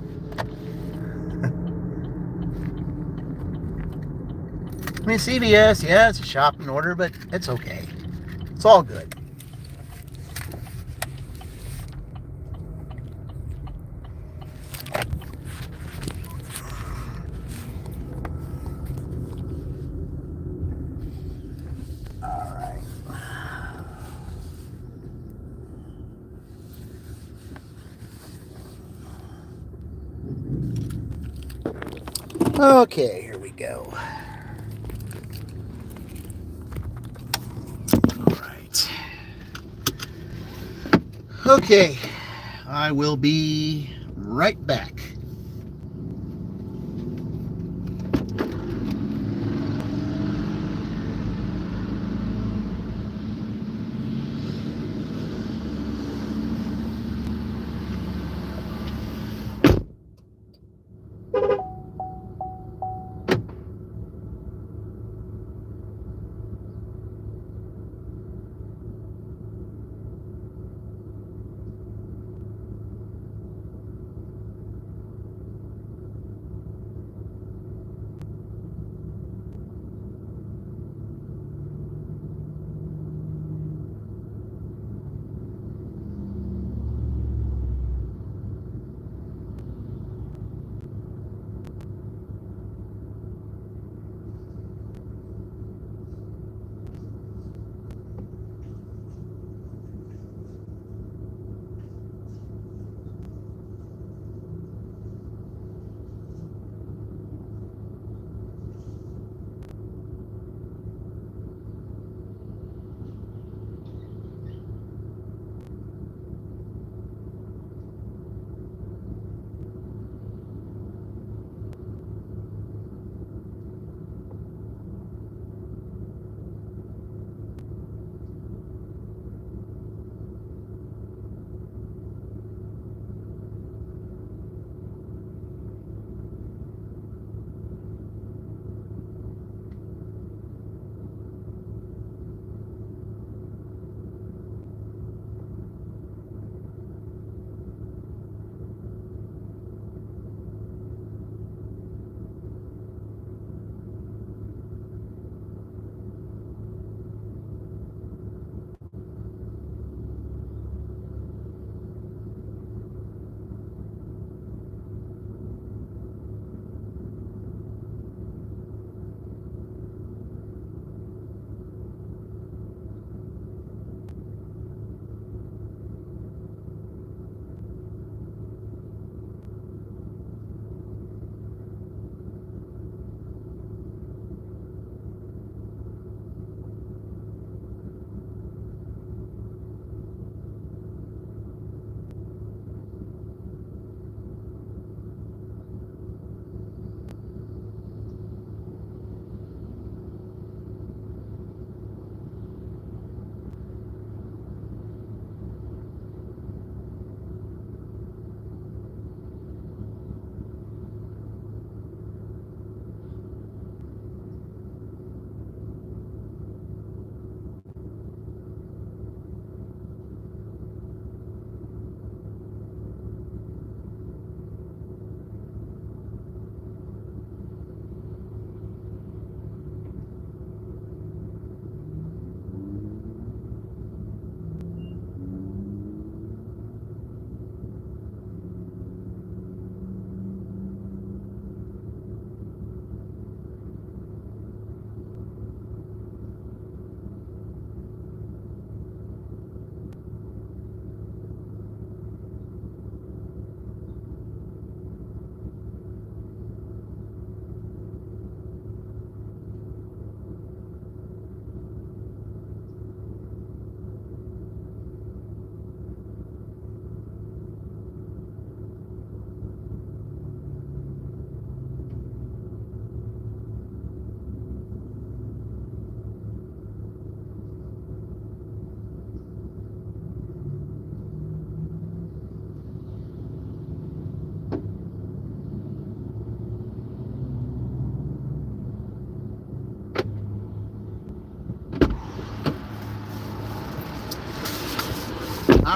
Speaker 1: I mean, CVS, yeah, it's a shopping order, but it's okay. It's all good. All right. Okay, here we go. Okay, I will be right back.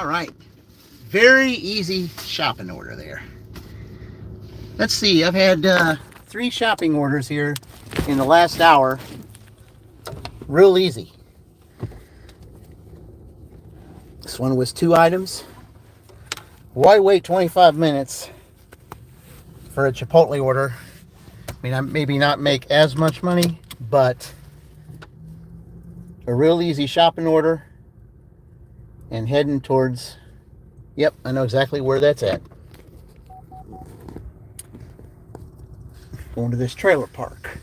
Speaker 1: All right. Very easy shopping order there. Let's see. I've had 3 shopping orders here in the last hour. Real easy. This one was 2 items. Why wait 25 minutes for a Chipotle order? I mean, I maybe not make as much money, but a real easy shopping order and heading towards, yep, I know exactly where that's at. Going to this trailer park,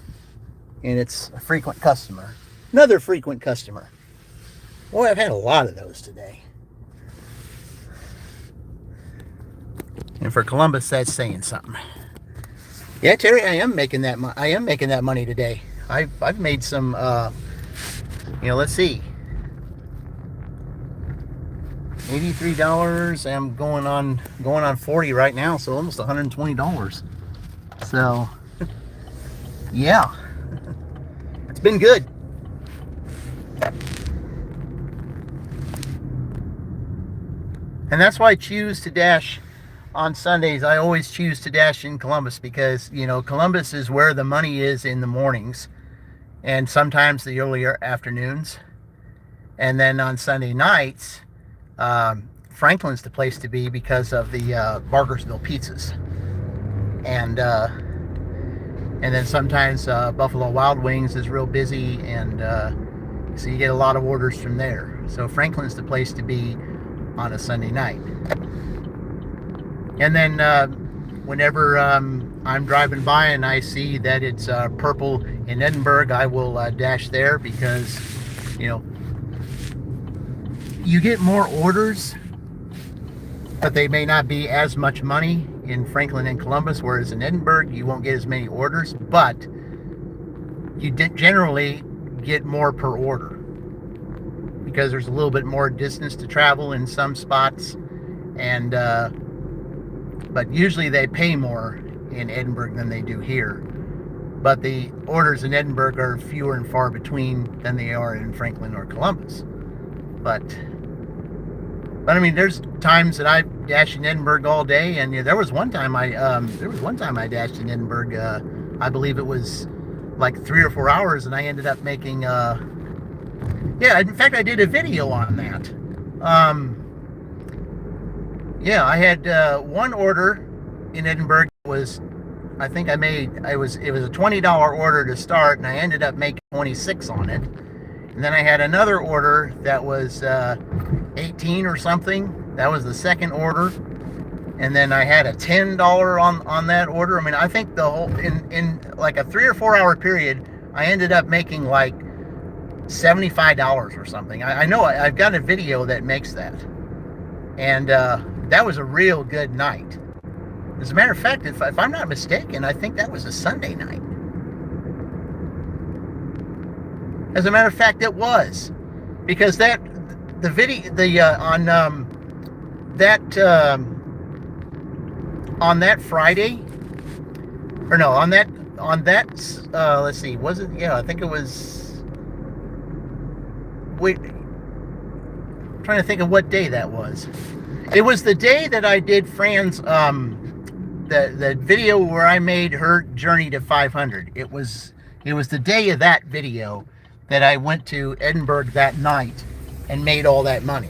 Speaker 1: and it's a frequent customer. Another frequent customer. Boy, I've had a lot of those today. And for Columbus, that's saying something. Yeah, Terry, I am making that money today. I've made some. Let's see. $83. I'm going on 40 right now, so almost $120. So, yeah, it's been good. And that's why I choose to dash on Sundays. I always choose to dash in Columbus because, Columbus is where the money is in the mornings and sometimes the earlier afternoons. And then on Sunday nights, Franklin's the place to be because of the Bargersville pizzas. And then sometimes Buffalo Wild Wings is real busy, and so you get a lot of orders from there. So Franklin's the place to be on a Sunday night. And then whenever I'm driving by and I see that it's purple in Edinburgh, I will dash there because, you get more orders, but they may not be as much money in Franklin and Columbus, whereas in Edinburgh, you won't get as many orders, but you generally get more per order because there's a little bit more distance to travel in some spots, and but usually they pay more in Edinburgh than they do here. But the orders in Edinburgh are fewer and far between than they are in Franklin or Columbus. But I mean, there's times that I dash in Edinburgh all day, and there was one time I dashed in Edinburgh. I believe it was like 3 or 4 hours, and I ended up making in fact I did a video on that. I had one order in Edinburgh. It was a $20 order to start, and I ended up making 26 on it. And then I had another order that was 18 or something. That was the second order. And then I had a $10 on that order. I mean, I think the whole in like a 3 or 4 hour period, I ended up making like $75 or something. I know I've got a video that makes that. And that was a real good night. As a matter of fact, if I'm not mistaken, I think that was a Sunday night. As a matter of fact, it was, because on that Friday, or no, let's see, was it? Yeah, I think it was. Wait, I'm trying to think of what day that was. It was the day that I did Fran's the video where I made her journey to 500. It was the day of that video that I went to Edinburgh that night and made all that money.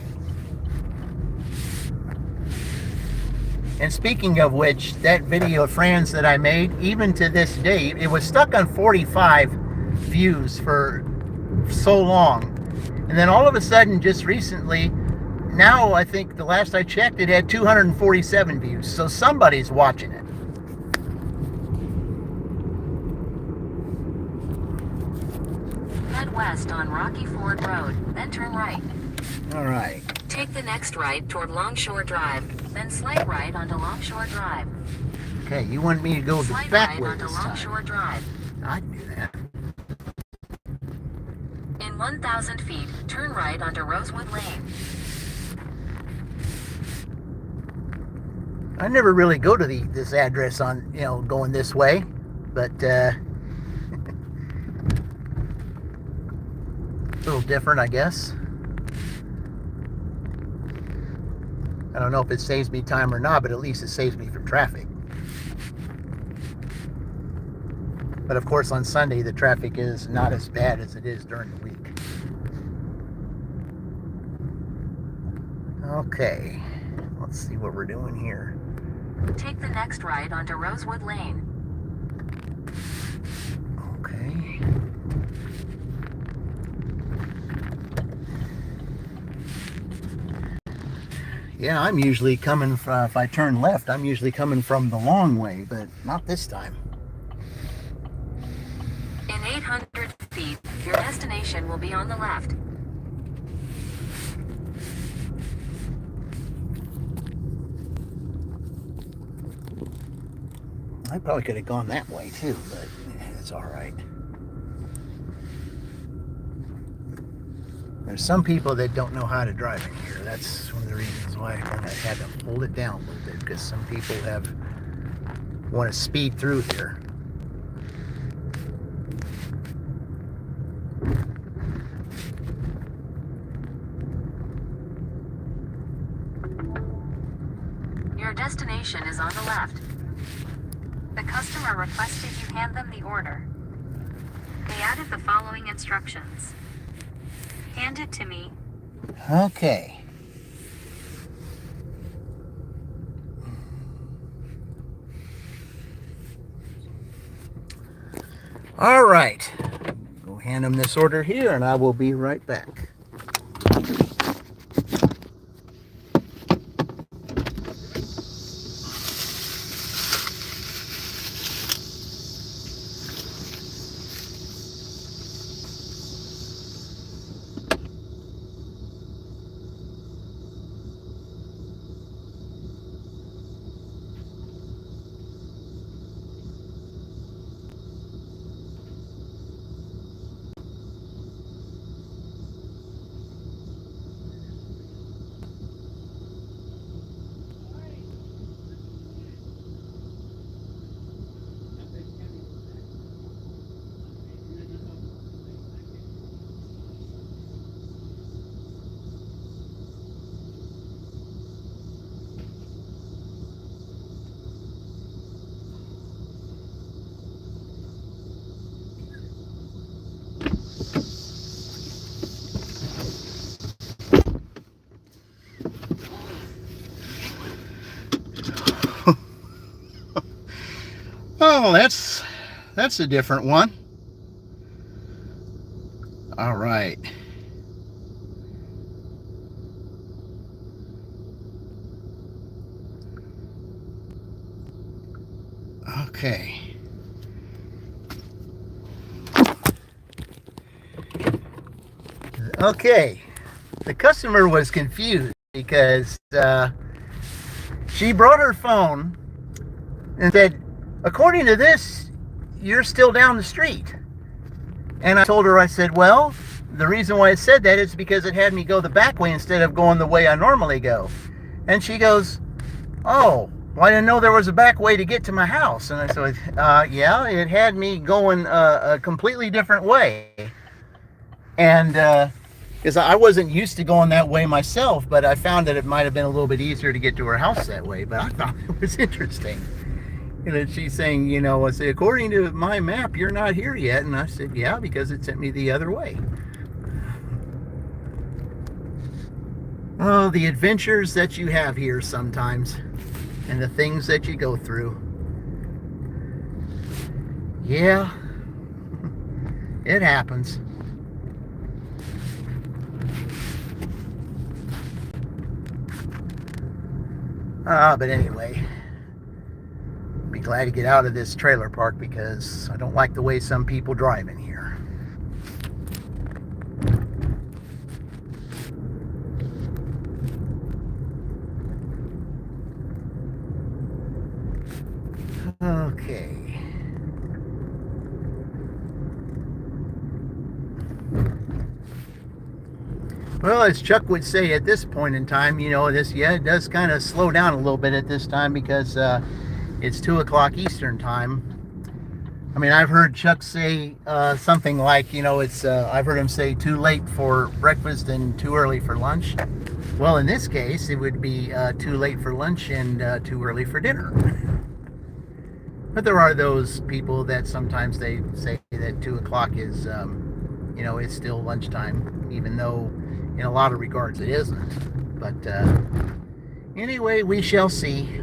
Speaker 1: And speaking of which, that video of Fran's that I made, even to this day, it was stuck on 45 views for so long. And then all of a sudden, just recently, now I think the last I checked, it had 247 views. So somebody's watching it.
Speaker 2: Head west on Rocky Ford Road, then turn right.
Speaker 1: All right.
Speaker 2: Take the next right toward Longshore Drive, then slight right onto Longshore Drive.
Speaker 1: Okay, you want me to go
Speaker 2: Slight
Speaker 1: back
Speaker 2: right
Speaker 1: way
Speaker 2: onto
Speaker 1: this
Speaker 2: Longshore
Speaker 1: time.
Speaker 2: Drive.
Speaker 1: I can do that.
Speaker 2: In 1,000 feet, turn right onto Rosewood Lane.
Speaker 1: I never really go to this address on, going this way, but a little different, I guess. I don't know if it saves me time or not, but at least it saves me from traffic. But of course, on Sunday, the traffic is not as bad as it is during the week. Okay, let's see what we're doing here.
Speaker 2: Take the next right onto Rosewood Lane.
Speaker 1: Okay. Yeah, I'm usually coming from, if I turn left, I'm usually coming from the long way, but not this time.
Speaker 2: In 800 feet, your destination will be on the left.
Speaker 1: I probably could have gone that way too, but it's all right. There's some people that don't know how to drive in here. That's one of the reasons why I had to hold it down a little bit, because some people want to speed through here.
Speaker 2: Your destination is on the left.
Speaker 3: The customer requested you hand them the order. They added the following instructions. Hand it to me.
Speaker 1: Okay. All right. Go hand them this order here, and I will be right back. Oh, that's a different one. All right. Okay. Okay. The customer was confused because she brought her phone and said, according to this, you're still down the street. And I told her, I said, well, the reason why it said that is because it had me go the back way instead of going the way I normally go. And she goes, oh, well, I didn't know there was a back way to get to my house. And I said, yeah, it had me going a completely different way. And because I wasn't used to going that way myself, but I found that it might have been a little bit easier to get to her house that way. But I thought it was interesting. You know, she's saying, you know, I say, according to my map, you're not here yet. And I said, yeah, because it sent me the other way. Oh, the adventures that you have here sometimes, and the things that you go through. Yeah, it happens. But anyway, be glad to get out of this trailer park because I don't like the way some people drive in here. Okay. Well, as Chuck would say at this point in time, you know, it does kind of slow down a little bit at this time because it's 2 o'clock Eastern time. I mean, I've heard Chuck say something like, you know, I've heard him say too late for breakfast and too early for lunch. Well, in this case, it would be too late for lunch and too early for dinner. But there are those people that sometimes they say that 2 o'clock is, it's still lunchtime, even though in a lot of regards it isn't. But anyway, we shall see.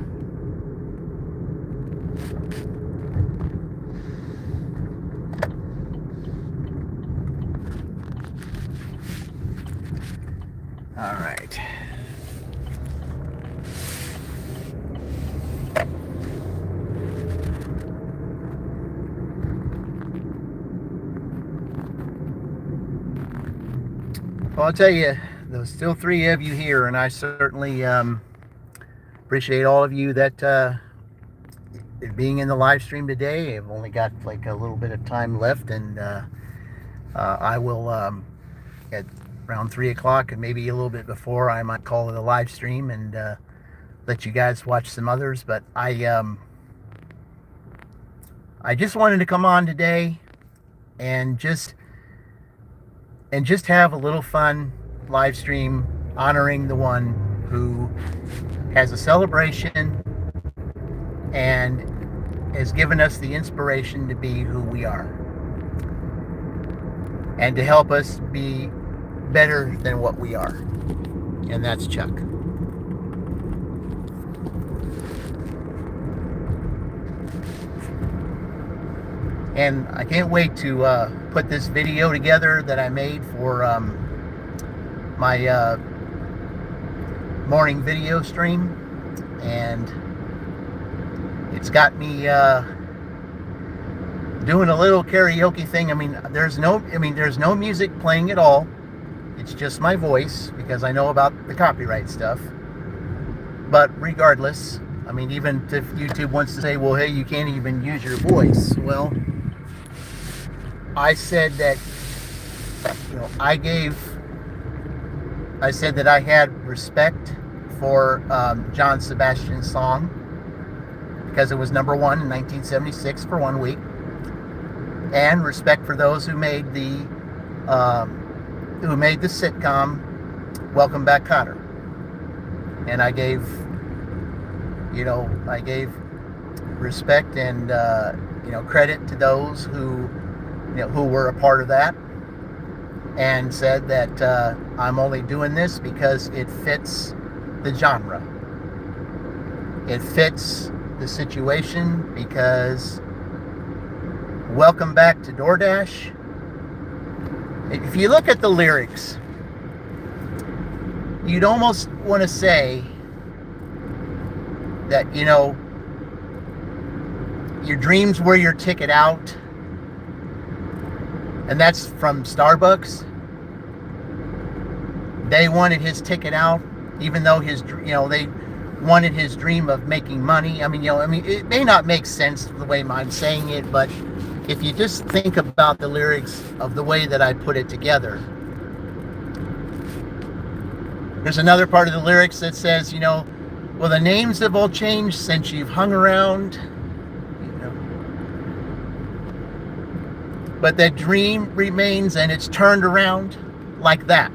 Speaker 1: All right. Well, I'll tell you, there's still 3 of you here, and I certainly appreciate all of you that being in the live stream today. I've only got like a little bit of time left, and I will at around 3 o'clock and maybe a little bit before, I might call it a live stream and let you guys watch some others. But I just wanted to come on today and just have a little fun live stream honoring the one who has a celebration and has given us the inspiration to be who we are and to help us be better than what we are. And that's Chuck. And I can't wait to put this video together that I made for my morning video stream. And it's got me doing a little karaoke thing. There's no music playing at all. It's just my voice, because I know about the copyright stuff. But regardless, even if YouTube wants to say, well, hey, you can't even use your voice. Well, I said that, I said that I had respect for John Sebastian's song, because it was #1 in 1976 for 1 week, and respect for those who made the sitcom Welcome Back, Kotter. And I gave respect and credit to those who were a part of that, and said that I'm only doing this because it fits the genre. It fits the situation, because welcome back to Doordash. If you look at the lyrics, you'd almost want to say that, your dreams were your ticket out. And that's from Starbucks. They wanted his ticket out, even though they wanted his dream of making money. It may not make sense the way I'm saying it, but if you just think about the lyrics of the way that I put it together, there's another part of the lyrics that says, well, the names have all changed since you've hung around, but that dream remains, and it's turned around like that.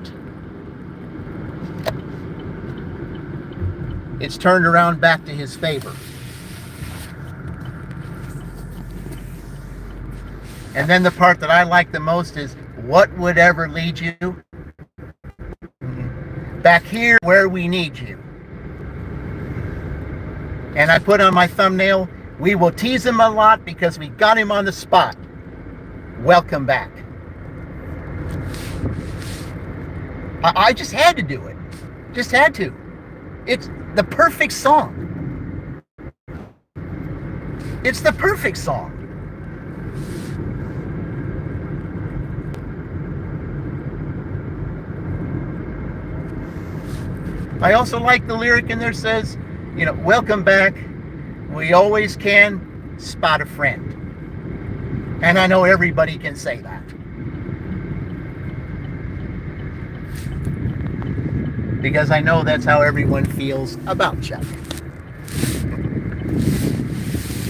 Speaker 1: It's turned around back to his favor. And then the part that I like the most is, what would ever lead you back here where we need you? And I put on my thumbnail, we will tease him a lot because we got him on the spot. Welcome back. I just had to do it. Just had to. It's the perfect song. It's the perfect song. I also like the lyric in there says, welcome back. We always can spot a friend. And I know everybody can say that. Because I know that's how everyone feels about Chuck.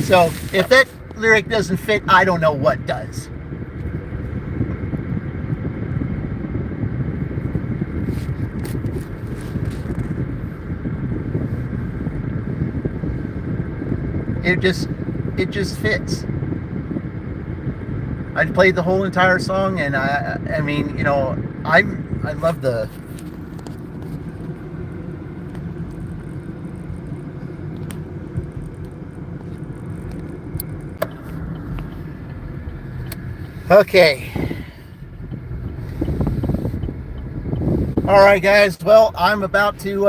Speaker 1: So if that lyric doesn't fit, I don't know what does. it just fits. I played the whole entire song, and I mean, you know, I love the. Okay. All right, guys. Well, I'm about to